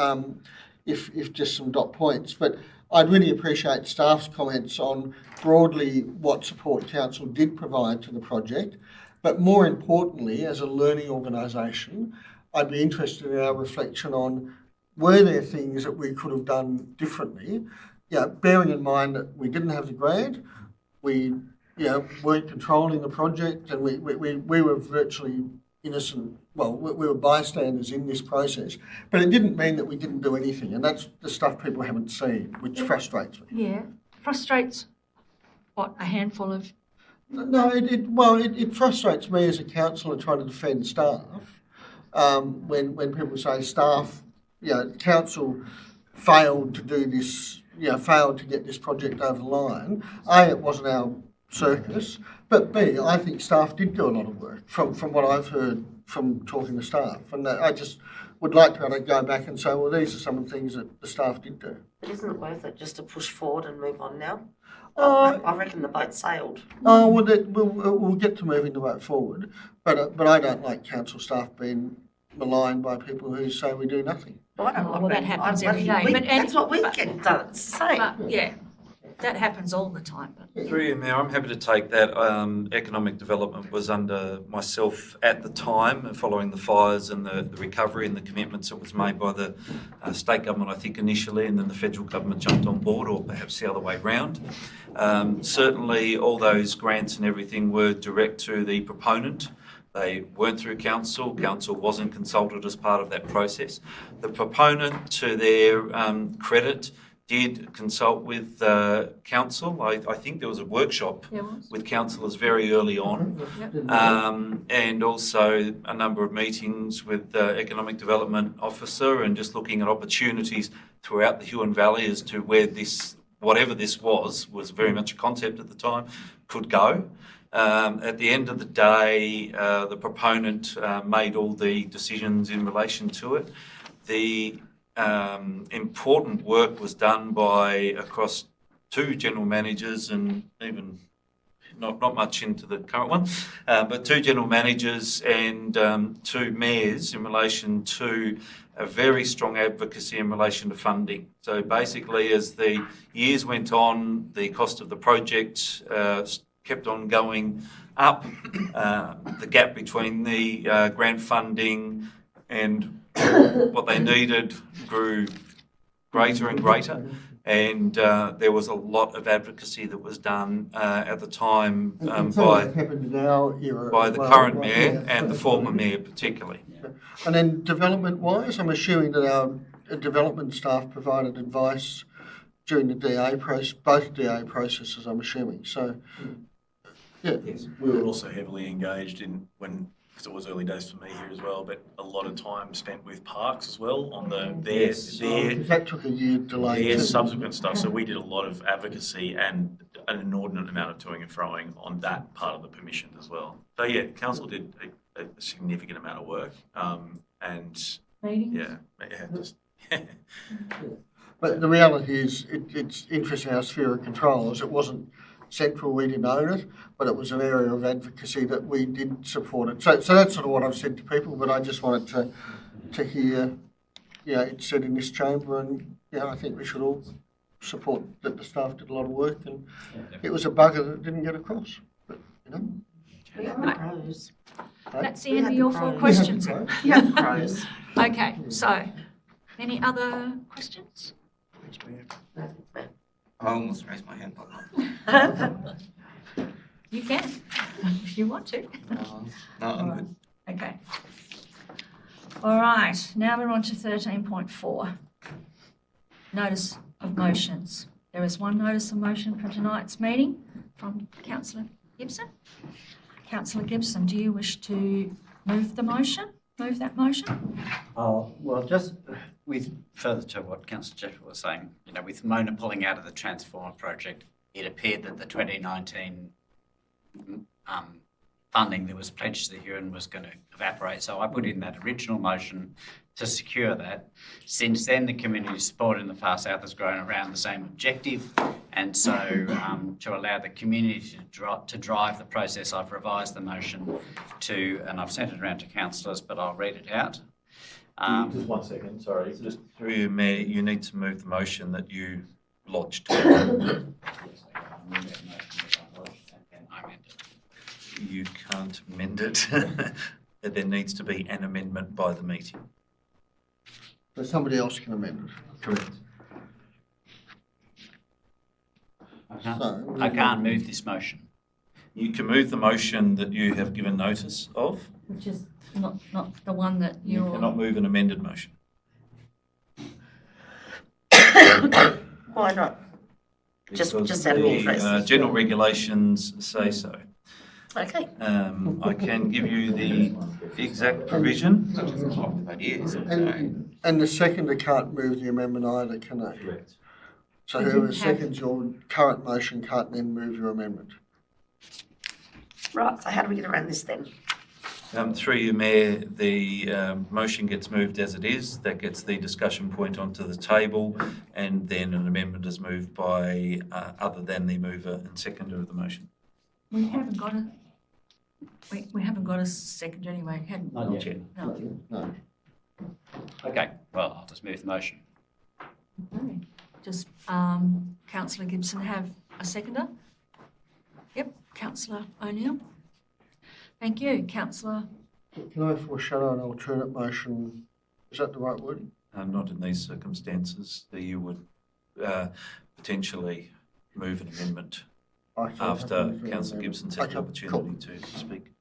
if just some dot points, but I'd really appreciate staff's comments on broadly what support council did provide to the project. But more importantly, as a learning organisation, I'd be interested in our reflection on were there things that we could have done differently, bearing in mind that we didn't have the grant, we weren't controlling the project, and we were virtually innocent. Well, we were bystanders in this process, but it didn't mean that we didn't do anything, and that's the stuff people haven't seen, which frustrates me. Yeah, frustrates a handful of. No, it frustrates me as a councillor trying to defend staff when people say staff, council failed to do this, failed to get this project over the line. It wasn't our circus, but B, I think staff did do a lot of work from what I've heard from talking to staff, and I just would like to be able to go back and say, well, these are some of the things that the staff did do. But isn't it worth it just to push forward and move on now? Uh, I reckon the boat sailed. Oh, well, we'll get to moving the boat forward, but I don't like council staff being maligned by people who say we do nothing. Well, I don't Oh, like well, that being happens maligned, every day, but but that's what we get done, it's the same. But, yeah, that happens all the time. But Through you, Mayor, I'm happy to take that. Economic development was under myself at the time, following the fires and the recovery and the commitments that was made by the state government, I think, initially, and then the federal government jumped on board, or perhaps the other way round. Certainly, all those grants and everything were direct to the proponent. They weren't through council. Council wasn't consulted as part of that process. The proponent, to their credit, did consult with council. I think there was a workshop with councillors very early on, and also a number of meetings with the Economic Development Officer, and just looking at opportunities throughout the Huon Valley as to where this, whatever this was very much a concept at the time, could go. At the end of the day, the proponent made all the decisions in relation to it. The important work was done by across two general managers, and even not much into the current one, but two general managers and two mayors in relation to a very strong advocacy in relation to funding. So basically, as the years went on, the cost of the project kept on going up. The gap between the grant funding and what they needed grew greater and greater, and there was a lot of advocacy that was done at the time by the current mayor and the former mayor particularly. And then development-wise, I'm assuming that our development staff provided advice during the DA process, both DA processes, I'm assuming. So, yeah. Yes, we were also heavily engaged in because it was early days for me here as well, but a lot of time spent with Parks as well on their That took a year delay. their subsequent stuff. So we did a lot of advocacy and an inordinate amount of toing and froing on that part of the permission as well. So yeah, council did a significant amount of work, and meetings? just But the reality is, it's interesting our sphere of control is it wasn't central, we didn't own it, but it was an area of advocacy that we did support it. So that's sort of what I've said to people, but I just wanted to hear, it said in this chamber, and I think we should all support that the staff did a lot of work, and it was a bugger that didn't get across. But, that's the end of your 4 questions. Okay, so any other questions? I almost raised my hand, but not. You can, if you want to. No, I'm good. Okay. All right, now we're on to 13.4. Notice of motions. There is one notice of motion for tonight's meeting from Councillor Gibson. Councillor Gibson, do you wish to move that motion? Well, just with further to what Councillor Jeffrey was saying, with Mona pulling out of the Transformer project, it appeared that the 2019 funding that was pledged to the Huron was going to evaporate. So I put in that original motion to secure that. Since then, the community support in the Far South has grown around the same objective. And so to allow the community to drive the process, I've revised the motion and I've sent it around to councillors, but I'll read it out. just 1 second, sorry. Just through you, Mayor, you need to move the motion that you lodged. You can't amend it. There needs to be an amendment by the meeting. So somebody else can amend it. Correct. I can't move this motion. You can move the motion that you have given notice of. Which is not the one that You you're... cannot move an amended motion. Why not? Just Because out of the, interest. general regulations say so. Okay. I can give you the exact provision. And the seconder can't move the amendment either, can they? Correct. So whoever seconds your current motion can't then move your amendment. Right, so how do we get around this then? Through you, Mayor, the motion gets moved as it is. That gets the discussion point onto the table, and then an amendment is moved by other than the mover and seconder of the motion. We haven't got a, we haven't got a second anyway, hadn't we? Not yet. No. Okay, well, I'll just move the motion. Okay. Just, councillor Gibson have a seconder? Yep, councillor O'Neill. Thank you, councillor. Can I foreshadow an alternate motion? Is that the right word? Not in these circumstances. You would potentially move an amendment after Councillor Gibson's had the opportunity to speak.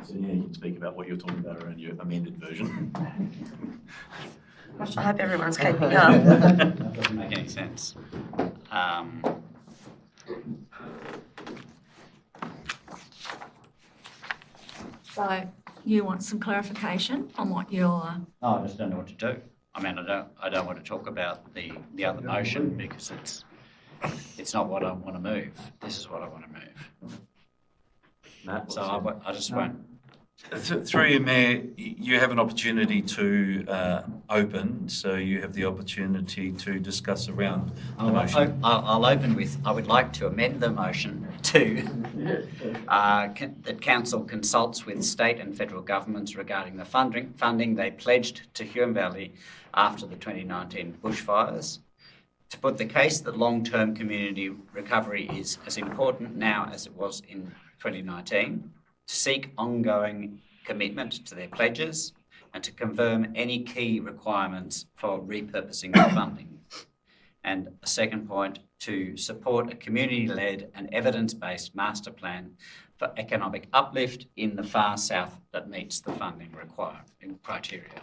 So yeah, you can speak about what you're talking about around your amended version. I hope everyone's keeping up. That doesn't make any sense. So you want some clarification on what you're, No, I just don't know what to do. I mean, I don't want to talk about the other motion because it's not what I want to move. This is what I want to move. Matt, So I just won't. Through you, Mayor, you have an opportunity to open, so you have the opportunity to discuss around the motion. I'll open with, I would like to amend the motion to that council consults with state and federal governments regarding the funding they pledged to Huon Valley after the 2019 bushfires, to put the case that long-term community recovery is as important now as it was in 2019, to seek ongoing commitment to their pledges, and to confirm any key requirements for repurposing the funding. And a second point, to support a community-led and evidence-based master plan for economic uplift in the far south that meets the funding criteria.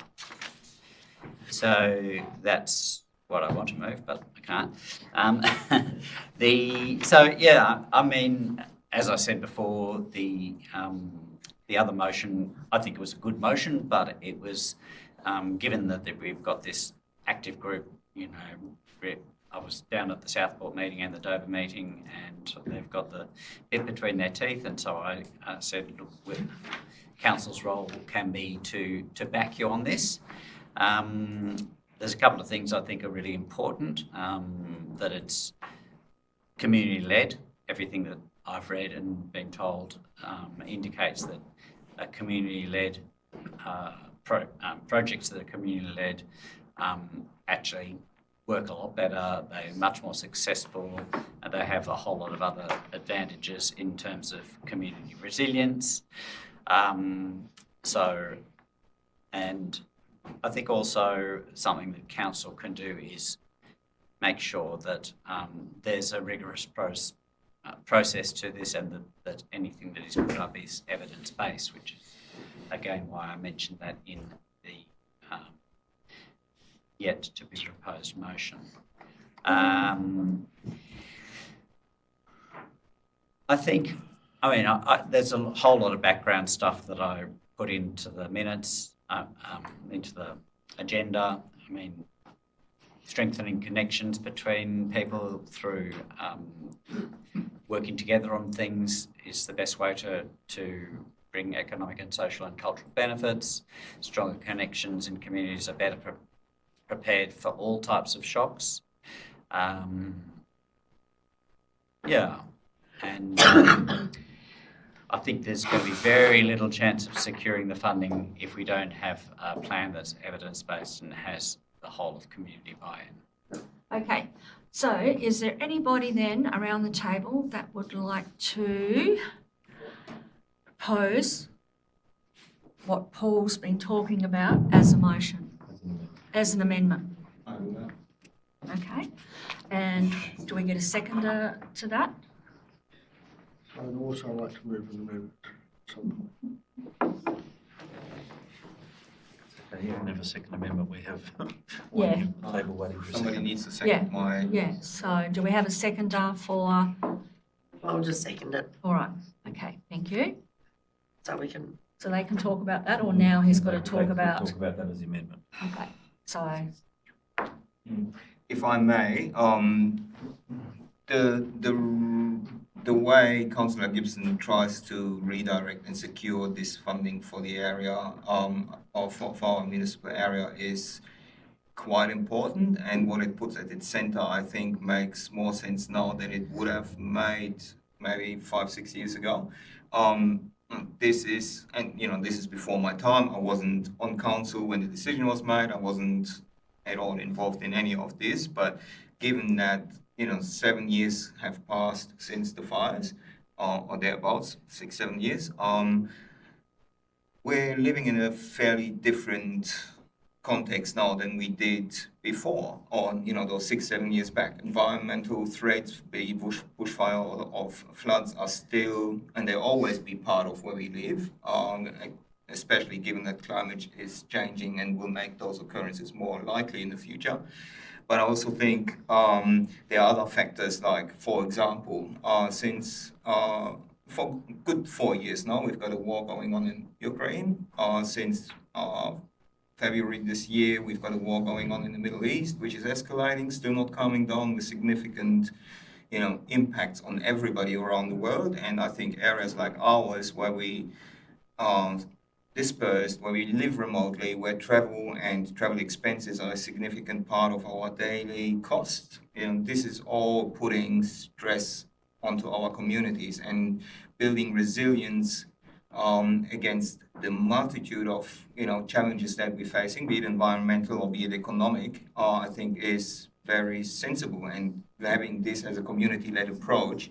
So that's what I want to move, but I can't. I mean, as I said before, the other motion, I think it was a good motion, but it was, given that we've got this active group, you know, I was down at the Southport meeting and the Dover meeting, and they've got the bit between their teeth, and so I said, look, council's role can be to back you on this. There's a couple of things I think are really important, that it's community-led. Everything that I've read and been told indicates that a community-led projects that are community-led actually work a lot better. They're much more successful, and they have a whole lot of other advantages in terms of community resilience. And I think also something that council can do is make sure that there's a rigorous process to this, and that anything that is put up is evidence-based, which is again why I mentioned that in the yet to be proposed motion. I think, there's a whole lot of background stuff that I put into the minutes, into the agenda. I mean, strengthening connections between people through working together on things is the best way to bring economic and social and cultural benefits. Stronger connections in communities are better prepared for all types of shocks. And I think there's going to be very little chance of securing the funding if we don't have a plan that's evidence-based and has the whole of community buy-in. okay. So is there anybody then around the table that would like to propose what Paul's been talking about as a motion, as an amendment? Okay. And do we get a seconder to that? I'd also like to move an amendment. You can have a second amendment. We have Yeah. one on the table waiting for a Somebody second. needs to second my. Yeah, so do we have a seconder for, I'll just second it, all right, okay, thank you. so we can, So they can talk about that, or now he's got to They talk can about, Talk about that as the amendment. okay, so, If I may, the the way Councillor Gibson tries to redirect and secure this funding for the area, or for our municipal area, is quite important, and what it puts at its centre, I think, makes more sense now than it would have made maybe 5-6 years ago. This is before my time. I wasn't on council when the decision was made. I wasn't at all involved in any of this, but given that 7 years have passed since the fires, or thereabouts, 6-7 years, we're living in a fairly different context now than we did before, or those 6-7 years back. Environmental threats, be it bushfire or floods, are still, and they'll always be part of where we live, especially given that climate is changing and will make those occurrences more likely in the future. But I also think there are other factors, like, for example, since for good 4 years now, we've got a war going on in Ukraine. Since February this year, we've got a war going on in the Middle East, which is escalating, still not calming down, with significant, impacts on everybody around the world. And I think areas like ours, where we are dispersed, where we live remotely, where travel and travel expenses are a significant part of our daily cost, this is all putting stress onto our communities and building resilience against the multitude of challenges that we're facing, be it environmental or be it economic. I think is very sensible, and having this as a community-led approach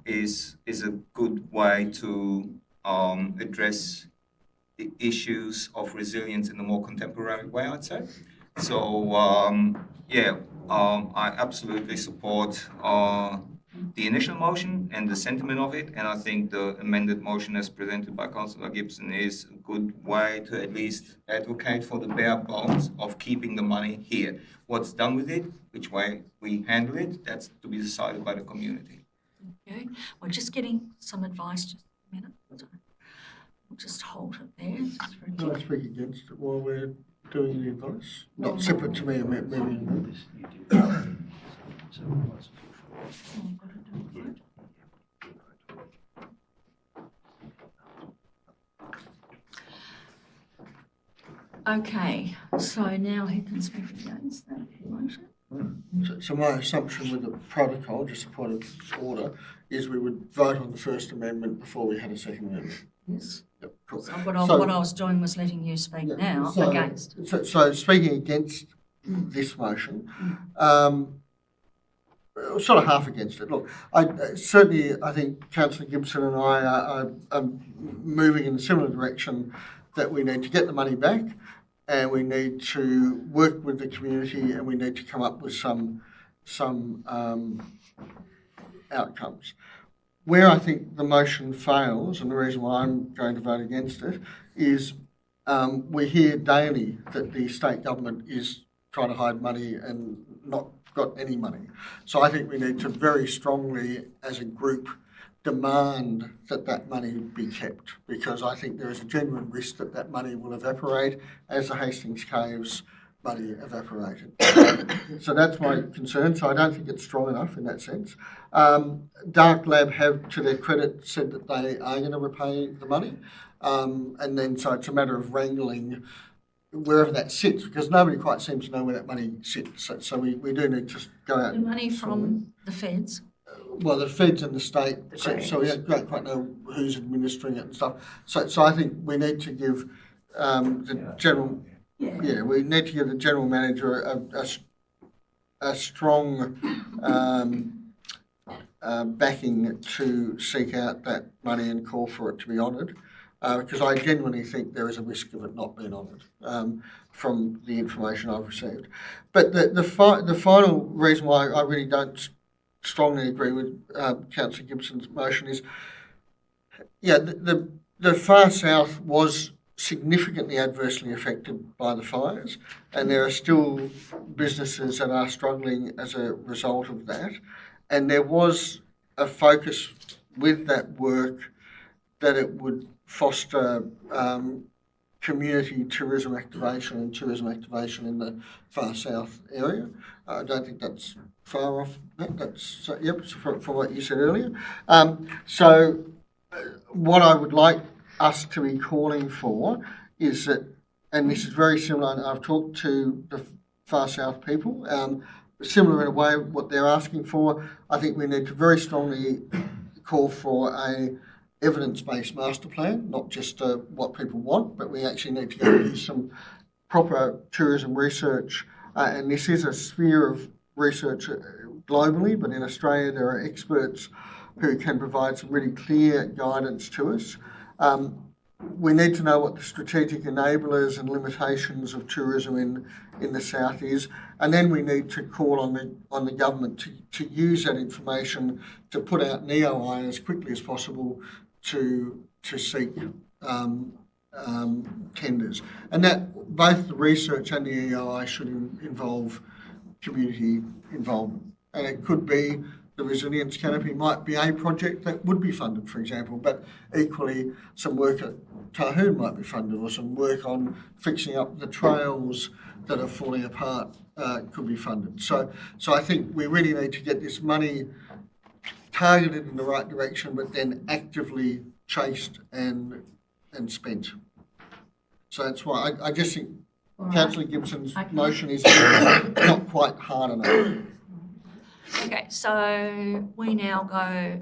is a good way to address the issues of resilience in a more contemporary way, I'd say. So I absolutely support the initial motion and the sentiment of it, and I think the amended motion as presented by Councillor Gibson is a good way to at least advocate for the bare bones of keeping the money here. What's done with it, which way we handle it, that's to be decided by the community. Okay, we're just getting some advice, just a minute. So we'll just hold it there. Just for a Can I tick. speak against it while we're doing the advice? Not separate to me, I meant moving. So we've got to do a vote. Okay, so now who can speak against that motion? So my assumption with the protocol, just a point of order, is we would vote on the First Amendment before we had a Second Amendment. Yes. Yep, cool. So what I was doing was letting you speak now against. So speaking against this motion, sort of half against it. Look, I think Councillor Gibson and I are moving in a similar direction, that we need to get the money back, and we need to work with the community, and we need to come up with some outcomes. Where I think the motion fails, and the reason why I'm going to vote against it, is we hear daily that the state government is trying to hide money and not got any money. So I think we need to very strongly, as a group, demand that money be kept, because I think there is a genuine risk that money will evaporate as the Hastings Caves money evaporated. So that's my concern. So I don't think it's strong enough in that sense. Dark Lab have, to their credit, said that they are going to repay the money. And then so it's a matter of wrangling wherever that sits, because nobody quite seems to know where that money sits. So we do need to go out. The money from the feds. Well, the feds and the state, so we don't quite know who's administering it and stuff. So I think we need to give the general, we need to give the general manager a strong backing to seek out that money and call for it to be honoured, because I genuinely think there is a risk of it not being honoured from the information I've received. But the final reason why I really don't strongly agree with Councillor Gibson's motion is, the far south was significantly adversely affected by the fires, and there are still businesses that are struggling as a result of that. And there was a focus with that work that it would foster community tourism activation and tourism activation in the far south area. I don't think that's far off. That's from what you said earlier. What I would like us to be calling for is that, and this is very similar, and I've talked to the far south people, similar in a way what they're asking for. I think we need to very strongly call for a evidence-based master plan, not just what people want, but we actually need to go do some proper tourism research. And this is a sphere of research globally, but in Australia there are experts who can provide some really clear guidance to us. We need to know what the strategic enablers and limitations of tourism in the south is, and then we need to call on the government to use that information to put out an EOI as quickly as possible to seek tenders. And that both the research and the EOI should involve community involvement. And it could be the Resilience Canopy might be a project that would be funded, for example, but equally some work at Tahoon might be funded, or some work on fixing up the trails that are falling apart could be funded. So I think we really need to get this money targeted in the right direction, but then actively chased and spent. So that's why I just think Councillor Gibson's motion is not quite hard enough. Okay, so we now go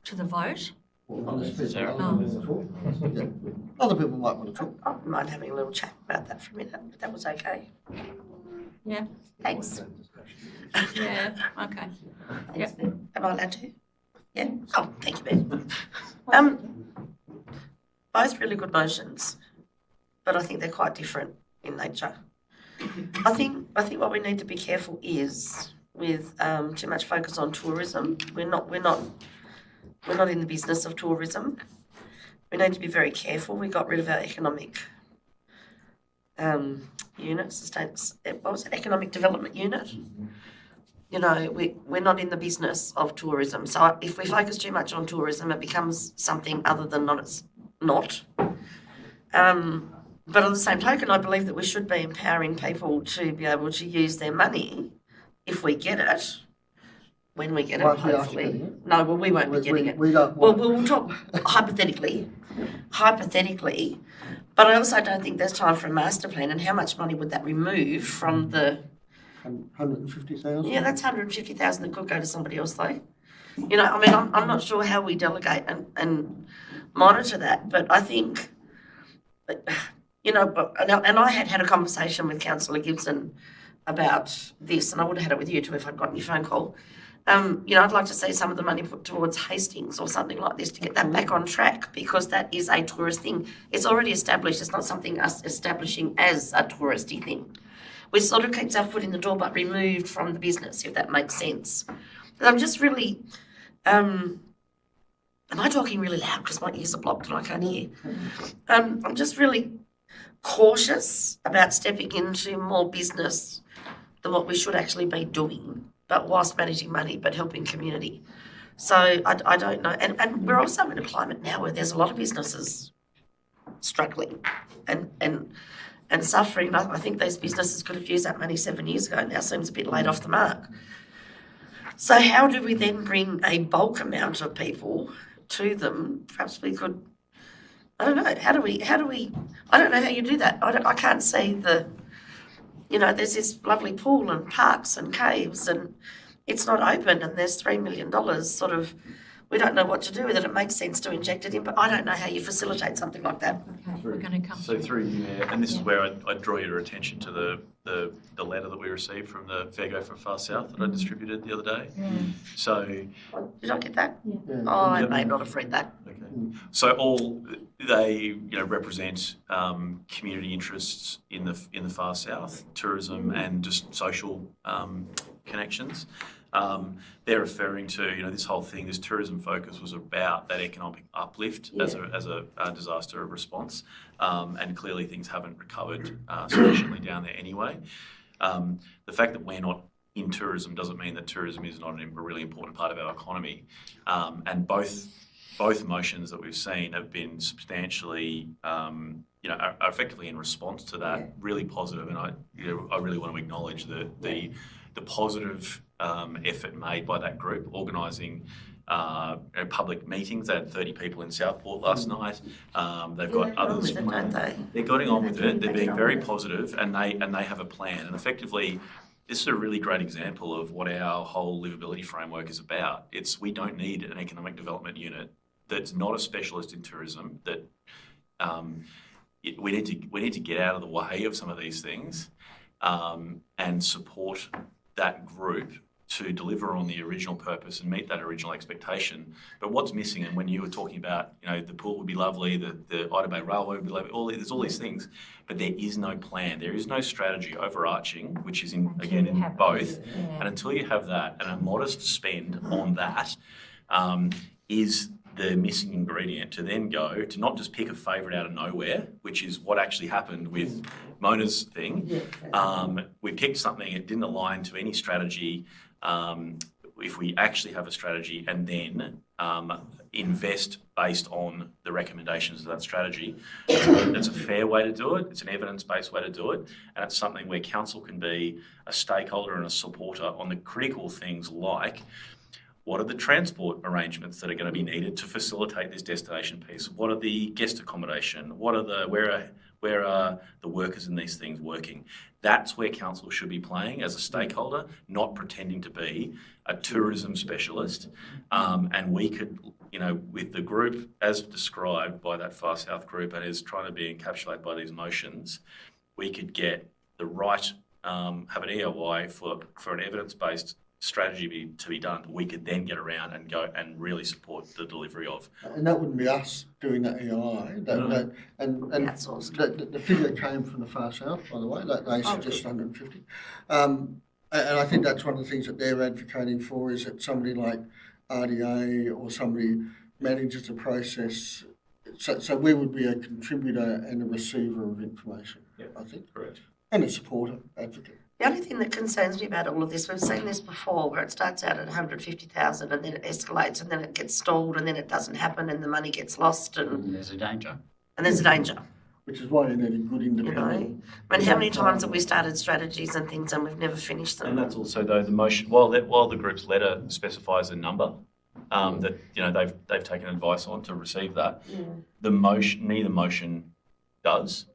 to the vote. Other people might want to talk. I wouldn't mind having a little chat about that for a minute, if that was okay. Yeah. Thanks. Yeah, okay. Thanks, Ben. Am I allowed to? Yeah? Oh, thank you, Ben. Both really good motions, but I think they're quite different in nature. I think what we need to be careful is with too much focus on tourism. We're not in the business of tourism. We need to be very careful. We got rid of our economic unit, what was it? Economic development unit. You know, we're not in the business of tourism. So if we focus too much on tourism, it becomes something other than it's not. But on the same token, I believe that we should be empowering people to be able to use their money if we get it, when we get it, hopefully. No, well, we won't be getting it. We'll talk hypothetically. But I also don't think there's time for a master plan, and how much money would that remove from the... 150,000? Yeah, that's 150,000 that could go to somebody else, though. You know, I mean, I'm not sure how we delegate and monitor that, but I think... You know, and I had a conversation with Councillor Gibson about this, and I would have had it with you too if I'd gotten your phone call. You know, I'd like to see some of the money put towards Hastings or something like this to get that back on track, because that is a tourist thing. It's already established. It's not something us establishing as a touristy thing. Which sort of keeps our foot in the door but removed from the business, if that makes sense. But I'm just really... am I talking really loud because my ears are blocked and I can't hear? I'm just really cautious about stepping into more business than what we should actually be doing, but whilst managing money, but helping community. So I don't know. And we're also in a climate now where there's a lot of businesses struggling and suffering. I think those businesses could have used that money 7 years ago. Now seems a bit late off the mark. So how do we then bring a bulk amount of people to them? Perhaps we could, I don't know, how do we, I don't know how you do that. I can't see you know, there's this lovely pool and parks and caves and it's not open and there's $3 million sort of, we don't know what to do with it. It makes sense to inject it in, but I don't know how you facilitate something like that. Okay, we're going to come So through you, Mayor, and this is where I draw your attention to the letter that we received from the Fair Go for Far South that I distributed the other day. So... Did I get that? Yeah. Oh, I may not have read that. Okay. So all they represent community interests in the Far South, tourism and just social connections. They're referring to, this whole thing, this tourism focus was about that economic uplift as a disaster response, and clearly things haven't recovered sufficiently down there anyway. The fact that we're not in tourism doesn't mean that tourism is not a really important part of our economy, and both both motions that we've seen have been substantially, are effectively in response to that, really positive. And I really want to acknowledge the positive effort made by that group, organising public meetings. They had 30 people in Southport last night. They've got others. They're getting on with it. They're being very positive, and they have a plan. And effectively, this is a really great example of what our whole livability framework is about. We don't need an economic development unit that's not a specialist in tourism. That we need to get out of the way of some of these things and support that group to deliver on the original purpose and meet that original expectation. But what's missing, and when you were talking about, the pool would be lovely, the Ida Bay Railway would be lovely, there's all these things, but there is no plan. There is no strategy overarching, which is in both. Yeah. And until you have that, and a modest spend on that is the missing ingredient to then go to not just pick a favourite out of nowhere, which is what actually happened with Mona's thing. We picked something, it didn't align to any strategy. If we actually have a strategy and then invest based on the recommendations of that strategy, it's a fair way to do it. It's an evidence-based way to do it, and it's something where council can be a stakeholder and a supporter on the critical things like what are the transport arrangements that are going to be needed to facilitate this destination piece? What are the guest accommodation? Where are the workers in these things working? That's where council should be playing as a stakeholder, not pretending to be a tourism specialist. And we could, with the group as described by that Far South group and is trying to be encapsulated by these motions, we could get the right, have an EOI for an evidence-based strategy to be done. We could then get around and go and really support the delivery of. And that wouldn't be us doing that EOI. The figure came from the Far South, by the way, that they suggest 150. And I think that's one of the things that they're advocating for, is that somebody like RDA or somebody manages the process. So we would be a contributor and a receiver of information, I think. Correct. And a supporter, advocate. The only thing that concerns me about all of this, we've seen this before, where it starts out at 150,000 and then it escalates and then it gets stalled and then it doesn't happen and the money gets lost and There's a danger. there's a danger. Which is why you need a good independent. I mean, how many times have we started strategies and things and we've never finished them? And that's also though the motion. While the group's letter specifies a number that they've taken advice on to receive that, neither motion does.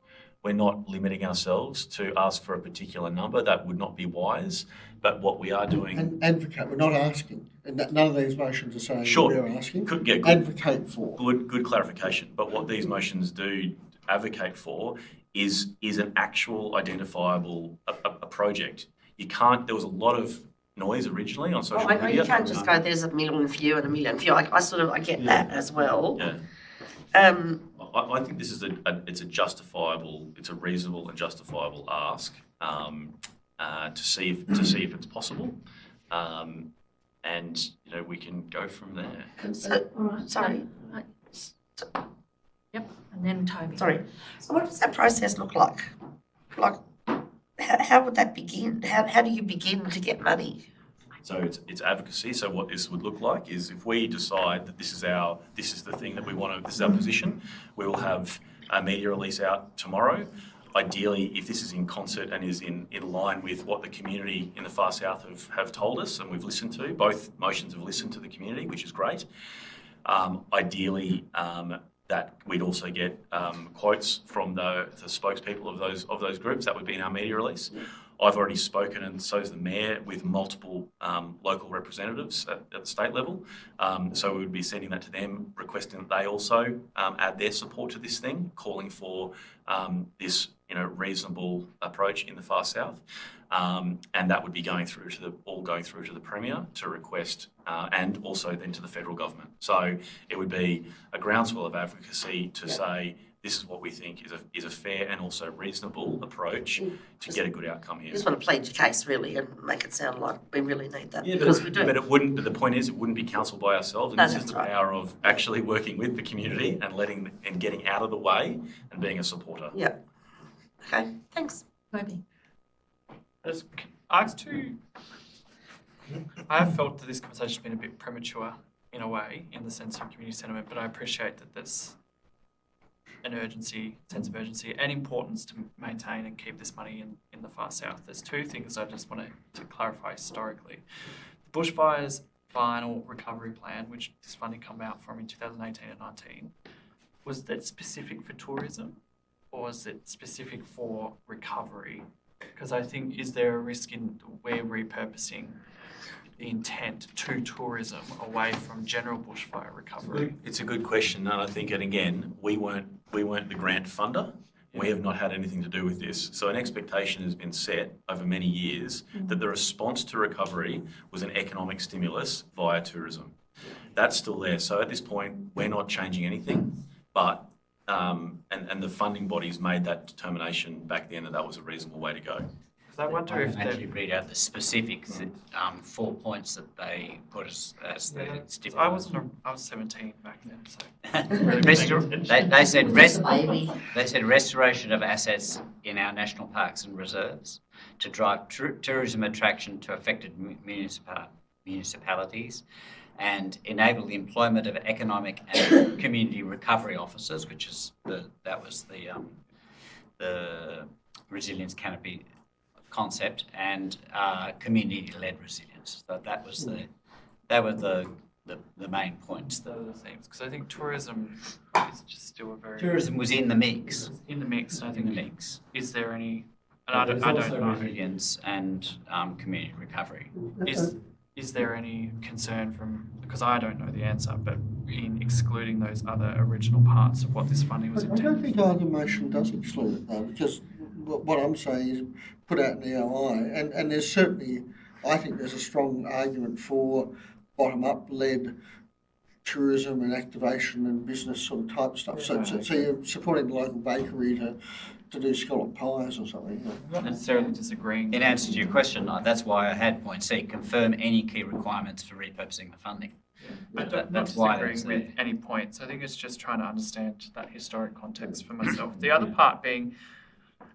We're not limiting ourselves to ask for a particular number. That would not be wise. But what we are doing... And advocate, we're not asking. And none of these motions are saying we're asking. Advocate for. Good clarification. But what these motions do advocate for is an actual identifiable a project. You can't... There was a lot of noise originally on social media. You can't just go, there's a million view and a million view. I get that as well. Yeah. I think this is it's a reasonable and justifiable ask to see if it's possible, and we can go from there. Sorry. Yep, and then Toby. Sorry. So what does that process look like? Like, how would that begin? How do you begin to get money? So it's advocacy. So what this would look like is if we decide that this is the thing that we want to, this is our position, we will have a media release out tomorrow. Ideally, if this is in concert and is in line with what the community in the Far South have told us and we've listened to, both motions have listened to the community, which is great. Ideally, that we'd also get quotes from the spokespeople of those groups. That would be in our media release. I've already spoken, and so is the Mayor, with multiple local representatives at the state level. So we would be sending that to them, requesting that they also add their support to this thing, calling for this reasonable approach in the Far South. And that would be going through to the Premier to request, and also then to the federal government. So it would be a groundswell of advocacy to say, this is what we think is a fair and also reasonable approach to get a good outcome here. You just want to plead your case, really, and make it sound like we really need that. Yeah, because we do. But it wouldn't. But the point is, it wouldn't be council by ourselves, and No, this is that's the right. power of actually working with the community and getting out of the way and being a supporter. Yeah. Okay. Thanks. Toby. I have felt that this conversation has been a bit premature in a way, in the sense of community sentiment, but I appreciate that there's an sense of urgency and importance to maintain and keep this money in the far south. There's two things I just wanted to clarify historically. The bushfires final recovery plan, which this funding came out from in 2018 and 19, was that specific for tourism or was it specific for recovery? Because I think, is there a risk in we're repurposing the intent to tourism away from general bushfire recovery? It's a good question, and I think, and again, we weren't the grant funder. We have not had anything to do with this. So an expectation has been set over many years that the response to recovery was an economic stimulus via tourism. That's still there. So at this point, we're not changing anything, but and the funding bodies made that determination back then that was a reasonable way to go. Because I wonder if actually read out the specific 4 points that they put as the stipulation. I was 17 back then, so. They said restoration of assets in our national parks and reserves to drive tourism attraction to affected municipalities and enable the employment of economic and community recovery officers, which is that was the resilience canopy concept, and community-led resilience. So they were the main points. Those are the themes, because I think tourism is just still a very... Tourism was in the mix. In the mix, I think. In the mix. Is there any... And I don't know. Resilience and community recovery. Is there any concern from, because I don't know the answer, but in excluding those other original parts of what this funding was I intended don't think either motion does exclude it though, because what I'm saying is put out an EOI, and there's certainly, I think there's a strong argument for bottom-up led tourism and activation and business sort of type stuff. So you're supporting the local bakery to do scallop pies or something. Not necessarily disagreeing. In answer to your question, that's why I had point C, confirm any key requirements for repurposing the funding. Not disagreeing with any points. I think it's just trying to understand that historic context for myself. The other part being,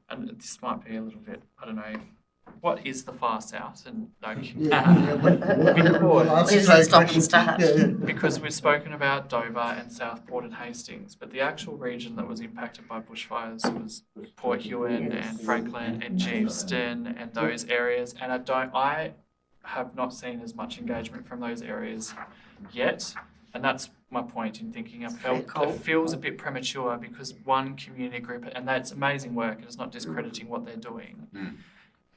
and this might be a little bit, I don't know, what is the far south? And because we've spoken about Dover and Southport and Hastings, but the actual region that was impacted by bushfires was Port Huon and Franklin and Geeveston and those areas. And I have not seen as much engagement from those areas yet. And that's my point in thinking. It feels a bit premature because one community group, and that's amazing work, and it's not discrediting what they're doing.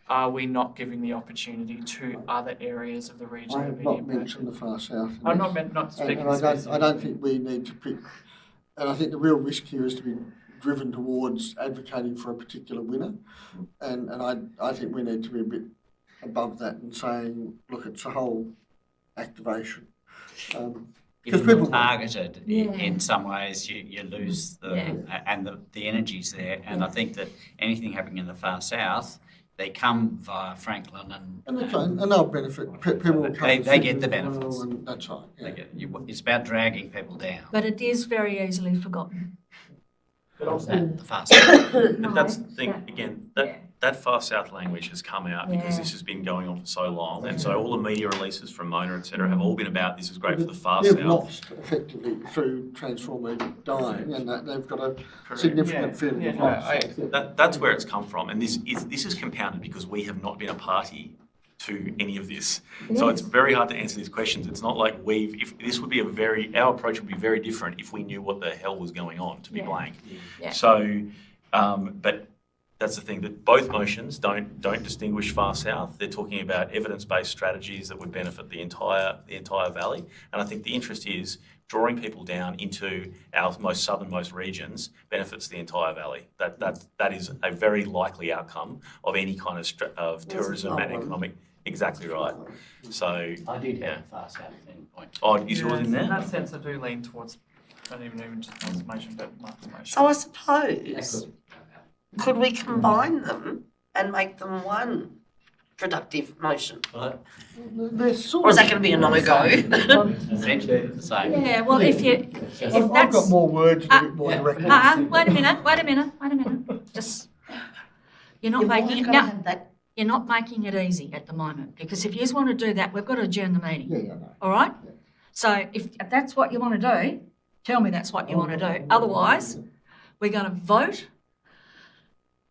Are we not giving the opportunity to other areas of the region? I have not mentioned the far south. I'm not speaking and I don't think we need to pick, and I think the real risk here is to be driven towards advocating for a particular winner, and I think we need to be a bit above that and saying, look, it's a whole activation. If you're targeted in some ways, you lose and the energy's there, and I think that anything happening in the far south, they come via Franklin and that's right, and they'll benefit. People will come they get the benefits. And that's right. Yeah. It's about dragging people down. But it is very easily forgotten. The far south. But that's the thing, again, that far south language has come out because this has been going on for so long, and so all the media releases from Mona, etc., have all been about this is great for the far south. They've lost effectively through Transformer dying, and that they've got a significant feeling of loss. That's where it's come from, and this is compounded because we have not been a party to any of this. So it's very hard to answer these questions. It's not like our approach would be very different if we knew what the hell was going on, to be blank. So, but that's the thing, that both motions don't distinguish far south. They're talking about evidence-based strategies that would benefit the entire valley. And I think the interest is drawing people down into our most southernmost regions benefits the entire valley. That is a very likely outcome of any kind of tourism and economic. Exactly right. So I did have a far south point. Oh, is yours in there? In that sense, I do lean towards, not even just confirmation, but confirmation. So I suppose, could we combine them and make them one productive motion? Or is that going to be a no-go? Essentially the same. Yeah, well, if I've got more words, a bit more direct. Wait a minute. Just, you're not making it easy at the moment, because if you want to do that, we've got to adjourn the meeting. All right? So if that's what you want to do, tell me that's what you want to do. Otherwise, we're going to vote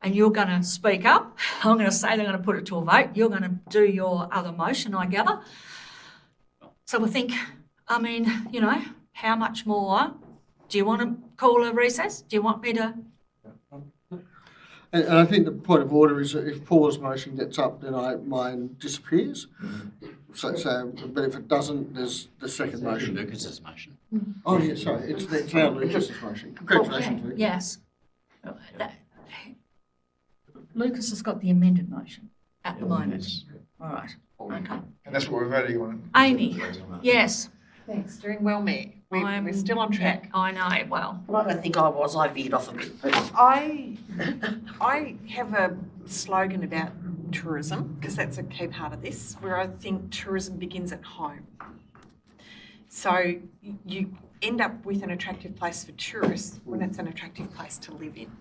and you're going to speak up. I'm going to say they're going to put it to a vote. You're going to do your other motion, I gather. So we think, I mean, you know, how much more? Do you want to call a recess? Do you want me to? And I think the point of order is that if Paula's motion gets up, then mine disappears. So, but if it doesn't, there's the second motion. Lucas's motion. Oh, yeah, sorry, it's now Lucas's motion. Congratulations, Luke. Yes. Lucas has got the amended motion at the moment. All right. Okay. And that's what we're voting on. Amy, yes. Thanks, doing well, Mayor. We're still on track. I know, well. Well, I don't think I was. I veered off a bit. But I have a slogan about tourism, because that's a key part of this, where I think tourism begins at home. So you end up with an attractive place for tourists when it's an attractive place to live in,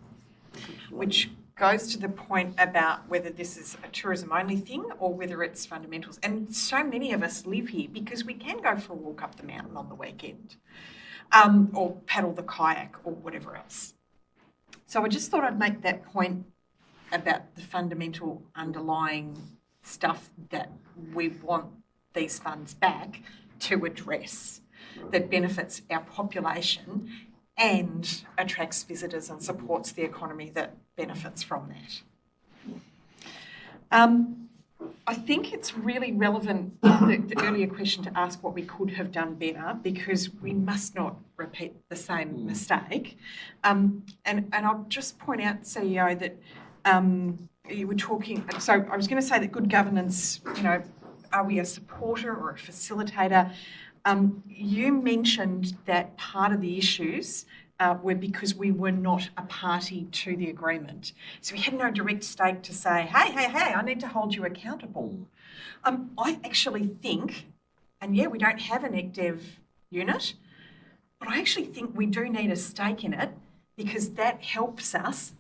which goes to the point about whether this is a tourism-only thing or whether it's fundamentals. And so many of us live here because we can go for a walk up the mountain on the weekend, or paddle the kayak or whatever else. So I just thought I'd make that point about the fundamental underlying stuff that we want these funds back to address, that benefits our population and attracts visitors and supports the economy that benefits from that. I think it's really relevant, the earlier question, to ask what we could have done better, because we must not repeat the same mistake. And I'll just point out, CEO, that you were talking, so I was going to say that good governance, you know, are we a supporter or a facilitator? You mentioned that part of the issues were because we were not a party to the agreement. So we had no direct stake to say, hey, I need to hold you accountable. I actually think, and yeah, we don't have an ECDEV unit, but I actually think we do need a stake in it, because that helps us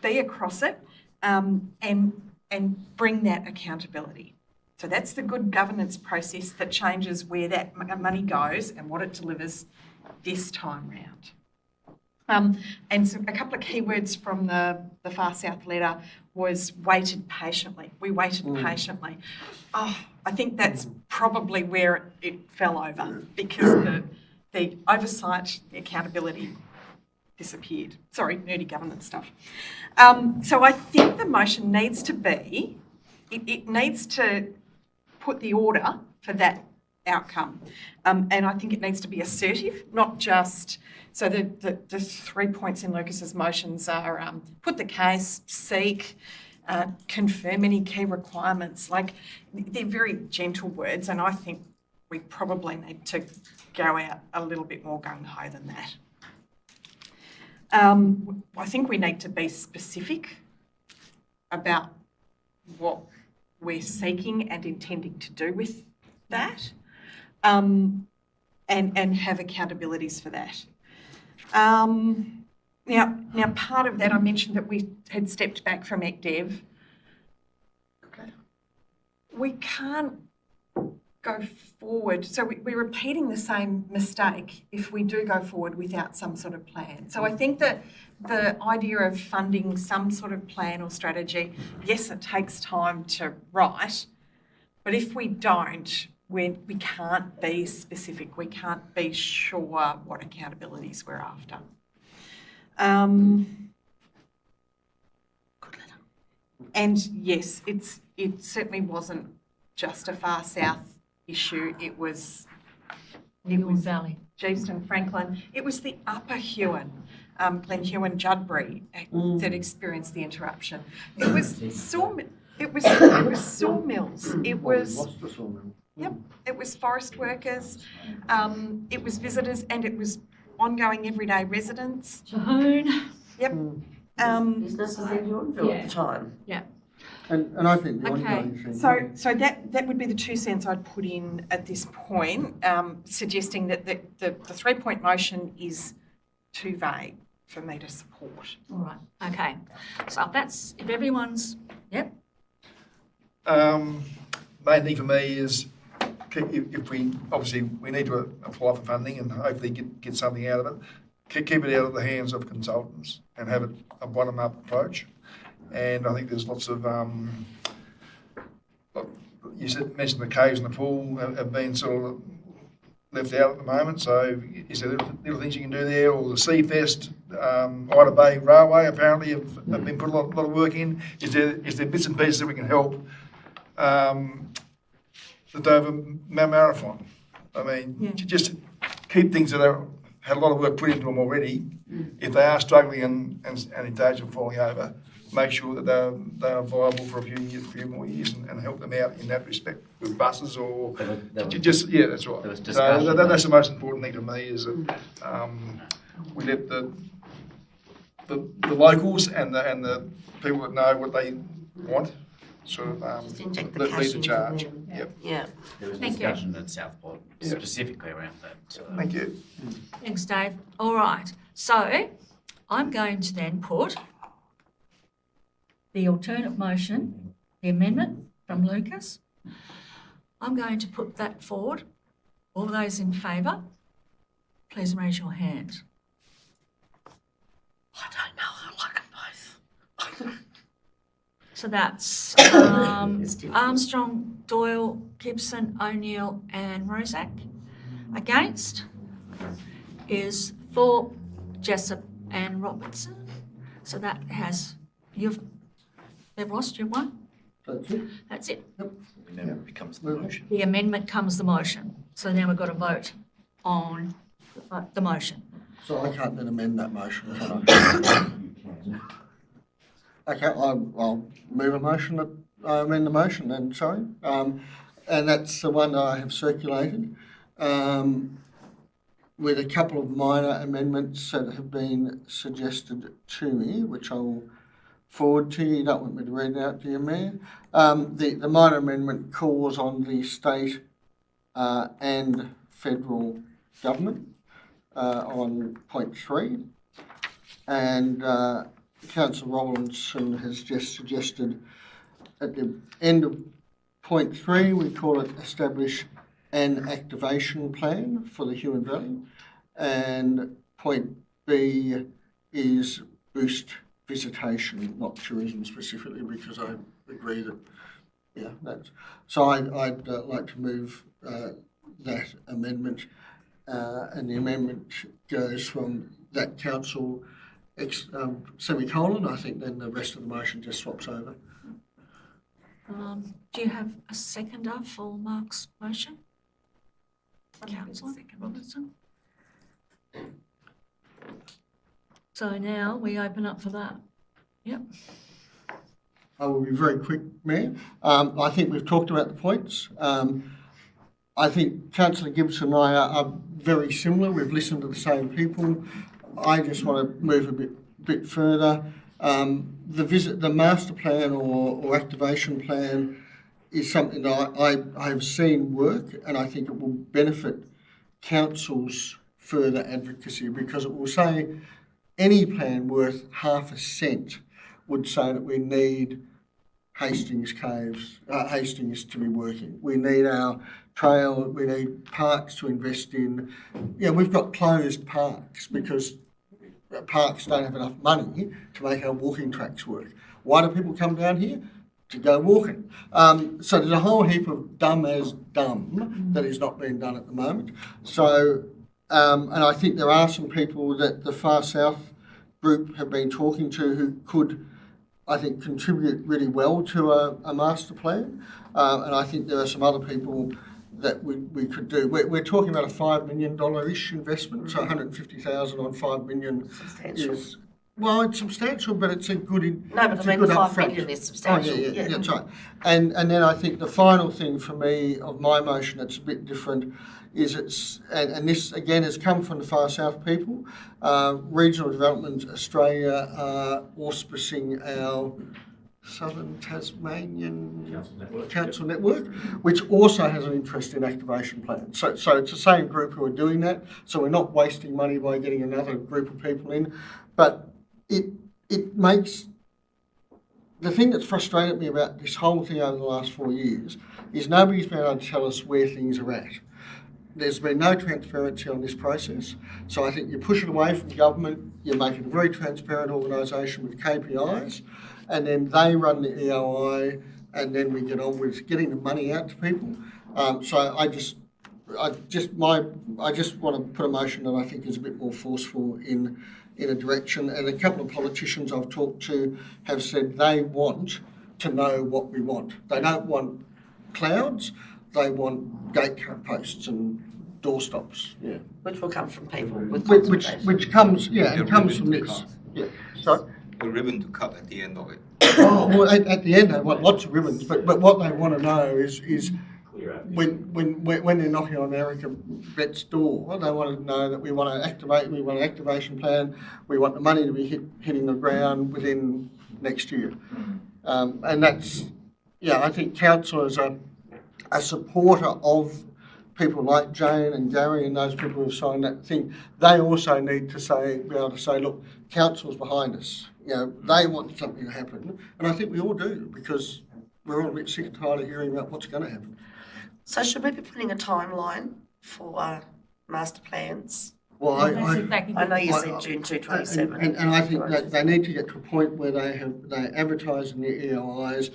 be across it and bring that accountability. So that's the good governance process that changes where that money goes and what it delivers this time round. And so a couple of keywords from the Far South letter was waited patiently. We waited patiently. Oh, I think that's probably where it fell over, because the oversight, the accountability disappeared. Sorry, nerdy governance stuff. So I think the motion needs to be, it needs to put the order for that outcome. And I think it needs to be assertive, not just, so the 3 points in Lucas's motions are put the case, seek, confirm any key requirements. Like, they're very gentle words, and I think we probably need to go out a little bit more gung-ho than that. I think we need to be specific about what we're seeking and intending to do with that, and have accountabilities for that. Now, part of that, I mentioned that we had stepped back from ECDEV. Okay. We can't go forward. So we're repeating the same mistake if we do go forward without some sort of plan. So I think that the idea of funding some sort of plan or strategy, yes, it takes time to write, but if we don't, we can't be specific. We can't be sure what accountabilities we're after. And yes, it certainly wasn't just a Far South issue. It was Valley, Geeston, Franklin. It was the Upper Huon, Glen Huon, Judbury that experienced the interruption. It was sawmills. It was yep. It was forest workers. It was visitors, and it was ongoing everyday residents. Jehoon. Yep. Businesses in Yornville at the time. Yeah. And I think the Okay, ongoing thing. so that would be the 2 cents I'd put in at this point, suggesting that the 3 point motion is too vague for me to support. All right. Okay. So if everyone's, yep. Main thing for me is if we, obviously, we need to apply for funding and hopefully get something out of it, keep it out of the hands of consultants and have it a bottom-up approach. And I think there's lots of, mentioned the caves and the pool have been sort of left out at the moment. So is there little things you can do there? Or the Sea Fest, Ida Bay Railway apparently have been put a lot of work in. Is there bits and pieces that we can help the Dover Marathon? I mean, just keep things that had a lot of work put into them already. If they are struggling and in danger of falling over, make sure that they are viable for a few more years and help them out in that respect with buses or that's right. So that's the most important thing to me is that we let the locals and the people that know what they want sort of lead the charge. Yep. Yeah. There was Thank you. discussion at Southport specifically around that. So. Thank you. Thanks, Dave. All right. So I'm going to then put the alternate motion, the amendment from Lucas. I'm going to put that forward. All those in favour, please raise your hand. I don't know. I like them both. So that's Armstrong, Doyle, Gibson, O'Neill and Rozak. Against is Thorpe, Jessup and Robertson. So that has, they've lost your one? That's it. That's it. And then it becomes the motion. The amendment comes the motion. So now we've got to vote on the motion. So I can't then amend that motion, can I? Okay, I'll move a motion that I amend the motion then, sorry. And that's the one that I have circulated with a couple of minor amendments that have been suggested to me, which I will forward to you. You don't want me to read it out, do you, Mayor? The minor amendment calls on the state and federal government on point 3. And Councillor Rollinson has just suggested at the end of point 3, we call it establish an activation plan for the Huon Valley. And point B is boost visitation, not tourism specifically, because I agree that, that's... So I'd like to move that amendment, and the amendment goes from that council semicolon. I think then the rest of the motion just swaps over. Do you have a seconder for Mark's motion? Councillor Robertson? So now we open up for that. Yep. I will be very quick, Mayor. I think we've talked about the points. I think Councillor Gibson and I are very similar. We've listened to the same people. I just want to move a bit further. The master plan or activation plan is something that I have seen work, and I think it will benefit councils' further advocacy, because it will say any plan worth half a cent would say that we need Hastings to be working. We need our trail, we need parks to invest in. We've got closed parks because parks don't have enough money to make our walking tracks work. Why do people come down here? To go walking. So there's a whole heap of dumb that is not being done at the moment. So, and I think there are some people that the Far South group have been talking to who could, I think, contribute really well to a master plan. And I think there are some other people that we could do. We're talking about a $5 million-ish investment, so 150,000 on 5 million is... Well, it's substantial, but it's a good... No, but I mean, the 5 million is substantial. Oh, yeah, that's right. And then I think the final thing for me of my motion that's a bit different is and this again has come from the Far South people, Regional Development Australia are auspicing our Southern Tasmanian Council Network, which also has an interest in activation plans. So it's the same group who are doing that, so we're not wasting money by getting another group of people in, but it makes the thing that's frustrated me about this whole thing over the last 4 years is nobody's been able to tell us where things are at. There's been no transparency on this process. So I think you push it away from government, you make it a very transparent organisation with KPIs, and then they run the EOI, and then we get on with getting the money out to people. So I just want to put a motion that I think is a bit more forceful in a direction. And a couple of politicians I've talked to have said they want to know what we want. They don't want clouds. They want gate posts and doorstops. Yeah, Which will come from people with which comes The comes from ribbon to this. cut. Yeah. So A ribbon to cut at the end of it. well, at the end they want lots of ribbons, but what they want to know is when they're knocking on Erica Brett's door, they want to know that we want an activation plan, we want the money to be hitting the ground within next year. And that's, I think council is a supporter of people like Jane and Gary and those people who've signed that thing. They also need to be able to say, look, council's behind us. They want something to happen, and I think we all do, because we're all a bit sick and tired of hearing about what's going to happen. So should we be putting a timeline for master plans? Well, I know you said June 2027. And I think that they need to get to a point where they advertise in their EOIs.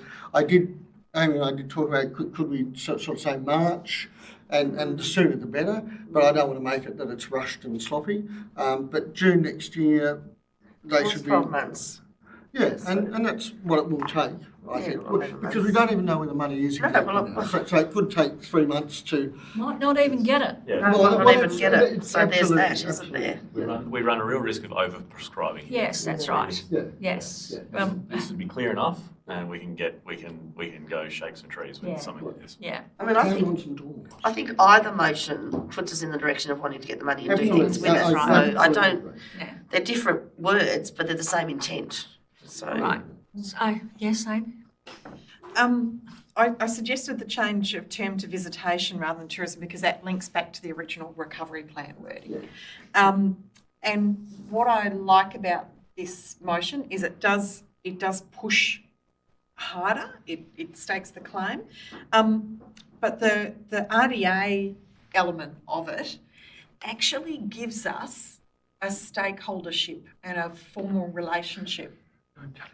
Amy and I did talk about could we sort of say March, and the sooner the better, but I don't want to make it that it's rushed and sloppy. But June next year, they should be 12 months. Yeah, and that's what it will take, I think, because we don't even know where the money is No, exactly well, now. So it could take 3 months to. Might not even get it. Yeah. Not even get it. So there's that, absolutely, isn't there? We run a real risk of over-prescribing. Yes, that's right. Yeah. Yes. This would be clear enough, and we can go shake some trees with Yeah. something like this. Yeah. I mean, I think either motion puts us in the direction of wanting to get the money and do things with it. Absolutely. So I don't. Yeah. They're different words, but they're the same intent. So Right. So, yes, Amy? I suggested the change of term to visitation rather than tourism because that links back to the original recovery plan wording. And what I like about this motion is it does push harder. It stakes the claim, but the RDA element of it actually gives us a stakeholdership and a formal relationship. Don't tell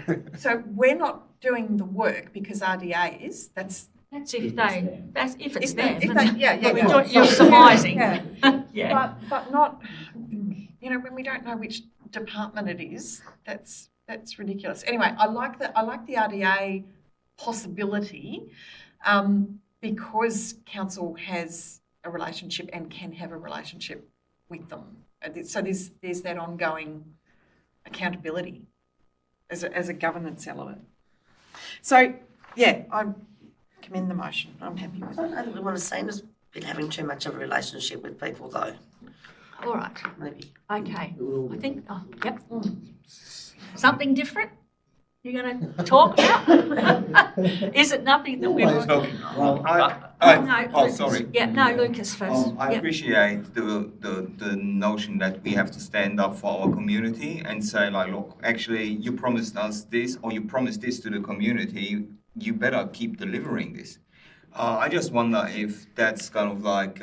anyone. So we're not doing the work because RDA is. That's if it's them. You're You're surmising. Yeah. Yeah. But not, when we don't know which department it is, that's ridiculous. Anyway, I like the RDA possibility because council has a relationship and can have a relationship with them. So there's that ongoing accountability as a governance element. So I commend the motion. I'm happy with I it. don't know that we want to say it's been having too much of a relationship with people though. All right. Maybe. Okay. I think, yep. Something different you're going to talk about? Is it nothing that we've... Sorry. Yeah, no, Lucas first. I Yep. appreciate the notion that we have to stand up for our community and say, like, look, actually, you promised us this, or you promised this to the community, you better keep delivering this. I just wonder if that's kind of like,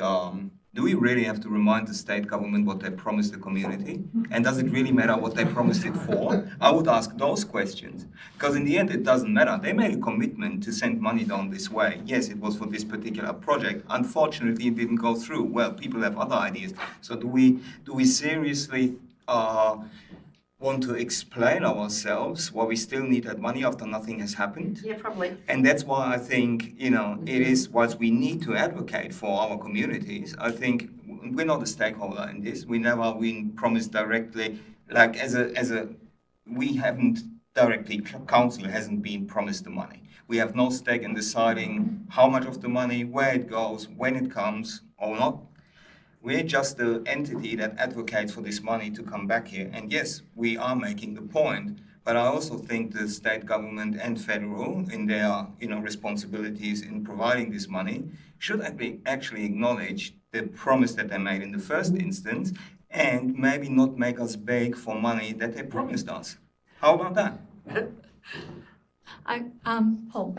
do we really have to remind the state government what they promised the community? And does it really matter what they promised it for? I would ask those questions. Because in the end, it doesn't matter. They made a commitment to send money down this way. Yes, it was for this particular project. Unfortunately, it didn't go through. Well, people have other ideas. So do we seriously want to explain ourselves why we still need that money after nothing has happened? Yeah, probably. And that's why I think, it is, whilst we need to advocate for our communities, I think we're not a stakeholder in this. We never been promised directly, like we haven't directly, council hasn't been promised the money. We have no stake in deciding how much of the money, where it goes, when it comes or not. We're just the entity that advocates for this money to come back here. And yes, we are making the point, but I also think the state government and federal, in their responsibilities in providing this money, should actually acknowledge the promise that they made in the first instance, and maybe not make us beg for money that they promised us. How about that? Paul?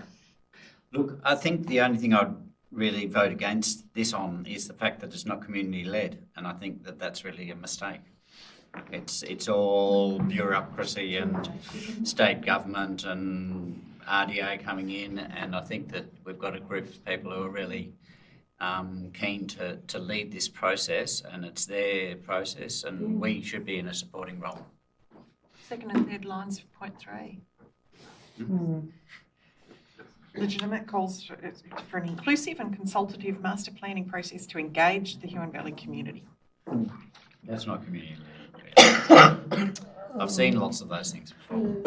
Look, I think the only thing I'd really vote against this on is the fact that it's not community-led, and I think that that's really a mistake. It's all bureaucracy and state government and RDA coming in, and I think that we've got a group of people who are really keen to lead this process, and it's their process, and we should be in a supporting role. Second and third lines of point 3. Legitimate calls for an inclusive and consultative master planning process to engage the Huon Valley community. That's not community-led. I've seen lots of those things before.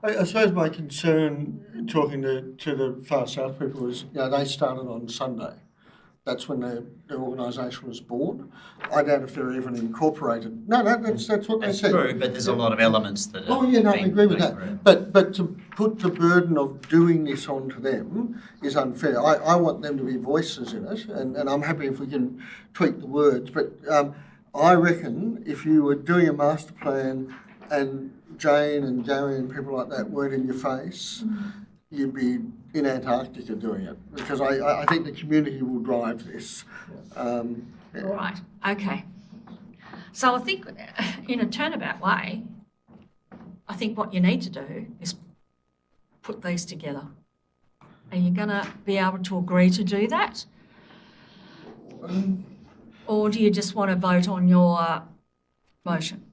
I suppose my concern, talking to the Far South people, is they started on Sunday. That's when their organisation was born. I doubt if they're even incorporated. No, that's what That's they said. true, but there's a lot of elements that Oh yeah, no, I been agree with put that. through. But to put the burden of doing this onto them is unfair. I want them to be voices in it, and I'm happy if we can tweak the words. But I reckon if you were doing a master plan and Jane and Gary and people like that weren't in your face, you'd be in Antarctica doing it, because I think the community will drive this. Right, okay. So I think in a turnabout way, I think what you need to do is put these together. Are you going to be able to agree to do that? Or do you just want to vote on your motion?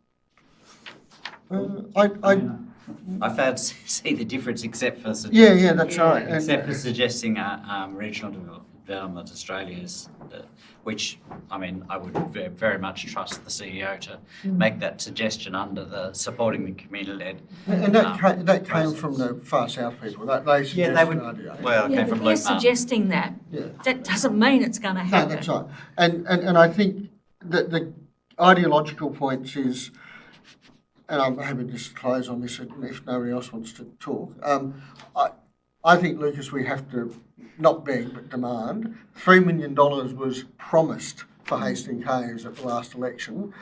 I failed to see the difference except for Yeah, that's right. except for suggesting regional development Australia's, which I mean I would very much trust the CEO to make that suggestion under the supporting the community-led. And that came from the Far South people. They suggested they would. RDA. Well, it Yeah, came but from they're Luke Martin. suggesting that. Yeah. That doesn't mean it's going to No, happen. that's right. And I think that the ideological points is, and I'm happy to just close on this if nobody else wants to talk. I think, Lucas, we have to not beg but demand. $3 million was promised for Hastings Caves at the last election.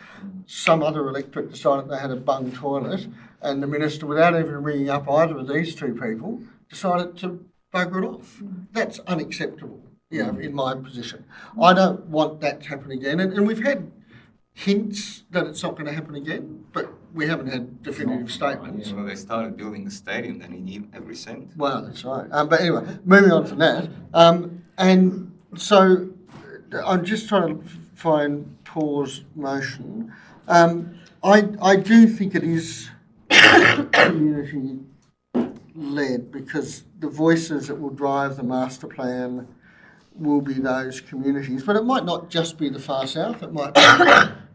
Some other electorate decided they had a bung toilet, and the minister, without even ringing up either of these two people, decided to bugger it off. That's unacceptable, in my position. I don't want that to happen again, and we've had hints that it's not going to happen again, but we haven't had definitive statements. Well, they started building the stadium, then he knew every cent. Well, that's right. But anyway, moving on from that. And so I'm just trying to find Paul's motion. I do think it is community-led, because the voices that will drive the master plan will be those communities. But it might not just be the Far South, it might be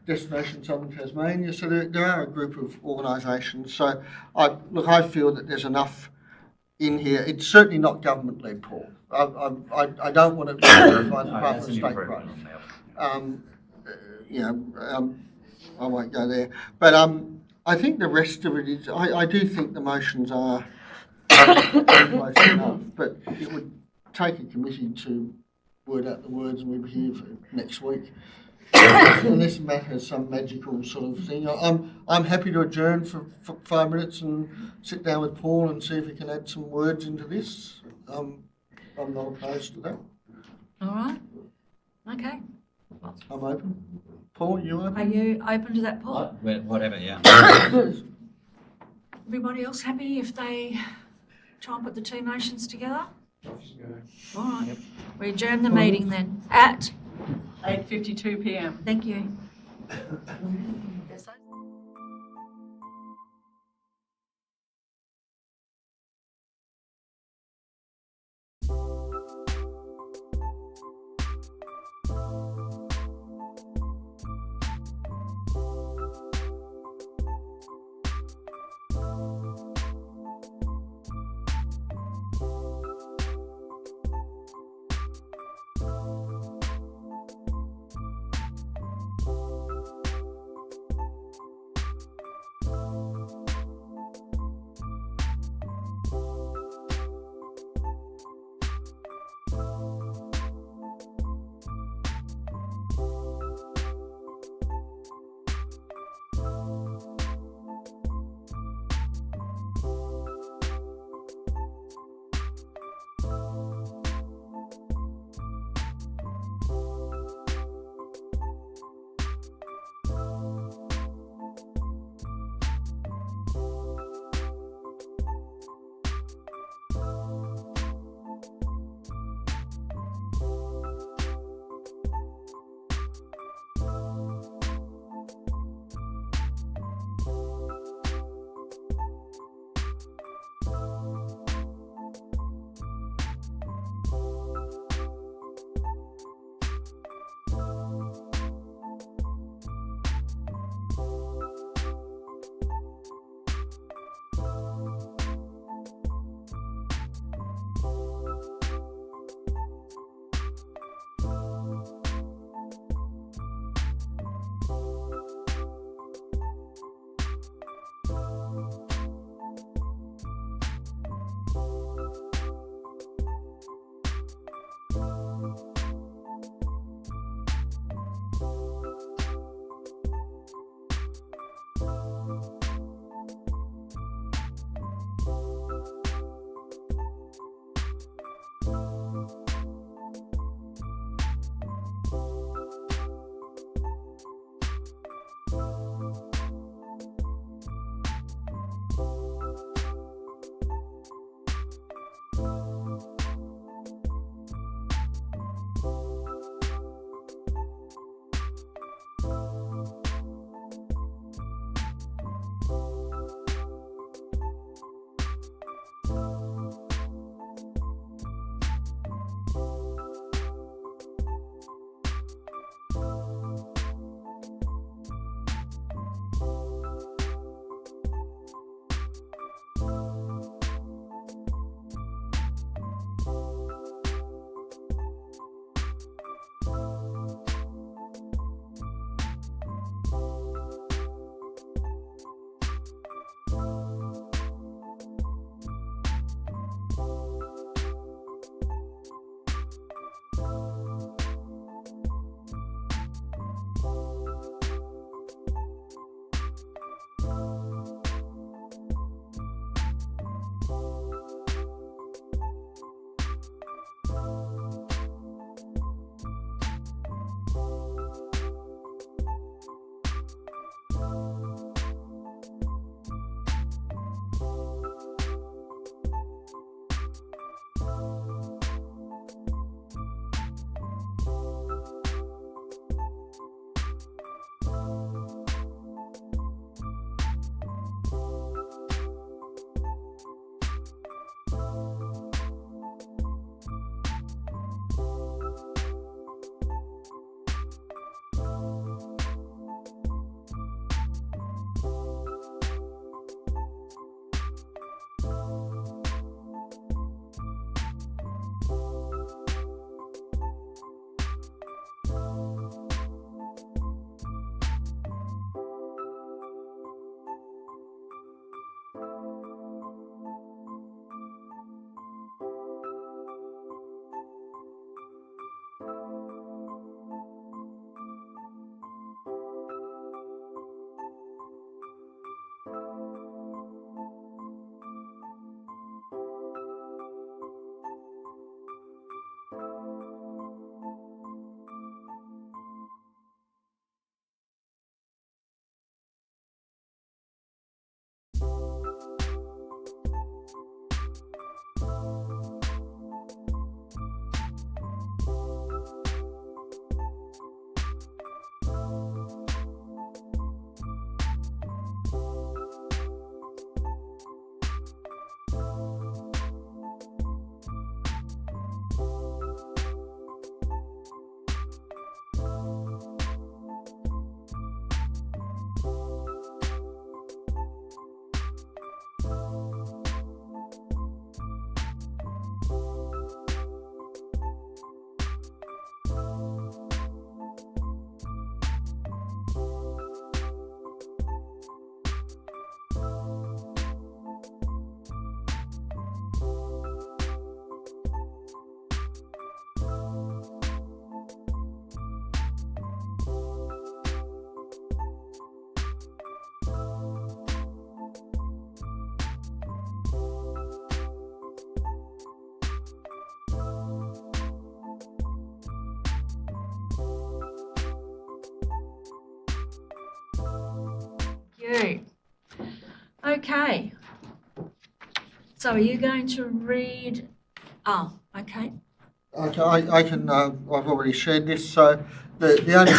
Destination Southern Tasmania. So there are a group of organisations. So I feel that there's enough in here. It's certainly not government-led, Paul. I don't want it to be led by the Department of State growth. I won't go there. But I think the rest of it is, I do think the motions are close enough, but it would take a committee to word out the words, and we'll be here for next week. Unless Matt has some magical sort of thing. I'm happy to adjourn for 5 minutes and sit down with Paul and see if we can add some words into this. I'm not opposed to that. All right. Okay. I'm open. Paul, you open? Are you open to that, Paul? Whatever, yeah. Everybody else happy if they try and put the two motions together? All right. We adjourn the meeting then at 8:52 p.m. Thank you. you. Okay. So are you going to read? Oh, okay. Okay, I can, I've already shared this, so the only,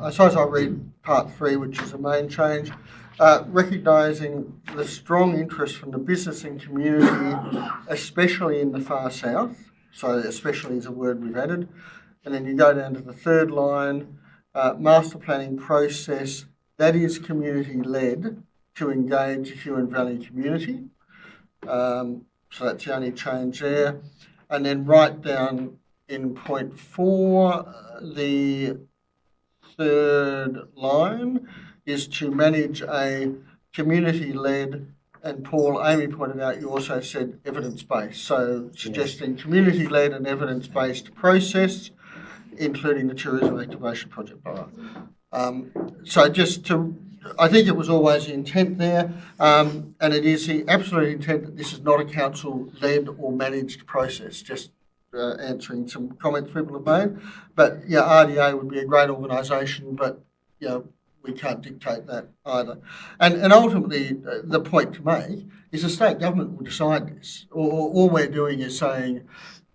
I suppose I'll read part 3, which is the main change. Recognising the strong interest from the business and community, especially in the far south, so especially is a word we've added. And then you go down to the third line, master planning process that is community-led to engage the Huon Valley community. So that's the only change there. And then right down in point 4, the third line is to manage a community-led, and Paul, Amy pointed out, you also said evidence-based. So suggesting community-led and evidence-based process, including the tourism activation project. So just to, I think it was always the intent there, and it is the absolute intent that this is not a council-led or managed process, just answering some comments people have made. But yeah, RDA would be a great organisation, but you know, we can't dictate that either. And ultimately, the point to make is the state government will decide this. All we're doing is saying,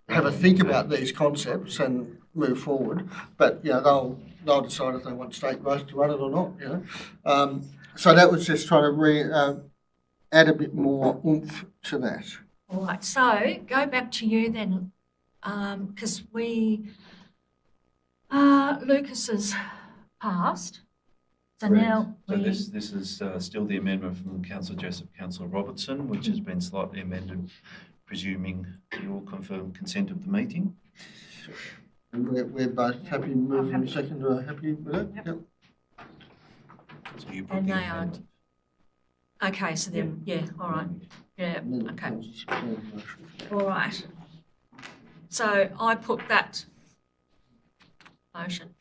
have a think about these concepts and move forward. But you know, they'll decide if they want state growth to run it or not. You know, so that was just trying to add a bit more oomph to that. All right, so go back to you then, because Lucas has passed. So now So this is still the amendment from Councillor Jessup, Councillor Robertson, which has been slightly amended, presuming you all confirm consent of the meeting. And we're both happy moving second to happy with it? Yep. So you and they are. Okay, so then, yeah, all right. Yeah, okay. All right. So I put that motion.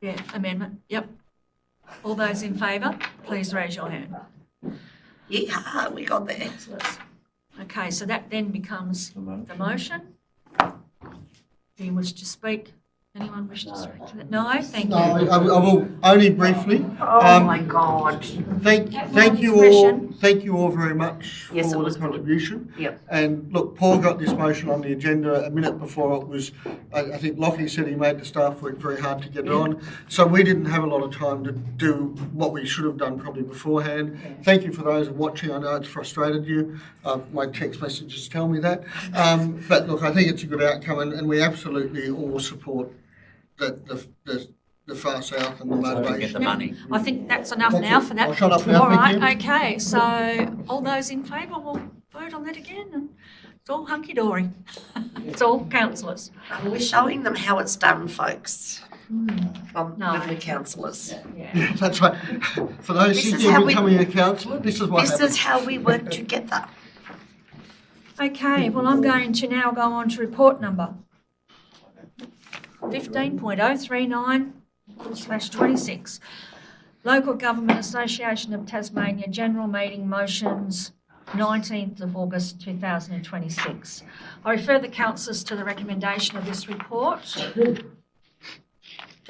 Yeah, amendment, yep. All those in favour, please raise your hand. Yeah, we got there. Okay, so that then becomes the motion. Do you wish to speak? Anyone wish to speak to that? No, thank you. No, I will only briefly. Oh my God. Thank you all very much for the contribution. Yep. And look, Paul got this motion on the agenda a minute before it was, I think Lockie said he made the staff work very hard to get it on. So we didn't have a lot of time to do what we should have done probably beforehand. Thank you for those watching. I know it's frustrated you. My text messages tell me that. But look, I think it's a good outcome, and we absolutely all support the far south and the motivation. Get the money. I think that's enough now for that. I'll shut up now, All thank right, you. okay, so all those in favour will vote on that again, and it's all hunky-dory. It's all councillors. We're showing them how it's done, folks. No. With the councillors. Yeah, that's right. For those This is thinking how of we- becoming a councillor, this is what This happens. is how we work together. Okay, well, I'm going to now go on to report number 15.039/26. Local Government Association of Tasmania General Meeting Motions, 19th of August 2026. I refer the councillors to the recommendation of this report. Do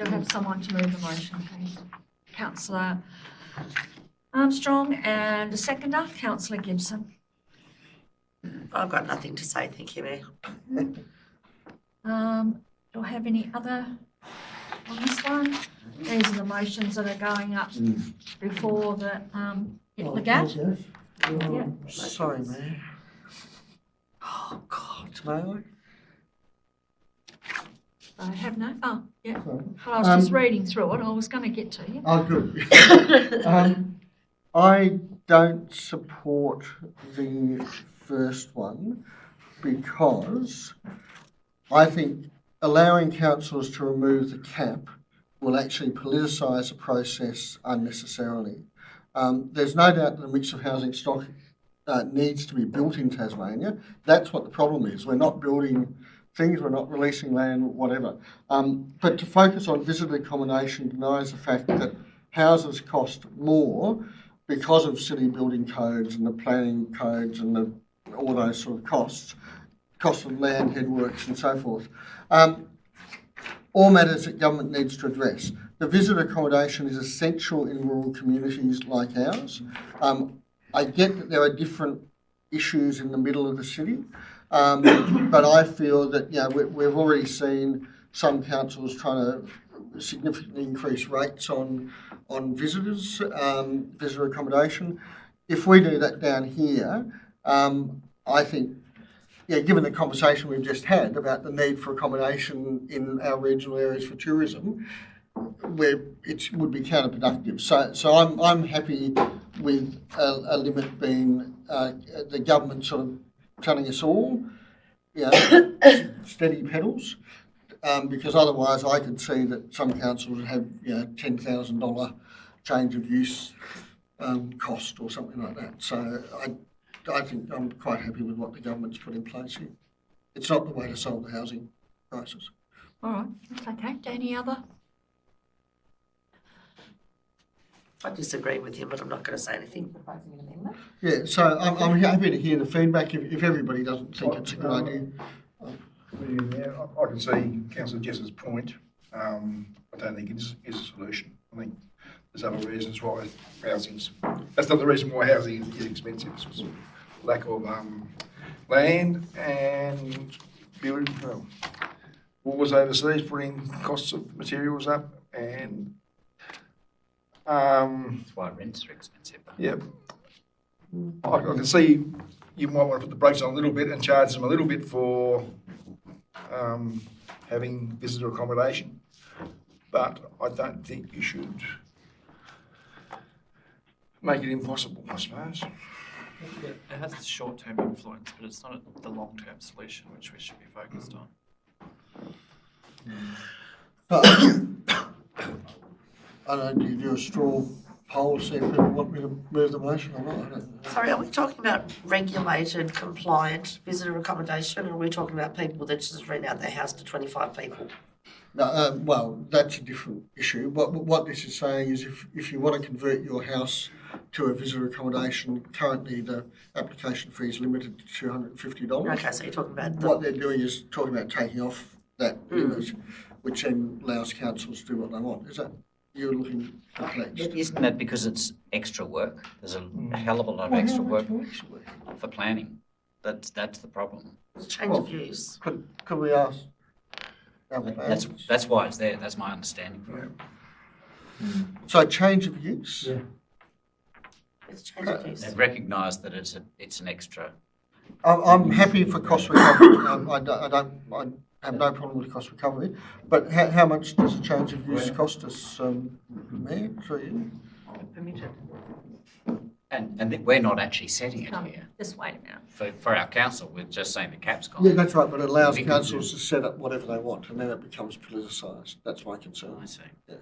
I have someone to move the motion, please? Councillor Armstrong, and a seconder, Councillor Gibson. I've got nothing to say, thank you, Mayor. Do I have any other on this one? These are the motions that are going up before the, hit the gap. Yeah. Sorry, man. Oh, God. May I have no, oh, yeah. I? Well, I was just reading through it. I was going to get to you. Oh, good. I don't support the first one because I think allowing councillors to remove the cap will actually politicise the process unnecessarily. There's no doubt that a mix of housing stock needs to be built in Tasmania. That's what the problem is. We're not building things, we're not releasing land, whatever. But to focus on visitor accommodation denies the fact that houses cost more because of city building codes and the planning codes and all those sort of costs, cost of land, headworks and so forth. All matters that government needs to address. the visitor accommodation is essential in rural communities like ours. I get that there are different issues in the middle of the city, but I feel that we've already seen some councils trying to significantly increase rates on visitors, visitor accommodation. If we do that down here, I think, given the conversation we've just had about the need for accommodation in our regional areas for tourism, it would be counterproductive. So I'm happy with a limit being the government sort of telling us all, steady pedals, because otherwise I could see that some councils would have $10,000 change of use cost or something like that. So I think I'm quite happy with what the government's put in place here. It's not the way to solve the housing crisis. All right, that's okay. Any other? I disagree with you, but I'm not going to say anything. Yeah, so I'm happy to hear the feedback if everybody doesn't think it's a good idea. I can see Councillor Jess's point. I don't think it is a solution. I think there's other reasons why that's not the reason why housing is expensive. It's lack of land and wars overseas putting costs of materials up, and That's why rents are expensive. yeah, I can see you might want to put the brakes on a little bit and charge them a little bit for having visitor accommodation, but I don't think you should make it impossible, I suppose. It has a short-term influence, but it's not the long-term solution which we should be focused on. But I don't know, do you do a straw poll, see if people want me to move the motion or not? I don't know. Sorry, are we talking about regulated, compliant visitor accommodation, or are we talking about people that just rent out their house to 25 people? No, well, that's a different issue. What this is saying is if you want to convert your house to a visitor accommodation, currently the application fee is limited to $250. Okay, so you're talking about What they're doing is talking about taking off that limit, which then allows councils to do what they want. Is that, you're looking perplexed? Isn't that because it's extra work? There's a hell of a lot of extra work for planning. That's the problem. change of use. Could we ask? That's why it's there. That's my understanding. So change of use? Yeah. It's change of use. They've recognised that it's an extra. I'm happy for cost recovery. I have no problem with cost recovery. But how much does a change of use cost us, Mayor, through you? Permitted. And we're not actually setting it here. Just wait a minute. For our council, we're just saying the cap's gone. Yeah, that's right, but it allows councils to set up whatever they want, and then it becomes politicised. That's my concern. I see. Yeah.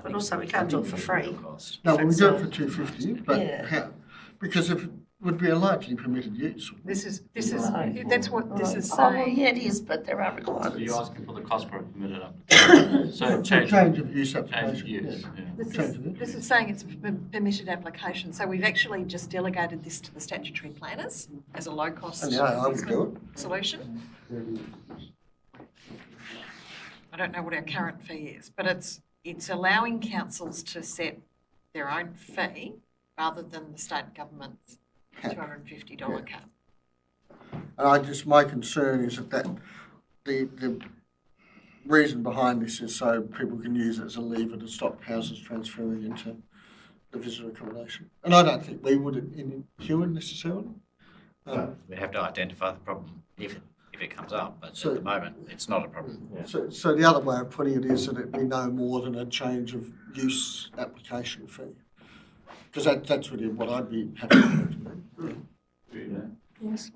But also we can't do it for free. No, well, we do it for $250, but Yeah. how? Because if it would be a largely permitted use. This is that's what this is Oh, well, saying. yeah, it is, but there are So requirements. you're asking for the cost for a permitted application. So Change of use change of application. use. yeah. Yeah. This is saying it's a permitted application, so we've actually just delegated this to the statutory planners as a low-cost And yeah, I would do solution. I don't know what our current fee is, but it's allowing councils to set their own fee rather than the state government's $250 cap. And my concern is that the reason behind this is so people can use it as a lever to stop houses transferring into the visitor accommodation. And I don't think we would in Huon necessarily. We have to identify the problem if it comes up, but So- at the moment, it's not a problem. So the other way of putting it is that it be no more than a change of use application fee. Because that's really what I'd be happy with. Yes.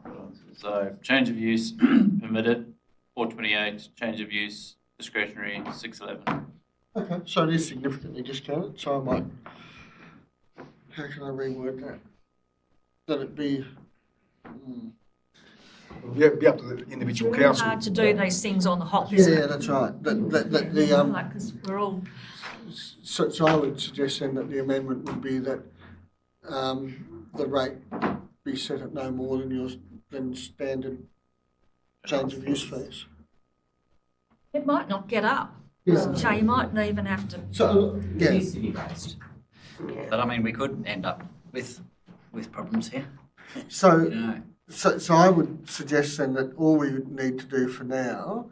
So change of use permitted, 428, change of use discretionary, 611. Okay, so it is significantly discounted, so I might, how can I reword that? That it be, Be up to the individual It's really council. hard to do these things on the hop, isn't yeah, it? that's right. That Like, because we're all, so I would suggest then that the amendment would be that the rate be set at no more than standard change of use fees. it might not get up. Yes. So you might even have to. So, It yeah, is city-based. But I mean, we could end up with problems here. so, You know, so I would suggest then that all we need to do for now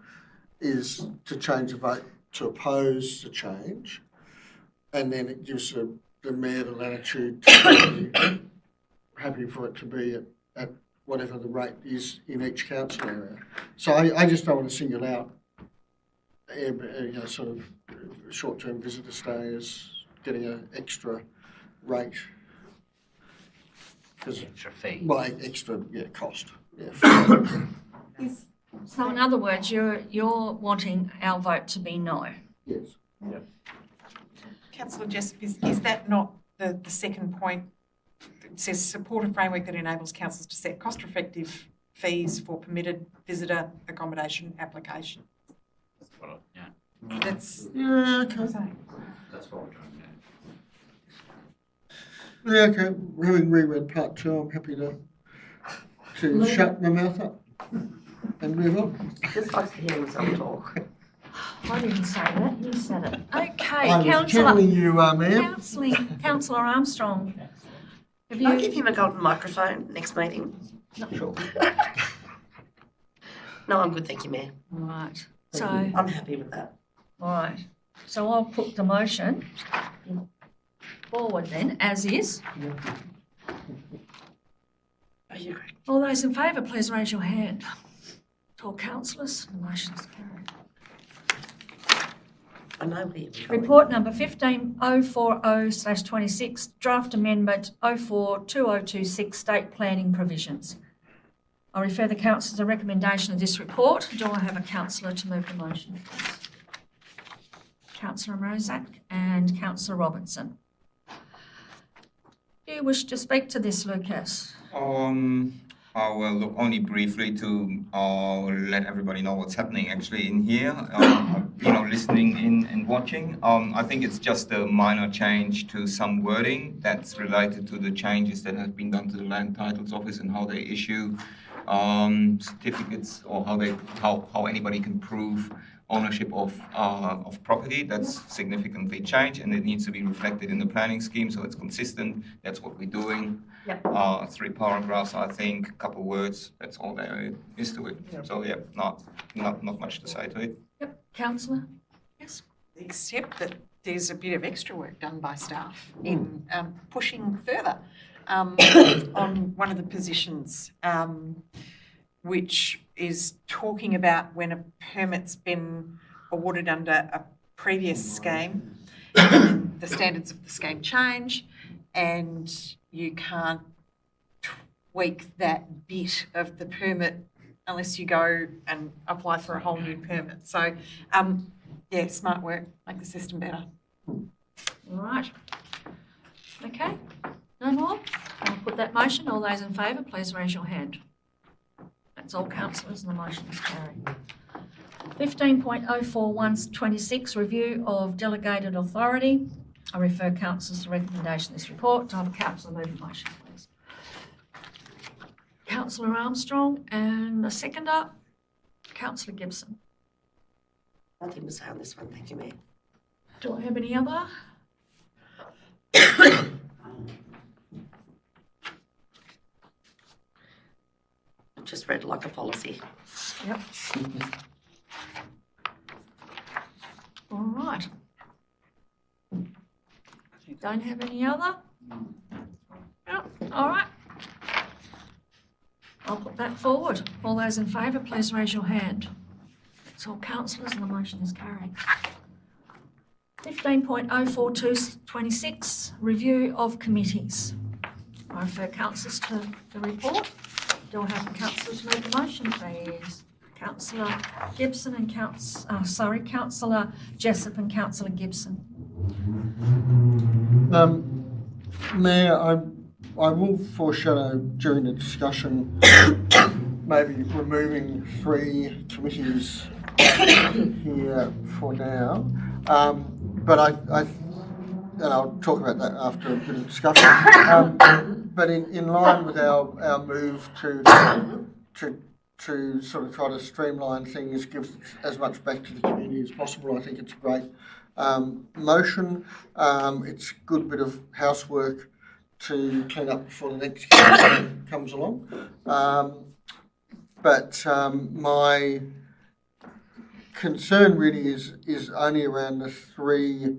is to change the vote to oppose the change, and then it gives the mayor the latitude to be happy for it to be at whatever the rate is in each council area. So I just don't want to single out sort of short-term visitor stay as getting an extra rate. extra fee. Well, extra, cost. Yeah. So in other words, you're wanting our vote to be no. Yes. Councillor Jessup, is that not the second point? It says support a framework that enables councils to set cost-effective fees for permitted visitor accommodation application. Yeah, That's Yeah, okay. that's what we're trying to do. Yeah, okay. Having reread part 2, I'm happy to shut my mouth up and move on. Just likes to hear himself talk. I didn't say that, you said it. Okay, I was Councillor. channeling you, ma'am. Councillor Armstrong. Have Can I you? give him a golden microphone next meeting? Not sure. No, I'm good, thank you, Mayor. Right, so, I'm happy with that. all right, so I'll put the motion forward then, as is. Are you correct? All those in favour, please raise your hand. All councillors, the motion is carried. I know where you're going. Report number 15040/26, draft amendment 042026, state planning provisions. I refer the council to the recommendation of this report. Do I have a councillor to move the motion, please? Councillor Rozak and Councillor Robinson. Do you wish to speak to this, Lucas? I will look only briefly to let everybody know what's happening actually in here. Listening in and watching. I think it's just a minor change to some wording that's related to the changes that have been done to the Land Titles Office and how they issue certificates, or how anybody can prove ownership of property. That's significantly changed, and it needs to be reflected in the planning scheme so it's consistent. That's what we're doing. Yep. 3 paragraphs, I think, a couple words. That's all there is to it. Yep. So not much to say to it. Yep, councillor? Yes. Except that there's a bit of extra work done by staff in pushing further on one of the positions, which is talking about when a permit's been awarded under a previous scheme, the standards of the scheme change, and you can't tweak that bit of the permit unless you go and apply for a whole new permit. So, smart work, make the system better. All right. Okay, no more? I'll put that motion. All those in favour, please raise your hand. That's all councillors and the motion is carried. 15.04126, review of delegated authority. I refer councillors to recommendation of this report. Do I have a councillor move the motion, please? Councillor Armstrong, and a seconder, Councillor Gibson. Nothing to say on this one, thank you, Mayor. Do I have any other? I just read like a policy. Yep. All right. Don't have any other? Yep. All right. I'll put that forward. All those in favour, please raise your hand. That's all councillors and the motion is carried. 15.04226, review of committees. I refer councillors to the report. Do I have the councillors move the motion, please? Councillor Gibson and Councillor Jessup and Councillor Gibson. Mayor, I will foreshadow during the discussion maybe removing 3 committees here for now. But and I'll talk about that after a bit of discussion. But in line with our move to to sort of try to streamline things, give as much back to the community as possible. I think it's a great motion. It's a good bit of housework to clean up before the next campaign comes along. But my concern really is only around the three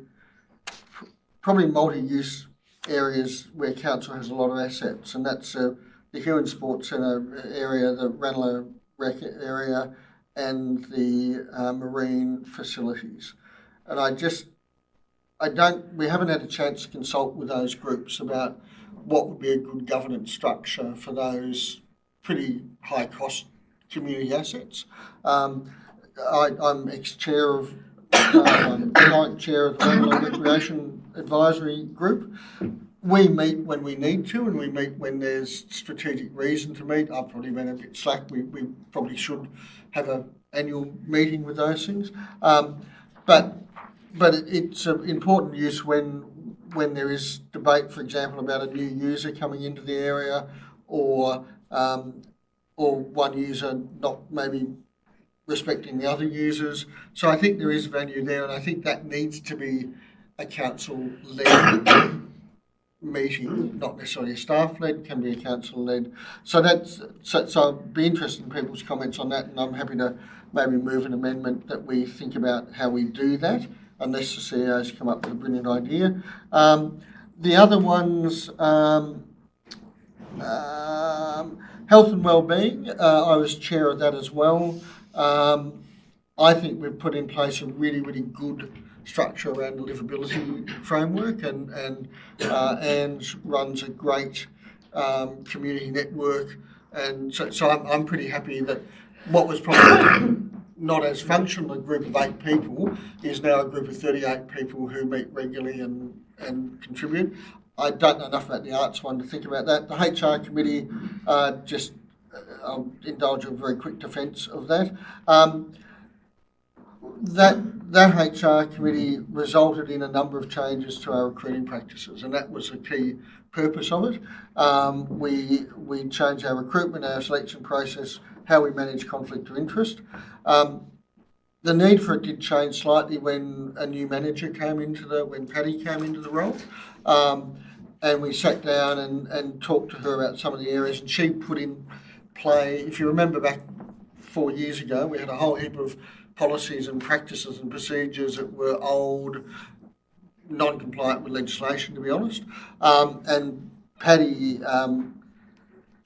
probably multi-use areas where council has a lot of assets, and that's the Huon Sports Centre area, the Ranelagh Rec area, and the marine facilities. And we haven't had a chance to consult with those groups about what would be a good governance structure for those pretty high cost community assets. I'm ex-chair of, current chair of the Ranelagh Recreation Advisory Group. We meet when we need to, and we meet when there's strategic reason to meet. I've probably been a bit slack. We probably should have an annual meeting with those things. But it's an important use when there is debate, for example, about a new user coming into the area, or one user not maybe respecting the other users. So I think there is value there, and I think that needs to be a council-led meeting, not necessarily a staff-led, can be a council-led. So I'd be interested in people's comments on that, and I'm happy to maybe move an amendment that we think about how we do that, unless the CEO's come up with a brilliant idea. The other ones, health and wellbeing, I was chair of that as well. I think we've put in place a really, really good structure around the livability framework, and Anne's runs a great community network, and so I'm pretty happy that what was probably not as functional a group of 8 people is now a group of 38 people who meet regularly and contribute. I don't know enough about the arts one to think about that. The HR committee, I'll indulge a very quick defence of that. That HR committee resulted in a number of changes to our recruiting practices, and that was a key purpose of it. We changed our recruitment, our selection process, how we manage conflict of interest. The need for it did change slightly when a new manager when Paddy came into the role. And we sat down and talked to her about some of the areas, and she put in play, if you remember back 4 years ago, we had a whole heap of policies and practices and procedures that were old, non-compliant with legislation, to be honest. And Paddy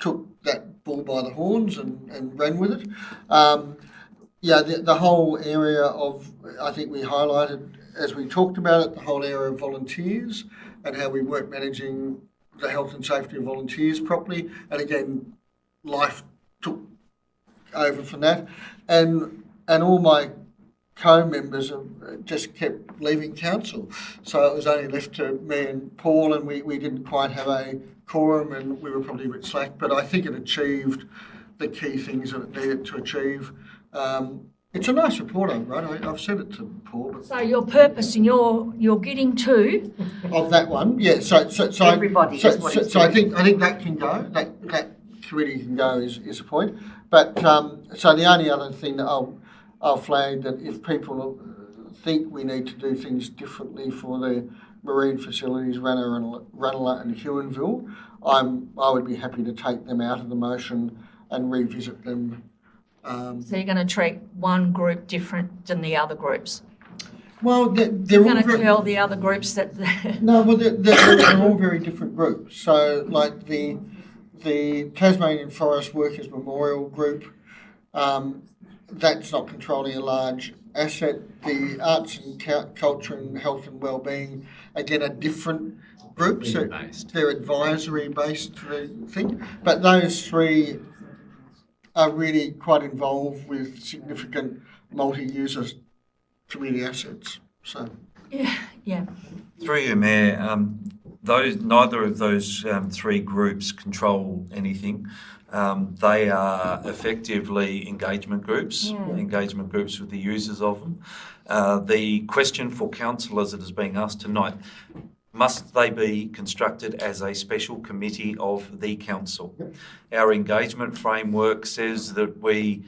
took that bull by the horns and ran with it. The whole area of, I think we highlighted, as we talked about it, the whole area of volunteers and how we weren't managing the health and safety of volunteers properly. And again, life took over from that. And all my co-members just kept leaving council. So it was only left to me and Paul, and we didn't quite have a quorum, and we were probably a bit slack, but I think it achieved the key things that it needed to achieve. It's a nice report I wrote. I've said it to Paul. But So your purpose and you're getting to of that one, yeah. So Everybody So, is what it's so I doing. think that can go. That committee can go is a point. But so the only other thing that I'll flag, that if people think we need to do things differently for the marine facilities, Ranelagh and Huonville, I would be happy to take them out of the motion and revisit them. So you're going to treat one group different than the other groups? Well, they're You're all going to very, tell the other groups that... no, well, they're all very different groups. So, like the Tasmanian Forest Workers Memorial Group, that's not controlling a large asset. The arts and culture and health and wellbeing, again, are different groups. So they're advisory-based thing. But those three are really quite involved with significant multi-user community assets. So Yeah. Through you, Mayor, neither of those 3 groups control anything. They are effectively engagement groups with the users of them. The question for council, as it is being asked tonight, must they be constructed as a special committee of the council? Our engagement framework says that we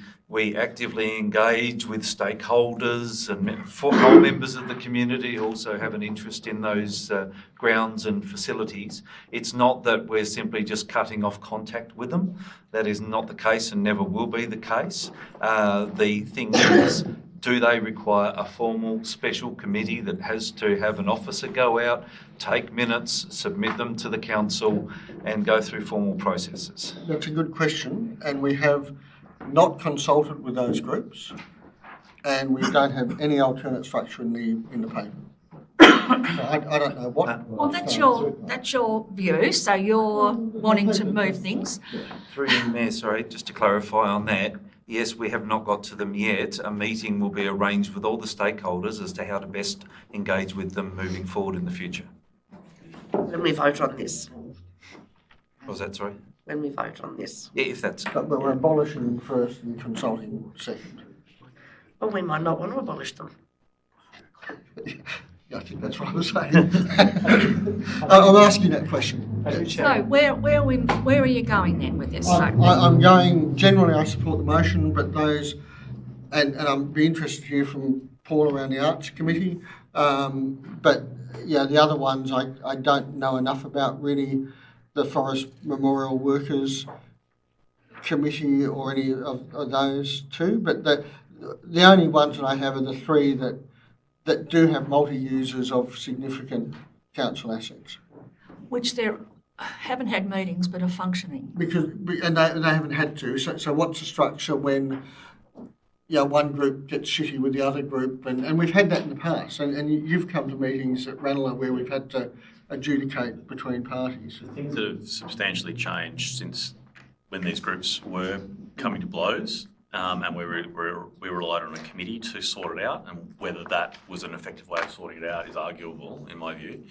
actively engage with stakeholders and whole members of the community who also have an interest in those grounds and facilities. It's not that we're simply just cutting off contact with them. That is not the case and never will be the case. The thing is, do they require a formal special committee that has to have an officer go out, take minutes, submit them to the council and go through formal processes? That's a good question, and we have not consulted with those groups, and we don't have any alternate structure in the paper. So I don't know what. Well, that's your view, so you're wanting to move things. Through you, Mayor, sorry, just to clarify on that, yes, we have not got to them yet. A meeting will be arranged with all the stakeholders as to how to best engage with them moving forward in the future. When we vote on this. What was that, sorry? When we vote on this. Yeah, if that's... But we're abolishing first and consulting second. Well, we might not want to abolish them. Yeah, I think that's what I was saying. I'm asking that question. So where are you going then with this? I'm going, generally I support the motion, but those, and I'd be interested to hear from Paul around the Arts Committee, but yeah, the other ones I don't know enough about really. The Forest Memorial Workers Committee or any of those two, but the only ones that I have are the three that do have multi-users of significant council assets. Which they haven't had meetings but are functioning. And they haven't had to. So what's the structure when one group gets shitty with the other group? And we've had that in the past. And you've come to meetings at Ranelagh where we've had to adjudicate between parties. Things that have substantially changed since when these groups were coming to blows, and we relied on a committee to sort it out, and whether that was an effective way of sorting it out is arguable in my view.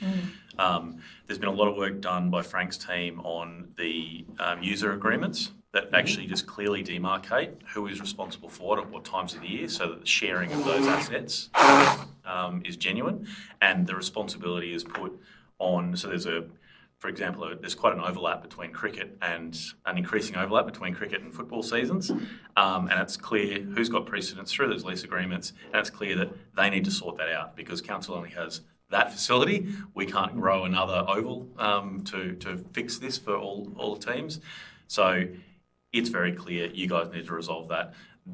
There's been a lot of work done by Frank's team on the user agreements that actually just clearly demarcate who is responsible for it at what times of the year, so that the sharing of those assets is genuine, and the responsibility is put on. So for example, there's quite an overlap between cricket and an increasing overlap between cricket and football seasons, and it's clear who's got precedence through those lease agreements, and it's clear that they need to sort that out because council only has that facility. We can't grow another oval to fix this for all the teams. So it's very clear you guys need to resolve that.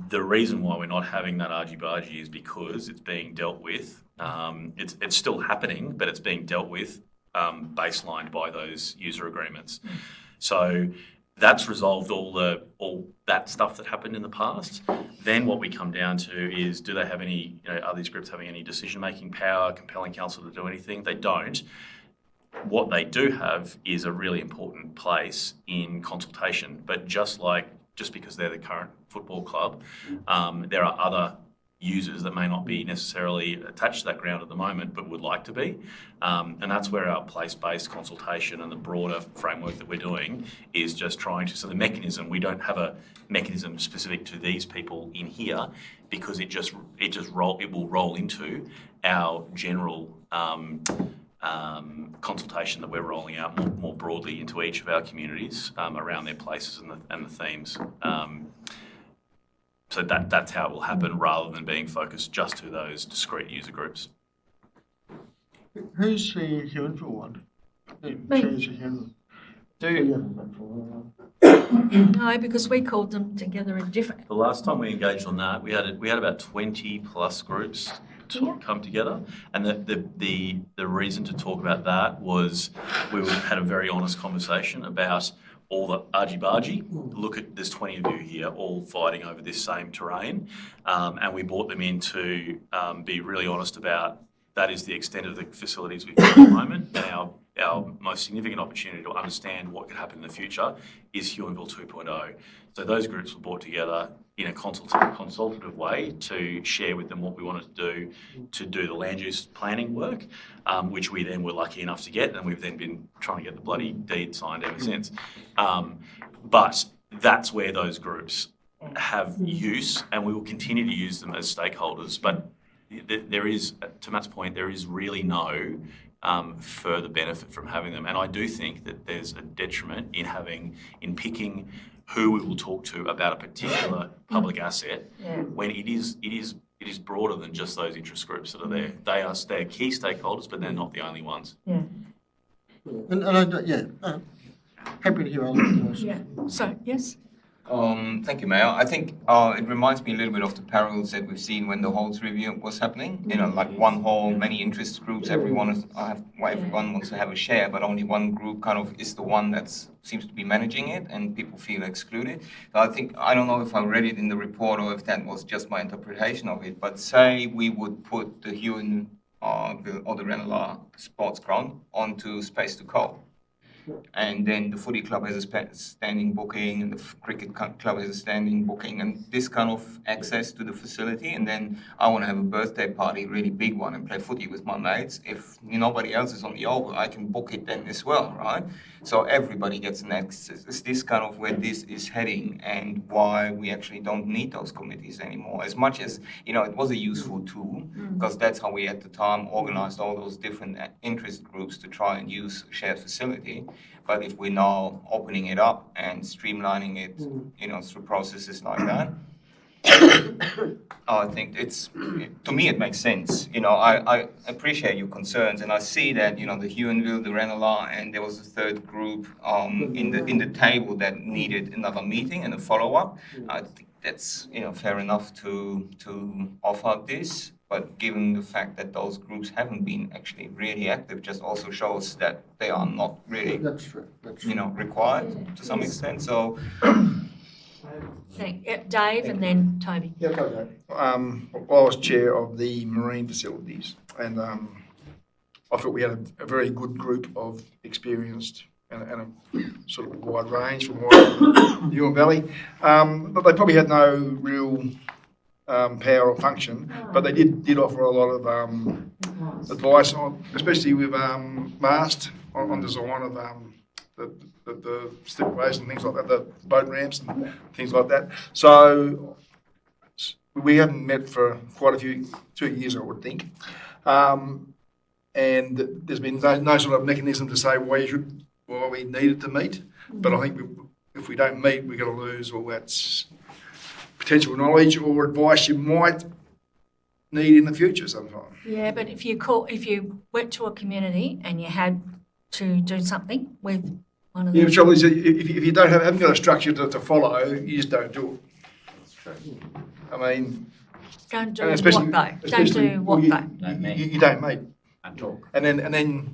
The reason why we're not having that argy-bargy is because it's being dealt with. It's still happening, but it's being dealt with baselined by those user agreements. So that's resolved all that stuff that happened in the past. Then what we come down to is, do they have any, are these groups having any decision-making power, compelling council to do anything? They don't. What they do have is a really important place in consultation, but just because they're the current football club, there are other users that may not be necessarily attached to that ground at the moment, but would like to be. And that's where our place-based consultation and the broader framework that we're doing is just trying to, so the mechanism, we don't have a mechanism specific to these people in here because it will roll into our general consultation that we're rolling out more broadly into each of our communities around their places and the themes. So that's how it will happen rather than being focused just to those discrete user groups. Who's the Huonville one? No, because we called them together in different. The last time we engaged on that, we had about 20 plus groups come together, and the reason to talk about that was we had a very honest conversation about all the argy-bargy. Look at, there's 20 of you here all fighting over this same terrain, and we brought them in to be really honest about that is the extent of the facilities we've got at the moment, and our most significant opportunity to understand what could happen in the future is Huonville 2.0. So those groups were brought together in a consultative way to share with them what we wanted to do the land use planning work, which we then were lucky enough to get, and we've then been trying to get the bloody deed signed ever since. But that's where those groups have use, and we will continue to use them as stakeholders. But there is, to Matt's point, there is really no further benefit from having them. And I do think that there's a detriment in picking who we will talk to about a particular public asset when it is broader than just those interest groups that are there. They're key stakeholders, but they're not the only ones. Yeah. Happy to hear all of those. Yeah. So, yes? Thank you, Mayor. I think it reminds me a little bit of the parallels that we've seen when the halls review was happening. You know, like one hall, many interest groups, everyone wants to have a share, but only one group kind of is the one that seems to be managing it, and people feel excluded. So I don't know if I read it in the report or if that was just my interpretation of it, but say we would put the Huon or the Ranelagh Sports Ground onto Space to Co. And then the footy club has a standing booking, and the cricket club has a standing booking, and this kind of access to the facility. And then I want to have a birthday party, really big one, and play footy with my mates. If nobody else is on the oval, I can book it then as well, right? So everybody gets an access. It's this kind of where this is heading, and why we actually don't need those committees anymore. As much as, it was a useful tool, because that's how we at the time organized all those different interest groups to try and use a shared facility. But if we're now opening it up and streamlining it, through processes like that, I think to me it makes sense. I appreciate your concerns, and I see that, the Huonville, the Ranelagh, and there was a third group in the table that needed another meeting and a follow-up. I think that's, fair enough to offer this. But given the fact that those groups haven't been actually really active, just also shows that they are not really, That's true. required to some extent. So, Dave and then Toby. Yeah, okay. I was chair of the marine facilities, and I thought we had a very good group of experienced and a sort of wide range from Huon Valley. But they probably had no real power or function, but they did offer a lot of advice on, especially with mast on design of the slipways and things like that, the boat ramps and things like that. So we haven't met for quite 2 years, I would think, and there's been no sort of mechanism to say why we needed to meet. But I think if we don't meet, we're going to lose all that potential knowledge or advice you might need in the future sometime. Yeah, but if you went to a community and you had to do something with one of Yeah, them. the trouble is, if you haven't got a structure to follow, you just don't do it. I mean, Don't do and what especially- though? Don't especially- do well, what you, though? you don't meet. And talk. And then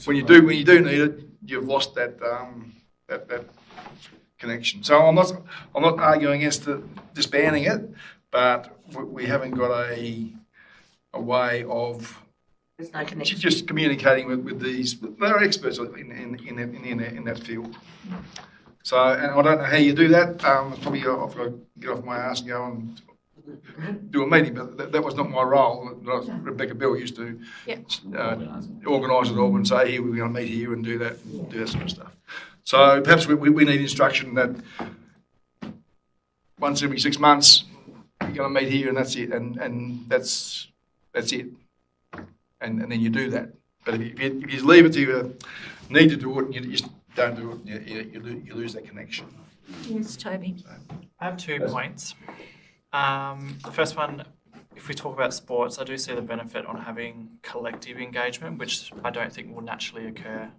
when you do need it, you've lost that connection. So I'm not arguing against disbanding it, but we haven't got a way of There's no connection. just communicating with these. They're experts in that field. So, and I don't know how you do that. It's probably I've got to get off my ass and go and do a meeting, but that was not my role. Rebecca Bell used to organise it all and say, here, we're going to meet here and do that sort of stuff. So perhaps we need instruction that once every 6 months, you're going to meet here and that's it, and that's it. And then you do that. But if you just leave it to you need to do it and you just don't do it, you lose that connection. Yes, Toby. I have 2 points. The first one, if we talk about sports, I do see the benefit on having collective engagement, which I don't think will naturally occur.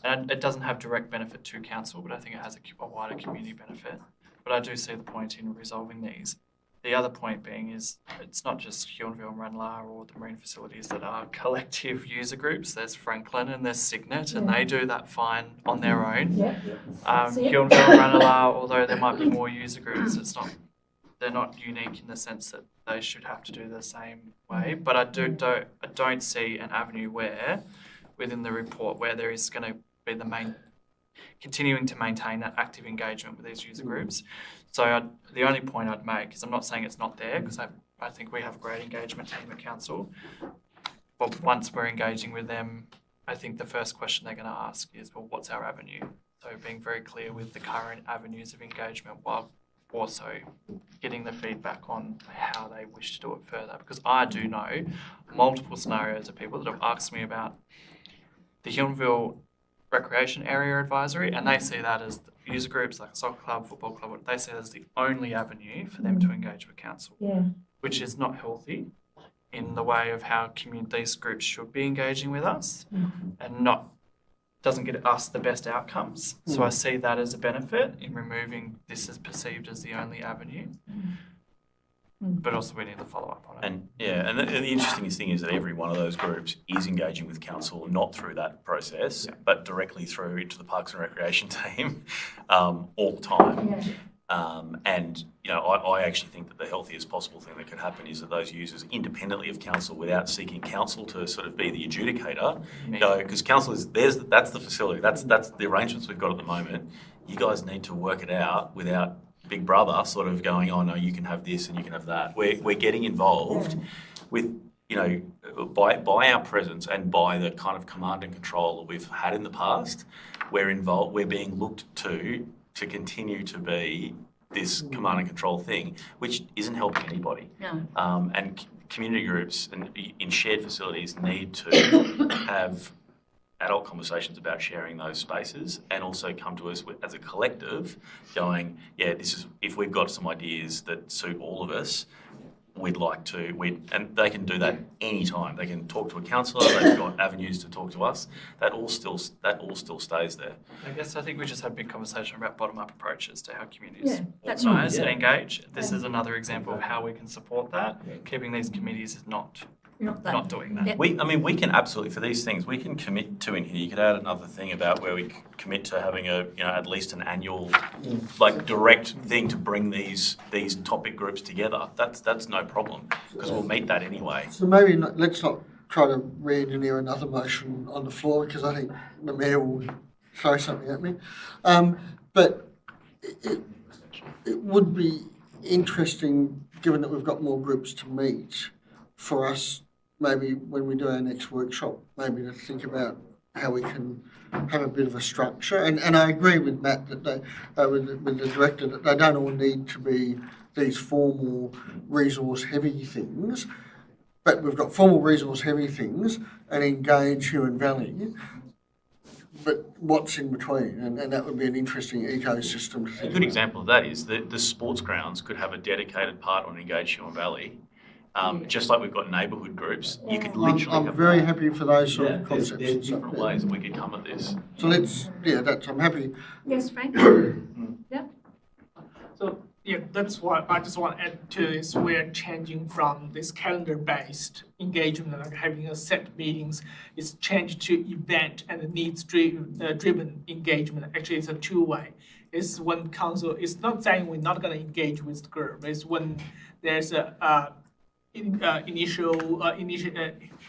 And it doesn't have direct benefit to council, but I think it has a wider community benefit. But I do see the point in resolving these. The other point being is it's not just Huonville and Ranelagh or the marine facilities that are collective user groups. There's Franklin and there's Signet, and they do that fine on their own. Huonville and Ranelagh, although there might be more user groups, they're not unique in the sense that they should have to do the same way. But I don't see an avenue where, within the report, where there is going to be continuing to maintain that active engagement with these user groups. So the only point I'd make is I'm not saying it's not there, because I think we have a great engagement team at council. But once we're engaging with them, I think the first question they're going to ask is, well, what's our avenue? So being very clear with the current avenues of engagement while also getting the feedback on how they wish to do it further. Because I do know multiple scenarios of people that have asked me about the Huonville Recreation Area Advisory, and they see that as user groups like a soccer club, football club, they see that as the only avenue for them to engage with council, which is not healthy in the way of how these groups should be engaging with us, and doesn't get us the best outcomes. So I see that as a benefit in removing this as perceived as the only avenue. But also we need to follow up on it. And the interesting thing is that every one of those groups is engaging with council, not through that process, but directly through into the Parks and Recreation team all the time. And I actually think that the healthiest possible thing that could happen is that those users, independently of council, without seeking council to sort of be the adjudicator, go, because council that's the facility, that's the arrangements we've got at the moment. You guys need to work it out without Big Brother sort of going, oh no, you can have this and you can have that. We're getting involved with, by our presence and by the kind of command and control that we've had in the past, we're being looked to continue to be this command and control thing, which isn't helping anybody. No. And community groups and in shared facilities need to have adult conversations about sharing those spaces, and also come to us as a collective going, if we've got some ideas that suit all of us, we'd like to, and they can do that anytime. They can talk to a counsellor, they've got avenues to talk to us. That all still stays there. I think we just had a big conversation about bottom-up approaches to how communities that's organise right. and engage. This is another example of how we can support that. Keeping these committees is not doing that. We can absolutely, for these things, we can commit to in here. You could add another thing about where we commit to having at least an annual, direct thing to bring these topic groups together. That's no problem, because we'll meet that anyway. So maybe let's not try to re-engineer another motion on the floor, because I think the mayor will throw something at me. But it would be interesting, given that we've got more groups to meet, for us, maybe when we do our next workshop, maybe to think about how we can have a bit of a structure. And I agree with Matt that with the director, that they don't all need to be these formal resource-heavy things, but we've got formal resource-heavy things and engage Huon Valley. But what's in between? And that would be an interesting ecosystem to think A good example of that is that the sports grounds could have a dedicated part on Engage Huon Valley. Just like we've got neighbourhood groups, you could literally I'm very happy for those sort of concepts. There's different ways that we could come at this. So I'm happy. Yes, Frank? So, that's what I just want to add to this. We're changing from this calendar-based engagement, like having a set meetings, it's changed to event and needs-driven engagement. Actually, it's a two-way. It's when council, it's not saying we're not going to engage with the group. It's when there's a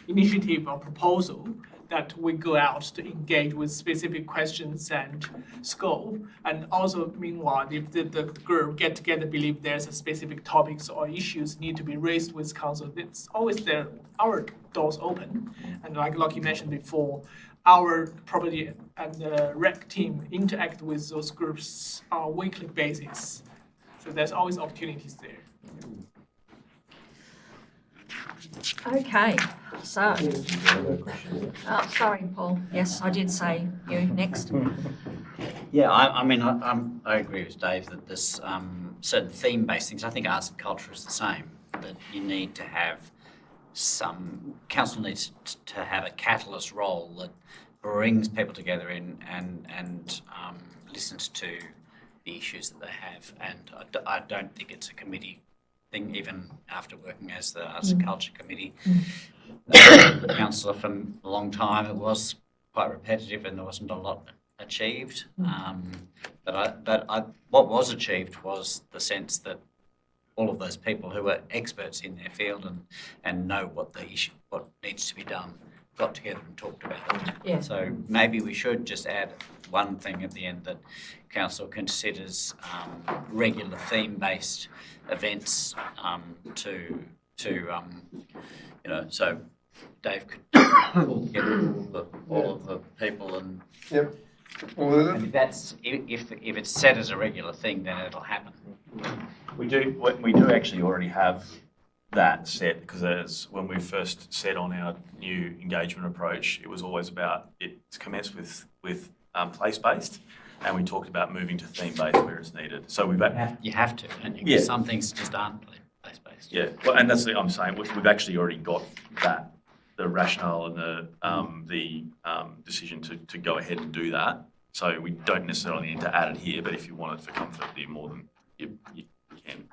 initiative or proposal that we go out to engage with specific questions and scope. And also, meanwhile, if the group get together, believe there's a specific topics or issues need to be raised with council, it's always there, our doors open. And like Lockie mentioned before, our property and rec team interact with those groups on a weekly basis. So there's always opportunities there. Okay, so, sorry, Paul. Yes, I did say you next. Yeah, I agree with Dave that there's certain theme-based things. I think arts and culture is the same, that you need to have council needs to have a catalyst role that brings people together and listens to the issues that they have. And I don't think it's a committee thing, even after working as the Arts and Culture Committee councillor for a long time. It was quite repetitive and there wasn't a lot achieved. But what was achieved was the sense that all of those people who are experts in their field and know what needs to be done got together and talked about it. Yeah. So maybe we should just add one thing at the end, that council considers regular theme-based events so Dave could pull together all of the people and. Yep. And if it's set as a regular thing, then it'll happen. We do actually already have that set, because as when we first set on our new engagement approach, it was always about, it's commenced with place-based, and we talked about moving to theme-based where it's needed. So we've You have to, and Yeah. some things just aren't place-based. yeah, well, and that's the, I'm saying we've actually already got that, the rationale and the decision to go ahead and do that. So we don't necessarily need to add it here, but if you want it for comfort, you're more than you can.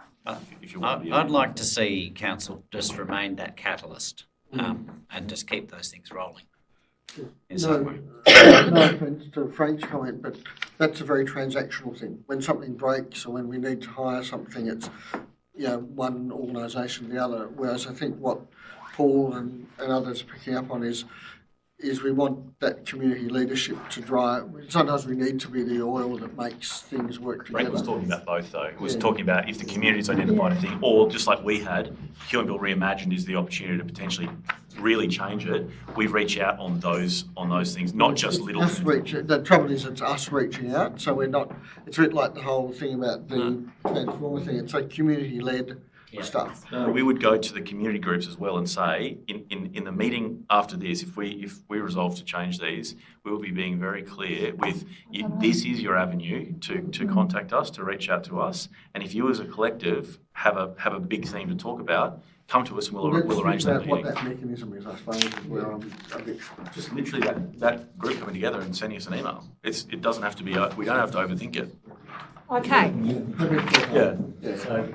If you want to be. I'd like to see council just remain that catalyst, and just keep those things rolling. In some way. No offence to Frank's comment, but that's a very transactional thing. When something breaks or when we need to hire something, it's, one organisation or the other. Whereas I think what Paul and others are picking up on is we want that community leadership to drive. Sometimes we need to be the oil that makes things work together. Frank was talking about both, though. He was talking about if the community's identified a thing, or just like we had, Huonville Reimagined is the opportunity to potentially really change it. We reach out on those things, not just little Us things. the trouble is it's us reaching out, so we're not. It's a bit like the whole thing about the Transformer thing. It's like community-led stuff. We would go to the community groups as well and say, in the meeting after this, if we resolve to change these, we will be being very clear with this is your avenue to contact us, to reach out to us, and if you as a collective have a big theme to talk about, come to us and we'll arrange that What meeting. that mechanism is, I suppose, is where I'm a bit. Just literally that group coming together and sending us an email. It doesn't have to be. We don't have to overthink it. Okay, Yeah. So.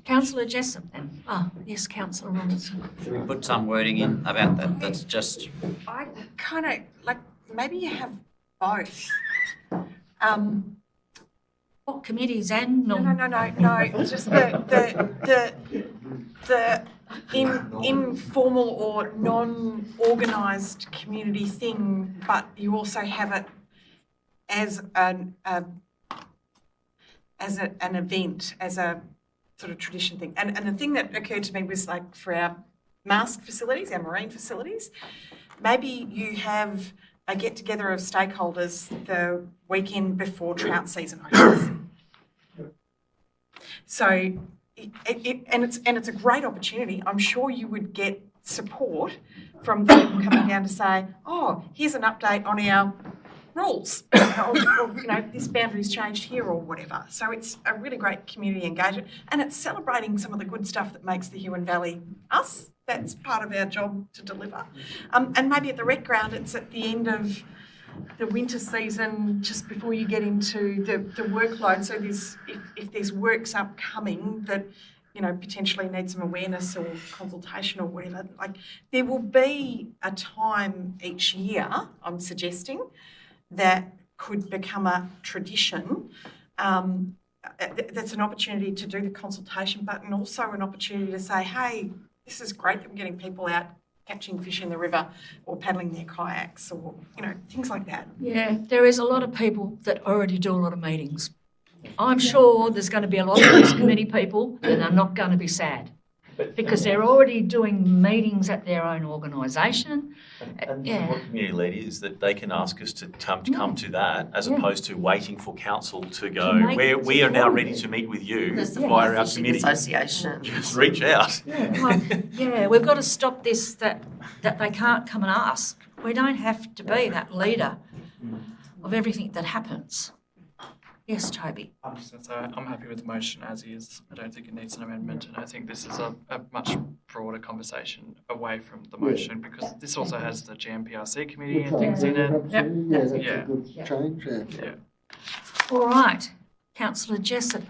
Councillor Jessup then. Yes, Councillor Robinson. Should we put some wording in about that? That's just. I kind of like maybe you have both. What committees and No. It's just the informal or non-organised community thing, but you also have it as an event, as a sort of tradition thing. And the thing that occurred to me was like for our mask facilities, our marine facilities, maybe you have a get-together of stakeholders the weekend before trout season opens. So it's a great opportunity. I'm sure you would get support from people coming down to say, oh, here's an update on our rules, or this boundary's changed here or whatever. So it's a really great community engagement, and it's celebrating some of the good stuff that makes the Huon Valley us. That's part of our job to deliver. And maybe at the rec ground, it's at the end of the winter season, just before you get into the workload. So if there's works upcoming that potentially need some awareness or consultation or whatever, like there will be a time each year, I'm suggesting, that could become a tradition. That's an opportunity to do the consultation, but and also an opportunity to say, hey, this is great that we're getting people out catching fish in the river or paddling their kayaks or, things like that. Yeah, there is a lot of people that already do a lot of meetings. I'm sure there's going to be a lot of these committee people that are not going to be sad because they're already doing meetings at their own organisation. And what community lead is that they can ask us to come to that as opposed to waiting for council to go, we are now ready to meet with you via our Fishing committee. association. Just reach out. We've got to stop this that they can't come and ask. We don't have to be that leader of everything that happens. Yes, Toby. I'm just going to say I'm happy with the motion as is. I don't think it needs an amendment, and I think this is a much broader conversation away from the motion because this also has the GMPRC committee and things in it. That's a good change. Yeah. All right, Councillor Jessup.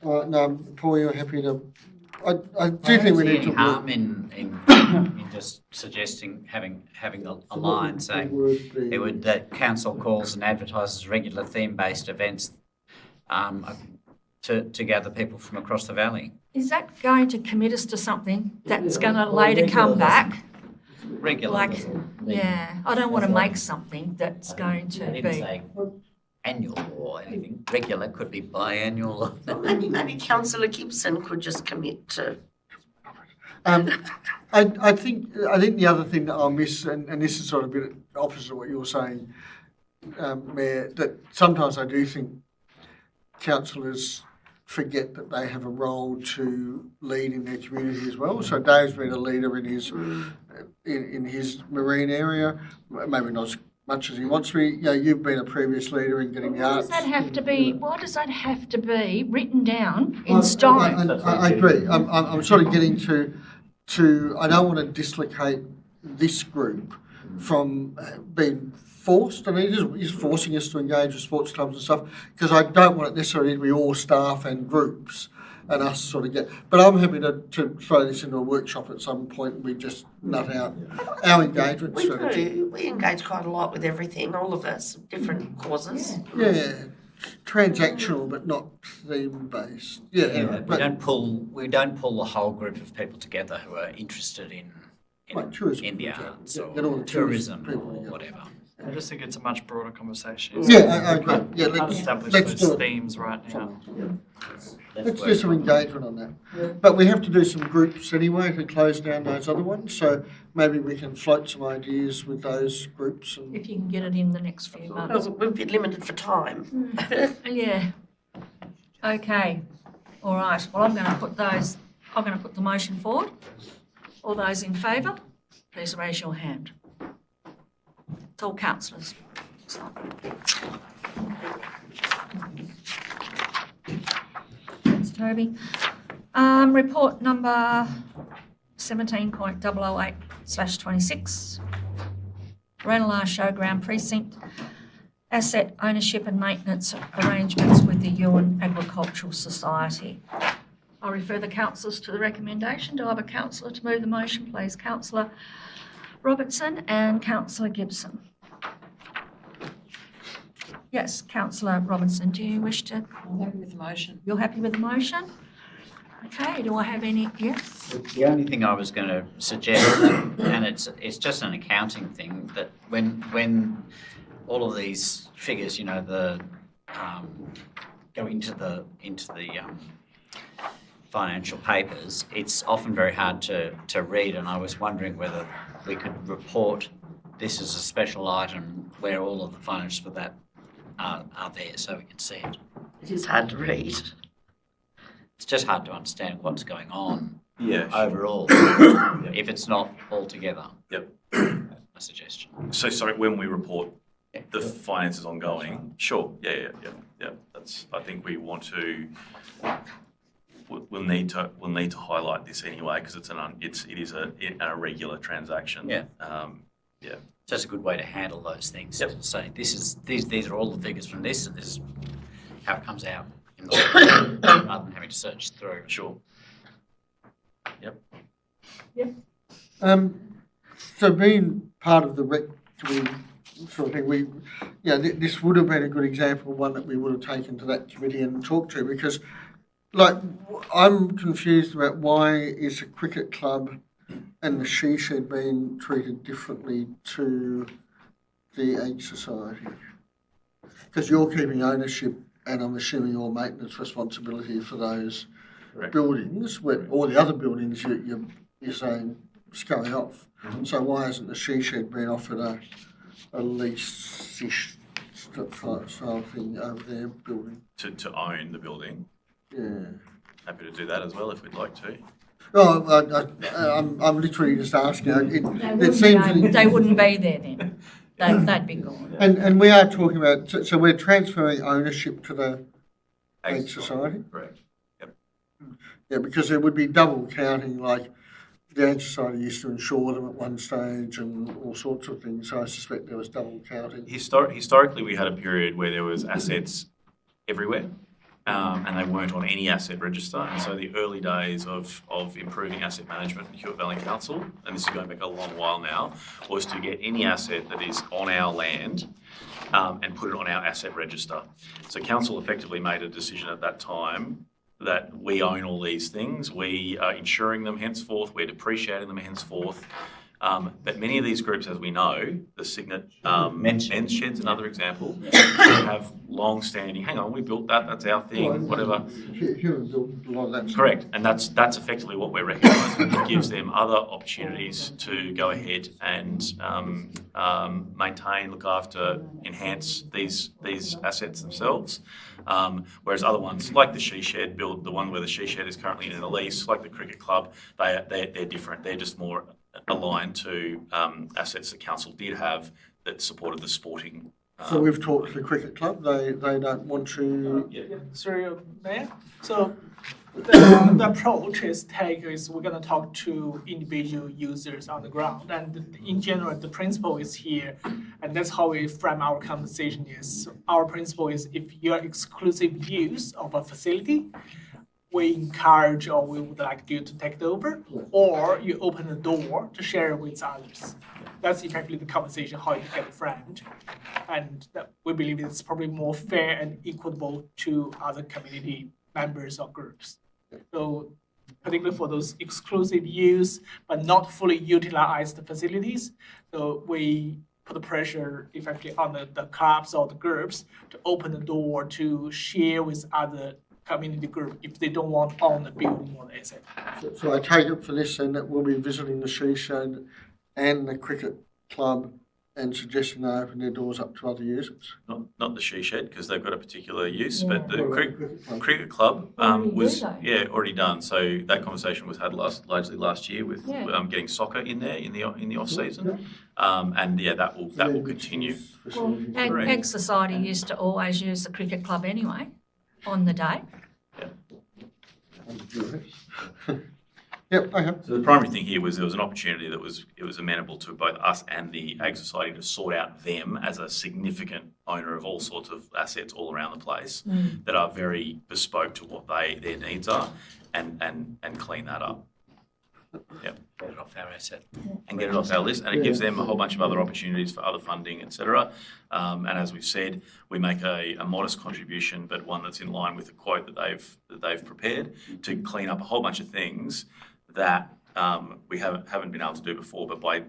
No, Paul, you're happy to. I do I think we don't need see any to. harm in just suggesting having a line saying that council calls and advertises regular theme-based events to gather people from across the valley. Is that going to commit us to something that's going to later come back? Regular. I don't want to make something that's going to I didn't be. say annual or anything. Regular could be biannual. Maybe Councillor Gibson could just commit to. I think the other thing that I'll miss, and this is sort of a bit opposite of what you're saying, Mayor, that sometimes I do think councillors forget that they have a role to lead in their community as well. So Dave's been a leader in his marine area, maybe not as much as he wants to be. You know, you've been a previous leader in getting the Why arts. does that have to be? Why does that have to be written down in stone? I agree. I'm sort of getting to I don't want to dislocate this group from being forced. I mean, he's forcing us to engage with sports clubs and stuff, because I don't want it necessarily to be all staff and groups and us sort of get. But I'm happy to throw this into a workshop at some point and we just nut out our engagement We strategy. do. We engage quite a lot with everything, all of us, different causes. Yeah, transactional but not theme based. Yeah, anyway, We don't pull the whole group of people together who are interested in Like tourism, in the for example. arts Yeah, or get all the tourism people or together. whatever. I just think it's a much broader conversation. Yeah, I agree. Yeah, We can't let's establish do those it. themes right now. Let's do some engagement on that. But we have to do some groups anyway to close down those other ones, so maybe we can float some ideas with those groups. And If you can get it in the next few months. Well, we'll be limited for time. Yeah. Okay. All right. Well, I'm going to put the motion forward. All those in favour, please raise your hand. It's all councillors. So. Thanks, Toby. Report number 17.008/26. Ranelagh Showground Precinct. Asset ownership and maintenance arrangements with the Ewan Agricultural Society. I'll refer the councillors to the recommendation. Do I have a councillor to move the motion, please? Councillor Robertson and Councillor Gibson. Yes, Councillor Robertson, do you wish to? I'm happy with the motion. You're happy with the motion? Okay, do I have any? Yes? The only thing I was going to suggest, and it's just an accounting thing, that when all of these figures, you know, go into the financial papers, it's often very hard to read, and I was wondering whether we could report this as a special item where all of the financials for that are there so we can see it. It is hard to read. It's just hard to understand what's going on Yeah. overall if it's not all together. Yep. A suggestion. So sorry, when we report the finances ongoing, sure, yeah. That's, I think we want to, we'll need to highlight this anyway, because it is a regular transaction. Yeah. Yeah. Just a good way to handle those things. Yep. To say these are all the figures from this, and this is how it comes out, rather than having to search through. Sure. Yep. So being part of the rec committee sort of thing, this would have been a good example, one that we would have taken to that committee and talked to, because I'm confused about why is a cricket club and the She Shed being treated differently to the Ag Society? Because you're keeping ownership and I'm assuming your maintenance responsibility for those Correct. buildings, all the other buildings you're saying it's going off. Mm-hmm. So why isn't the She Shed being offered a lease-ish style thing over their building? To own the building. Yeah. Happy to do that as well if we'd like to. Oh, I'm literally just asking. It seems They wouldn't be there then. They'd be gone. And we are talking about, so we're transferring ownership to the Ag Ag Society? Correct. Yep. Yeah, because there would be double counting, like the Ag Society used to insure them at one stage and all sorts of things, so I suspect there was double counting. Historically, we had a period where there was assets everywhere, and they weren't on any asset register. And so the early days of improving asset management in Hewitt Valley Council, and this is going back a long while now, was to get any asset that is on our land and put it on our asset register. So council effectively made a decision at that time that we own all these things, we are insuring them henceforth, we're depreciating them henceforth, But many of these groups, as we know, the Signet Men's Shed's another example, have long-standing, hang on, we built that, that's our thing, whatever. Human built a lot of that. Correct, and that's effectively what we're recognising. It gives them other opportunities to go ahead and maintain, look after, enhance these assets themselves. Whereas other ones, like the She Shed, build the one where the She Shed is currently in a lease, like the cricket club, they're different. They're just more aligned to assets that council did have that supported the sporting. So we've talked to the cricket club. They don't want to. Sorry, Mayor. So the approach is we're going to talk to individual users on the ground, and in general, the principle is here, and that's how we frame our conversation. Is our principle is if you're exclusive use of a facility, we encourage or we would like you to take it over, or you open the door to share it with others. That's effectively the conversation, how you get framed. And that we believe it's probably more fair and equitable to other community members or groups. So particularly for those exclusive use but not fully utilized facilities, so we put the pressure effectively on the clubs or the groups to open the door to share with other community group if they don't want to own the building or the asset. So I take it for this then that we'll be visiting the She Shed and the cricket club and suggesting they open their doors up to other users. Not the She Shed, because they've got a particular use, but the What about cricket club Already was do they? already done. So that conversation was had largely last year with Yeah. getting soccer in there in the off season, and that will continue. Well, Ag Society used to always use the cricket club anyway, on the day. Yep, okay. So the primary thing here was there was an opportunity that was amenable to both us and the Ag Society to sort out them as a significant owner of all sorts of assets all around the place that are very bespoke to what their needs are, and clean that up. Yep. Get it off our asset. And get it off our list, and it gives them a whole bunch of other opportunities for other funding, etc. And as we've said, we make a modest contribution, but one that's in line with the quote that they've prepared to clean up a whole bunch of things that we haven't been able to do before. But by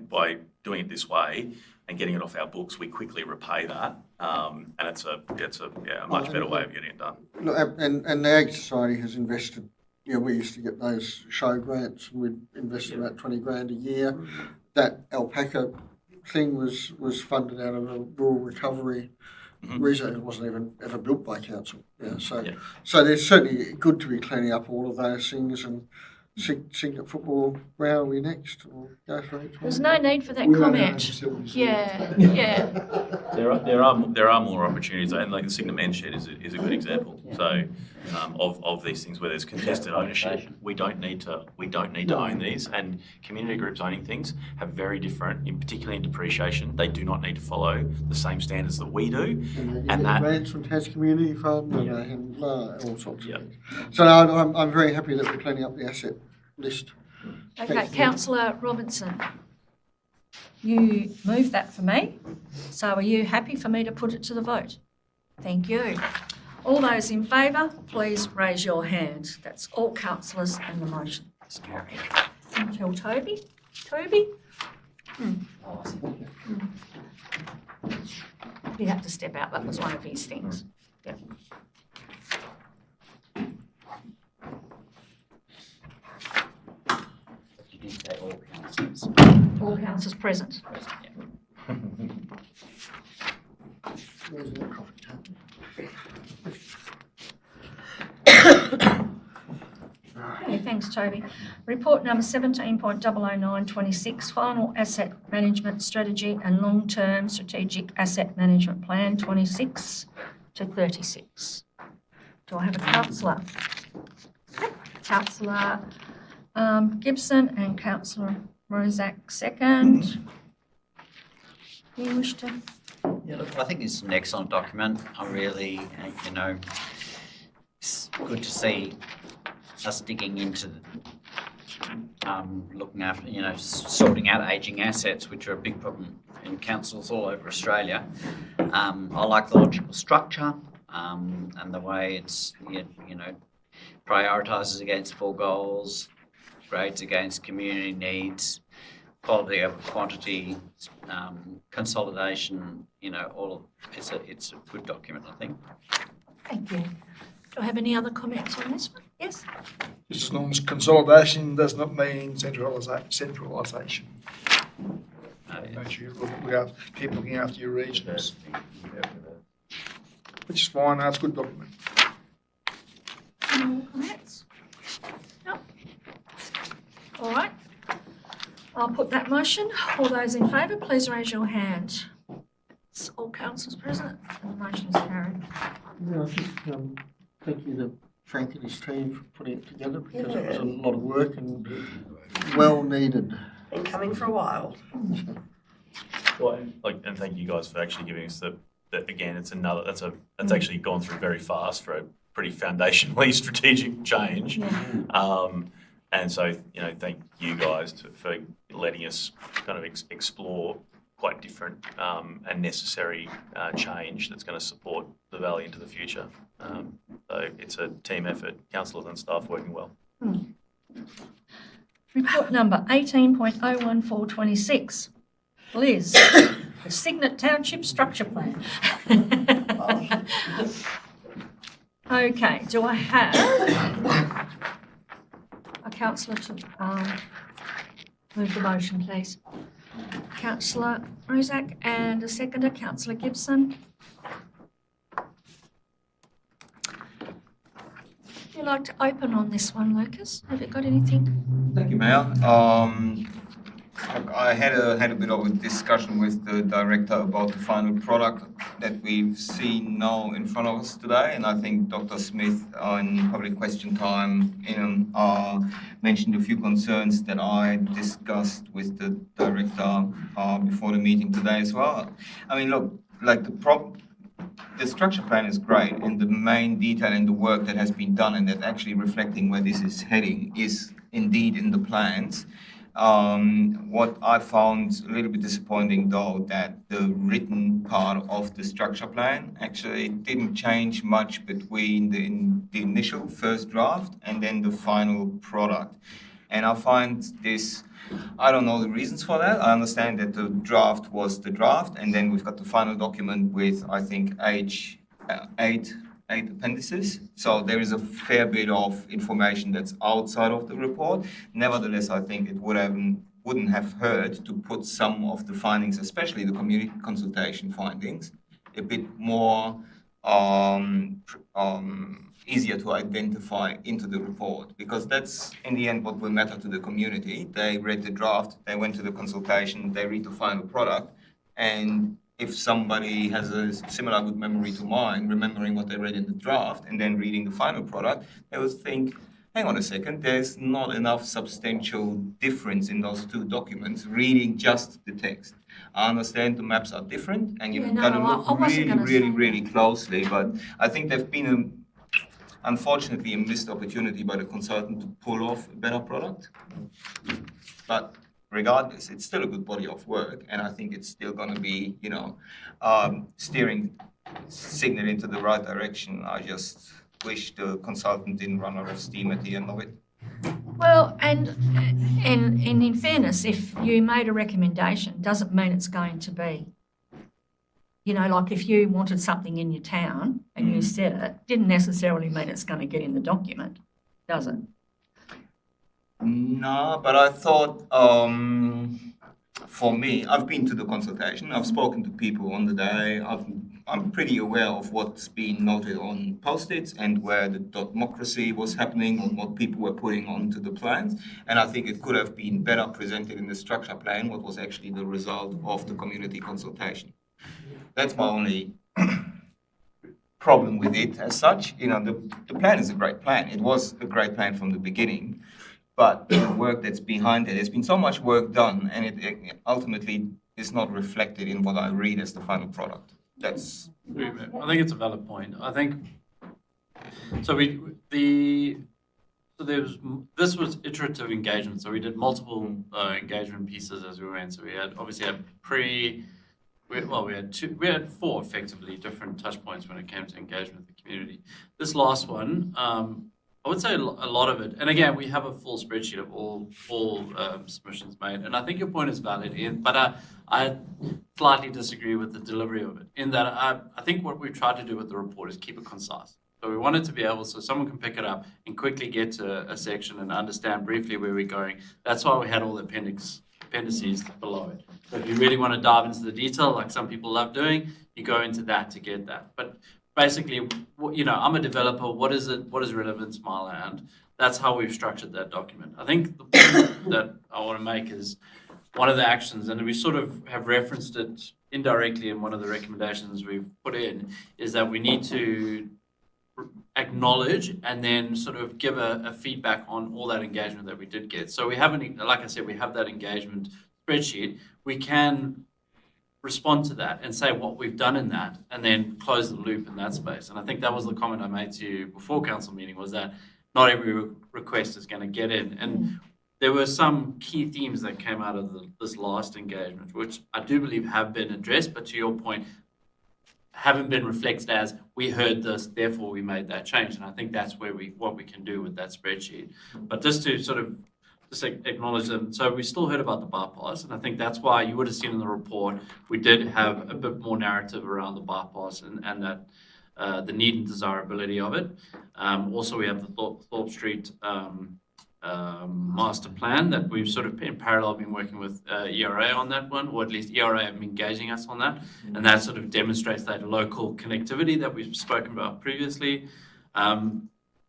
doing it this way and getting it off our books, we quickly repay that, and it's a much better way of getting it done. Look, and the Ag Society has invested. We used to get those show grants, and we'd invested about 20 grand a year. That alpaca thing was funded out of a rural recovery reserve. It wasn't even ever built by council. So there's certainly good to be cleaning up all of those things. And Signet football ground, are we next? Or go for it? There's no need for that We don't own comment. facilities. Yeah. There are more opportunities, and like the Signet Men's Shed is a good example. So of these things where there's contested ownership, we don't need to own these. And community groups owning things have very different, particularly in depreciation. They do not need to follow the same standards that we do, And that grants from Tas Community Fund and all sorts of things. So no, I'm very happy that we're cleaning up the asset list. Okay, Councillor Robinson, you moved that for me. So are you happy for me to put it to the vote? Thank you. All those in favour, please raise your hand. That's all councillors, and the motion is carried. Until Toby. He had to step out. That was one of his things. Yep. You did say all councillors. All councillors present. Where's the coffee table? Okay, thanks, Toby. Report number 17.00926, final asset management strategy and long-term strategic asset management plan 26 to 36. Do I have a councillor? Councillor Gibson and Councillor Rozak second. Do you wish to? Yeah, look, I think it's an excellent document. I really, it's good to see us digging into looking after, sorting out ageing assets, which are a big problem in councils all over Australia. I like the logical structure and the way it's, prioritises against 4 goals, grades against community needs, quality over quantity, consolidation, all of it's a good document, I think. Thank you. Do I have any other comments on this one? Yes? Just as long as consolidation does not mean centralisation. Make sure you keep looking after your regions. Which is fine, that's a good document. Any more comments? No? All right. I'll put that motion. All those in favour, please raise your hand. It's all councillors present. The motion is carried. Yeah, I just thank you to Frank and his team for putting it together because it was a lot of work and well needed. Been coming for a while. Well, and thank you guys for actually giving us that again, that's actually gone through very fast for a pretty foundationally strategic change. And so, thank you guys for letting us kind of explore quite different and necessary change that's going to support the Valley into the future. So it's a team effort, councillors and staff working well. Report number 18.01426. Liz, the Cygnet Township Structure Plan. Okay, do I have a councillor to move the motion, please? Councillor Rozak and a seconder, Councillor Gibson. Would you like to open on this one, Lucas? Have you got anything? Thank you, Mayor. I had a bit of a discussion with the director about the final product that we've seen now in front of us today, and I think Dr. Smith in public question time mentioned a few concerns that I discussed with the director before the meeting today as well. I mean, look, like the structure plan is great, and the main detail in the work that has been done and that actually reflecting where this is heading is indeed in the plans. What I found a little bit disappointing, though, that the written part of the structure plan actually didn't change much between the initial first draft and then the final product. And I find this, I don't know the reasons for that. I understand that the draft was the draft, and then we've got the final document with, I think, eight appendices. So there is a fair bit of information that's outside of the report. Nevertheless, I think it wouldn't have hurt to put some of the findings, especially the community consultation findings, a bit more easier to identify into the report, because that's in the end what will matter to the community. They read the draft, they went to the consultation, they read the final product, and if somebody has a similar good memory to mine, remembering what they read in the draft and then reading the final product, they would think, hang on a second, there's not enough substantial difference in those two documents, reading just the text. I understand the maps are different and you've got to look really closely, but I think there's been unfortunately a missed opportunity by the consultant to pull off a better product. But regardless, it's still a good body of work, and I think it's still going to be, steering Cygnet into the right direction. I just wish the consultant didn't run out of steam at the end of it. Well, and in fairness, if you made a recommendation, doesn't mean it's going to be. Like if you wanted something in your town and you said it, didn't necessarily mean it's going to get in the document, does it? No, but I thought, for me, I've been to the consultation, I've spoken to people on the day, I'm pretty aware of what's been noted on post-its and where the democracy was happening and what people were putting onto the plans, and I think it could have been better presented in the structure plan, what was actually the result of the community consultation. That's my only problem with it as such. The plan is a great plan. It was a great plan from the beginning. But the work that's behind it, there's been so much work done, and it ultimately is not reflected in what I read as the final product. I think it's a valid point. I think so. This was iterative engagement. So we did multiple engagement pieces as we went. So we had we had 4 effectively different touch points when it came to engagement with the community. This last one, I would say a lot of it, and again, we have a full spreadsheet of all submissions made, and I think your point is valid, Ian, but I slightly disagree with the delivery of it, in that I think what we've tried to do with the report is keep it concise. So we wanted to be able, so someone can pick it up and quickly get to a section and understand briefly where we're going. That's why we had all the appendices below it. So if you really want to dive into the detail, like some people love doing, you go into that to get that. But basically, you know, I'm a developer. What is it? What is relevant to my land? That's how we've structured that document. I think the point that I want to make is one of the actions, and we sort of have referenced it indirectly in one of the recommendations we've put in, is that we need to acknowledge and then sort of give a feedback on all that engagement that we did get. So we haven't, like I said, we have that engagement spreadsheet. We can respond to that and say what we've done in that and then close the loop in that space. And I think that was the comment I made to you before council meeting, was that not every request is going to get in. And there were some key themes that came out of this last engagement, which I do believe have been addressed, but to your point, haven't been reflected as we heard this, therefore we made that change. And I think that's where what we can do with that spreadsheet. But just to sort of just acknowledge them. So we still heard about the bypass, and I think that's why you would have seen in the report, we did have a bit more narrative around the bypass and that the need and desirability of it. Also, we have the Thorpe Street master plan that we've sort of in parallel been working with ERA on that one, or at least ERA have been engaging us on that, and that sort of demonstrates that local connectivity that we've spoken about previously.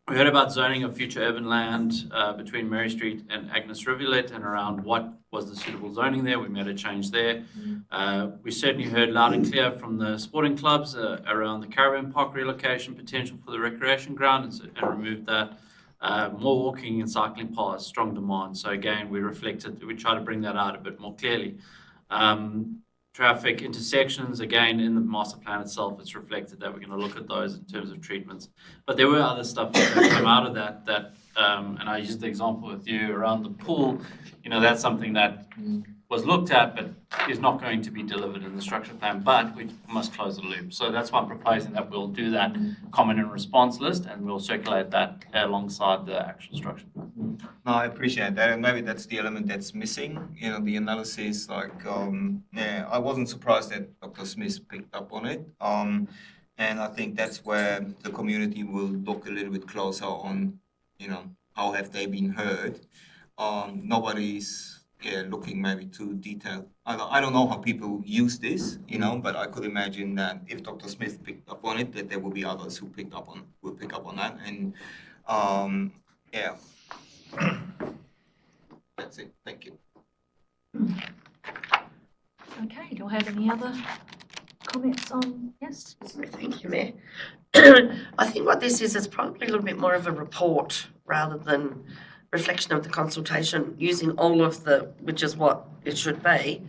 We heard about zoning of future urban land between Mary Street and Agnes Rivulet and around what was the suitable zoning there. We made a change there. We certainly heard loud and clear from the sporting clubs around the caravan park relocation potential for the recreation ground and removed that. More walking and cycling paths, strong demand. So again, we try to bring that out a bit more clearly. Traffic intersections, again, in the master plan itself, it's reflected that we're going to look at those in terms of treatments. But there were other stuff that came out of that, and I used the example with you around the pool. You know, that's something that was looked at, but is not going to be delivered in the structure plan, but we must close the loop. So that's why I'm proposing that we'll do that comment and response list, and we'll circulate that alongside the actual structure plan. No, I appreciate that, and maybe that's the element that's missing, you know, the analysis, like, yeah, I wasn't surprised that Dr. Smith picked up on it, and I think that's where the community will look a little bit closer on, you know, how have they been heard. Nobody's looking maybe too detailed. I don't know how people use this, you know, but I could imagine that if Dr. Smith picked up on it, that there will be others who will pick up on that, and yeah. That's it. Thank you. Okay, do I have any other comments on, yes? Thank you, Mayor. I think what this is probably a little bit more of a report rather than reflection of the consultation, using all of which is what it should be.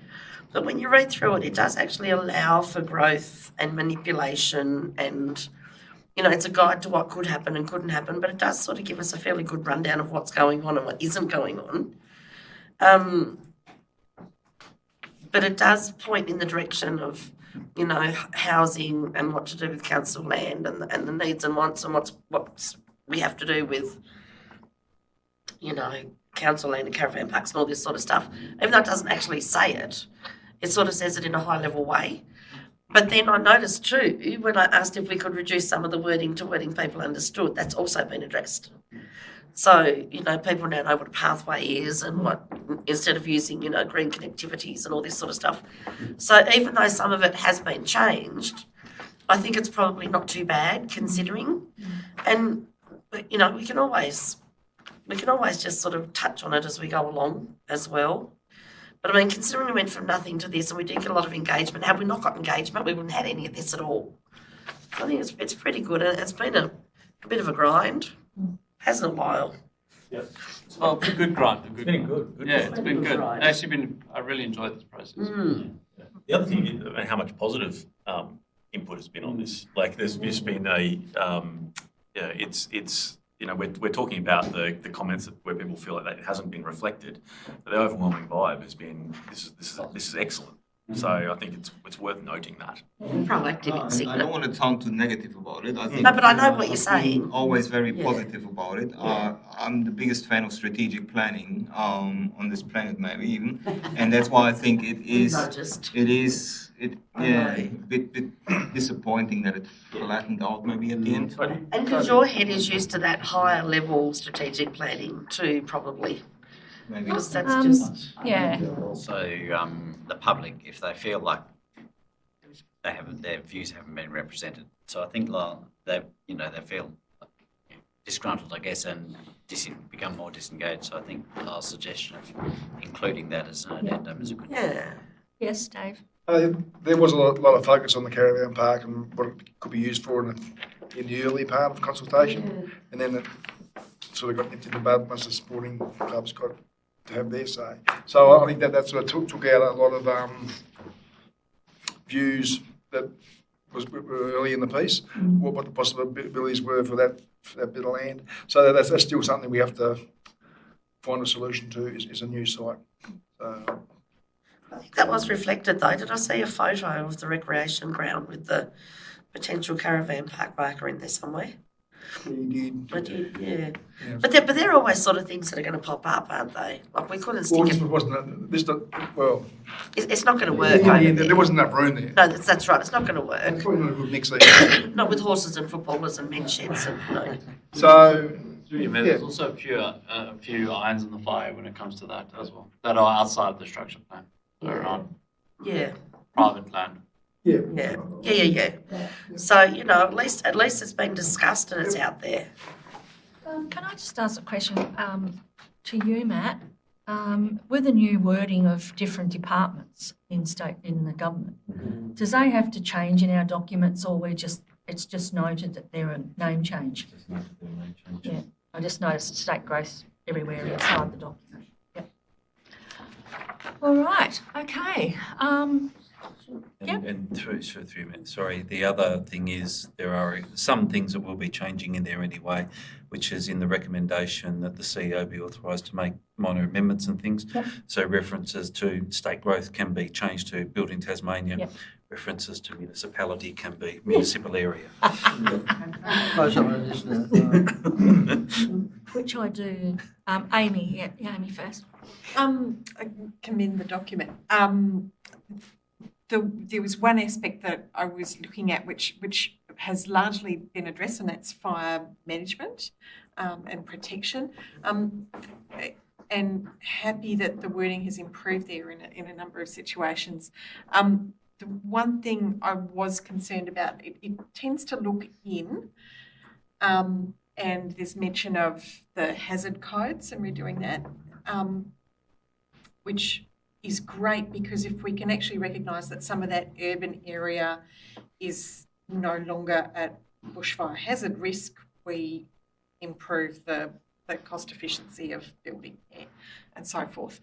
But when you read through it, it does actually allow for growth and manipulation, and, you know, it's a guide to what could happen and couldn't happen, but it does sort of give us a fairly good rundown of what's going on and what isn't going on. But it does point in the direction of, you know, housing and what to do with council land and the needs and wants and what we have to do with, you know, council land and caravan parks and all this sort of stuff. Even though it doesn't actually say it, it sort of says it in a high level way. But then I noticed too, when I asked if we could reduce some of the wording to wording people understood, that's also been addressed. So, you know, people now know what a pathway is and what, instead of using, you know, green connectivities and all this sort of stuff. So even though some of it has been changed, I think it's probably not too bad considering. And, you know, we can always just sort of touch on it as we go along as well. But I mean, considering we went from nothing to this and we did get a lot of engagement, had we not got engagement, we wouldn't have had any of this at all. So I think it's pretty good. It's been a bit of a grind. Hasn't a while. Yeah. Well, good grind. It's been good. Yeah, it's been good. I really enjoyed this process. The other thing is how much positive input has been on this. Like, there's just been it's you know, we're talking about the comments where people feel like that it hasn't been reflected, but the overwhelming vibe has been this is excellent. So I think it's worth noting that. Proactive in I don't Signet. want to sound too negative about it. I think No, but I know what you're saying. always very Yeah. positive about it. I'm the biggest fan of strategic planning on this planet, maybe even, and that's why I think it is. Noticed. A bit disappointing that it flattened out maybe at the end. And because your head is used to that higher level strategic planning too, probably. Maybe. Because that's just, Yeah. Also, the public, if they feel like their views haven't been represented. So I think they feel disgruntled, I guess, and become more disengaged. So I think our suggestion of including that as an addendum is a good. yeah. Yes, Dave. There was a lot of focus on the caravan park and what it could be used for in the early part of consultation, and then it sort of got nipped in the bud once the sporting clubs got to have their say. So I think that sort of took out a lot of views that were early in the piece, what the possibilities were for that bit of land. So that's still something we have to find a solution to, is a new site. So, I think that was reflected though. Did I see a photo of the recreation ground with the potential caravan park marker in there somewhere? we I did, yeah. Yeah. But they're always sort of things that are going to pop up, aren't they? Like we couldn't stick Well, it. this wasn't, this, well, It's not going to work. yeah, over there wasn't enough room there. No, that's right. It's not going to work. Probably not a good mix there. Not with horses and footballers and men's sheds and So, There's also a few irons in the fire when it comes to that as well, that are outside the structure plan. They're on yeah. private land. Yeah. So at least it's been discussed and it's out there. Can I just ask a question to you, Matt? With the new wording of different departments in the government, does they have to change in our documents, or it's just noted that they're a name change? Yeah, I just noticed state growth everywhere inside the document. Yep. All right. Okay. Yep. And through minutes, sorry, the other thing is there are some things that will be changing in there anyway, which is in the recommendation that the CEO be authorised to make minor amendments and things. Yep. So references to state growth can be changed to Building Tasmania. Yep. References to municipality can be municipal area. Close on it, isn't it? Which I do. Amy, Amy first. I commend the document. There was one aspect that I was looking at which has largely been addressed, and that's fire management and protection. And happy that the wording has improved there in a number of situations. The one thing I was concerned about, it tends to look in, and there's mention of the hazard codes, and we're doing that, which is great, because if we can actually recognise that some of that urban area is no longer at bushfire hazard risk, we improve the cost efficiency of building there and so forth.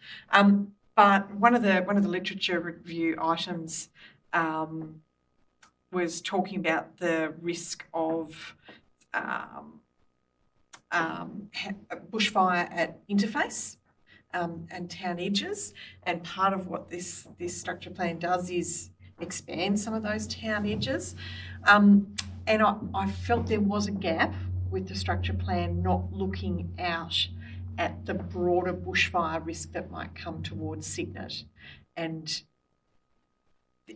But one of the literature review items was talking about the risk of bushfire at interface and town edges, and part of what this structure plan does is expand some of those town edges. And I felt there was a gap with the structure plan not looking out at the broader bushfire risk that might come towards Signet, and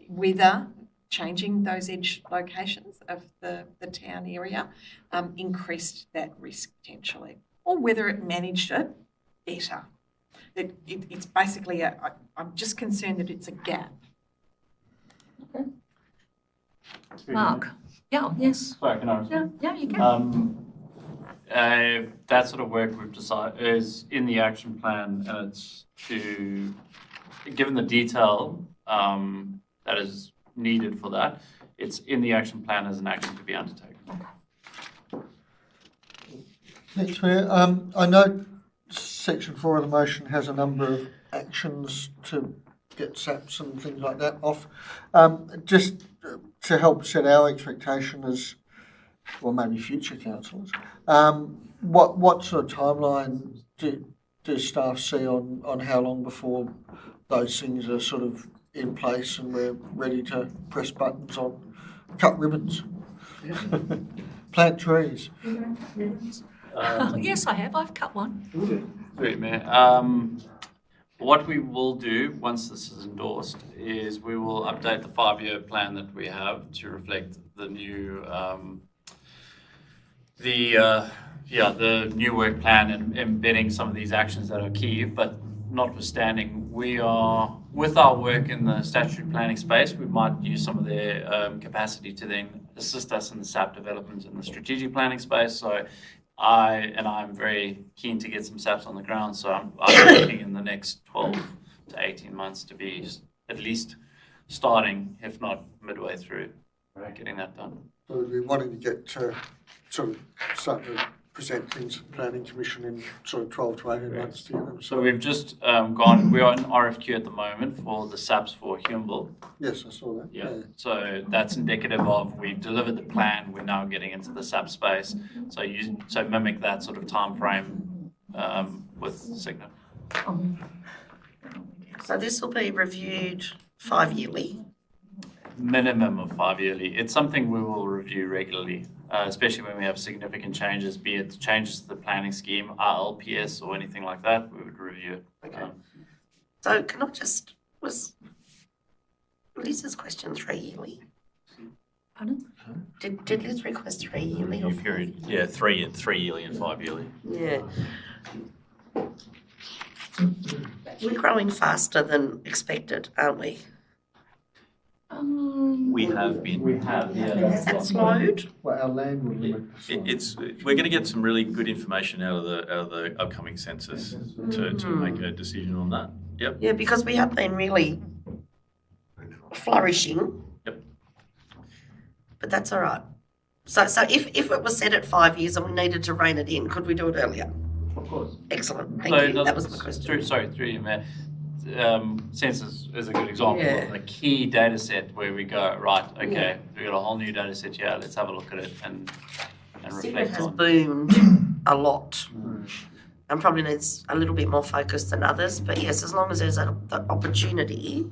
whether changing those edge locations of the town area increased that risk potentially, or whether it managed it better. It's basically I'm just concerned that it's a gap. Okay. Mark. Yeah, yes. Sorry, can I respond? Yeah, you can. That sort of work we've decided is in the action plan, and it's given the detail that is needed for that, it's in the action plan as an action to be undertaken. Next, I know Section 4 of the motion has a number of actions to get SAPs and things like that off. Just to help set our expectation as, well, maybe future councillors, what sort of timeline do staff see on how long before those things are sort of in place and we're ready to press buttons on, cut ribbons, plant trees. Yes, I have. I've cut one. Great, Mayor. What we will do once this is endorsed is we will update the 5-year plan that we have to reflect the new the new work plan and embedding some of these actions that are key. But notwithstanding, we are with our work in the statutory planning space, we might use some of their capacity to then assist us in the SAP development in the strategic planning space. So I'm very keen to get some SAPs on the ground. So I'm looking in the next 12 to 18 months to be at least starting, if not midway through, getting that done. So we'd be wanting to get to sort of start to present things to the Planning Commission in sort of 12 to 18 months to get them. So we've just gone, we are in RFQ at the moment for the SAPs for Huonville. Yes, I saw that. Yeah, so that's indicative of we've delivered the plan, we're now getting into the SAP space. So mimic that sort of time frame with Signet. So this will be reviewed 5 yearly. Minimum of 5 yearly. It's something we will review regularly, especially when we have significant changes, be it changes to the planning scheme, RLPS or anything like that, we would review it. Okay. So can I just, was Liz's question 3 yearly? Pardon? Did Liz request 3 yearly? Or New period, yeah, 3 yearly and 5 yearly. Yeah. We're growing faster than expected, aren't we? We have been. We have, yeah. Has that slowed? Well, our land will limit. We're going to get some really good information out of the upcoming census to make a decision on that. Yep. Yeah, because we have been really flourishing. Yep. But that's all right. So if it was set at 5 years and we needed to rein it in, could we do it earlier? Of course. Excellent. Thank you. That was my question. Through you, Mayor. Census is a good example of a key data set where we go, right, okay, we've got a whole new data set here, let's have a look at it and Signet reflect has on. boomed a lot and probably needs a little bit more focus than others. But yes, as long as there's an opportunity.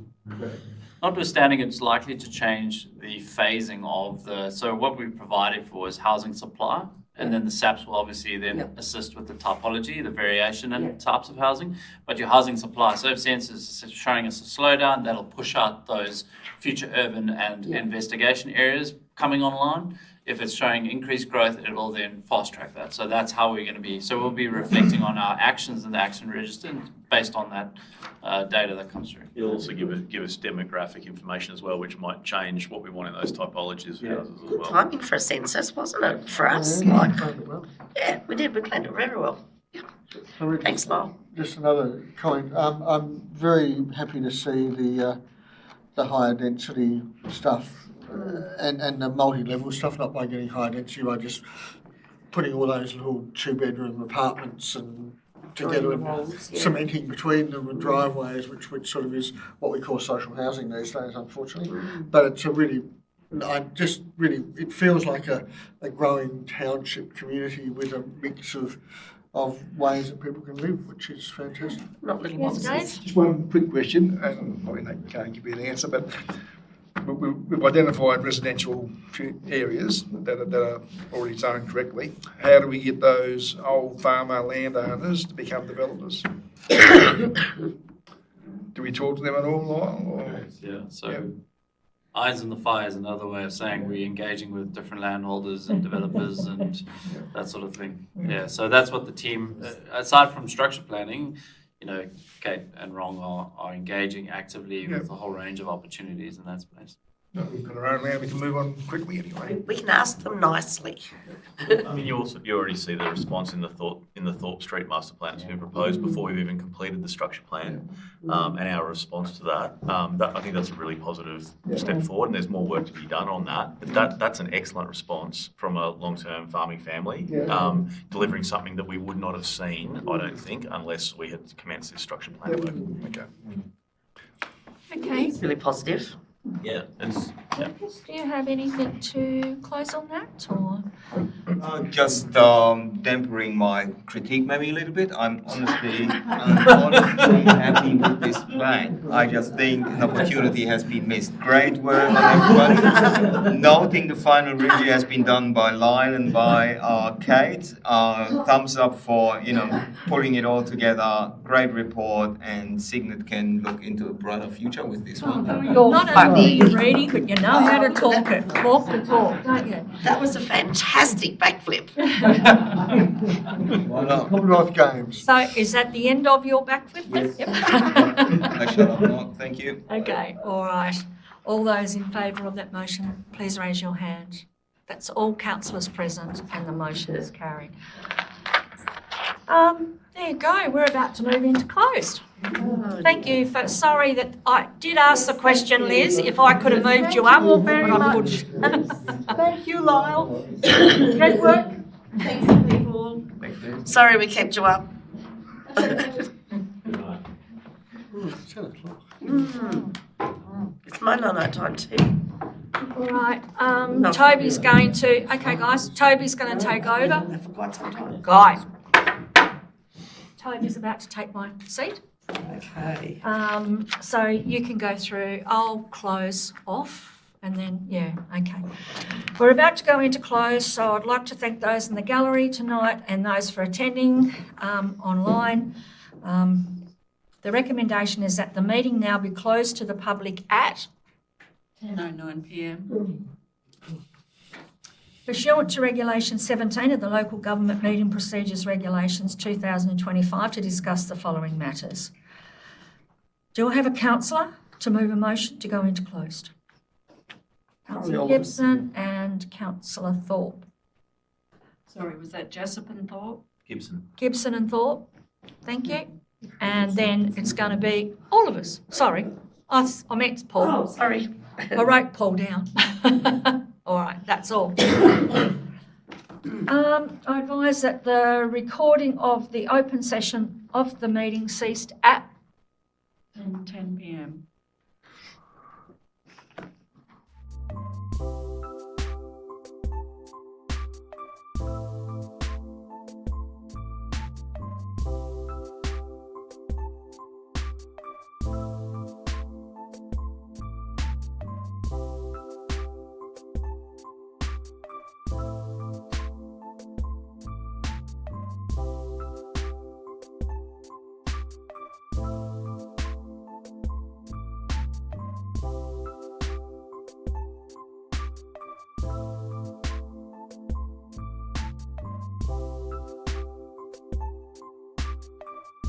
Notwithstanding, it's likely to change the phasing of so what we've provided for is housing supply. And then the SAPs will obviously then assist with the typology, the variation in types of housing. But your housing supply, so if census is showing us a slowdown, that'll push out those future urban and investigation areas coming online. If it's showing increased growth, it will then fast track that. So that's how we're going to be. So we'll be reflecting on our actions in the action register based on that data that comes through. It'll also give us demographic information as well, which might change what we want in those typologies of houses as well. Timing for a census, wasn't it, for us? Yeah, we did. We planned it very well. Yeah. Thanks, Lyle. Just another comment. I'm very happy to see the higher density stuff and the multi-level stuff, not by getting higher density, by just putting all those little 2-bedroom apartments and together and cementing between them with driveways, which sort of is what we call social housing these days, unfortunately. But it's a really, it feels like a growing township community with a mix of ways that people can live, which is fantastic. Not little Yes, boxes. Dave? Just one quick question, and probably they can't give you the answer, but we've identified residential areas that are already zoned correctly. How do we get those old farmer landowners to become developers? Do we talk to them at all, Lyle? Yeah, so irons in the fire is another way of saying we're engaging with different landholders and developers and that sort of thing. Yeah, so that's what the team, aside from structure planning, Kate and Rong are engaging actively with a whole range of opportunities in that space. We've got our own land, we can move on quickly anyway. We can ask them nicely. I mean, you already see the response in the Thorpe Street master plan that's been proposed before we've even completed the structure plan, and our response to that. I think that's a really positive step forward, and there's more work to be done on that. But that's an excellent response from a long-term farming family, delivering something that we would not have seen, I don't think, unless we had commenced this structure plan work. Okay. Okay. It's really positive. Yeah, Can Marcus, do you have anything to close on that, or? Just tempering my critique maybe a little bit. I'm honestly happy with this plan. I just think an opportunity has been missed. Great work on everybody. Noting the final review has been done by Lyle and by Kate. Thumbs up for pulling it all together. Great report, and Signet can look into a brighter future with this one. Not only you're reading, but you know how to talk it. Walk the talk, don't you? That was a fantastic backflip. Commonwealth Games. So is that the end of your backflip? Yes. Yep. I shut up now. Thank you. Okay, all right. All those in favour of that motion, please raise your hand. That's all councillors present, and the motion is carried. There you go. We're about to move into closed. Thank you for, sorry that I did ask the question, Liz, if I could have moved you up, very but I much. couldn't. Thank you, Lyle. Great work. Thanks, people. Sorry we kept you up. 10 o'clock. It's my no-no time too. All right, Toby's going to, okay guys, Toby's going to take over. For quite some time. Guys. Toby's about to take my seat. Okay. So you can go through, I'll close off and then, yeah, okay. We're about to go into close, so I'd like to thank those in the gallery tonight and those for attending online. The recommendation is that the meeting now be closed to the public at 10:09 p.m. pursuant to Regulation 17 of the Local Government Meeting Procedures Regulations 2025 to discuss the following matters. Do I have a councillor to move a motion to go into closed? Councillor Gibson and Councillor Thorpe. Sorry, was that Jessup and Thorpe? Gibson and Thorpe, thank you. And then it's going to be all of us. Sorry, I meant Paul. Oh, sorry. I wrote Paul down. All right, that's all. I advise that the recording of the open session of the meeting ceased at 10 p.m.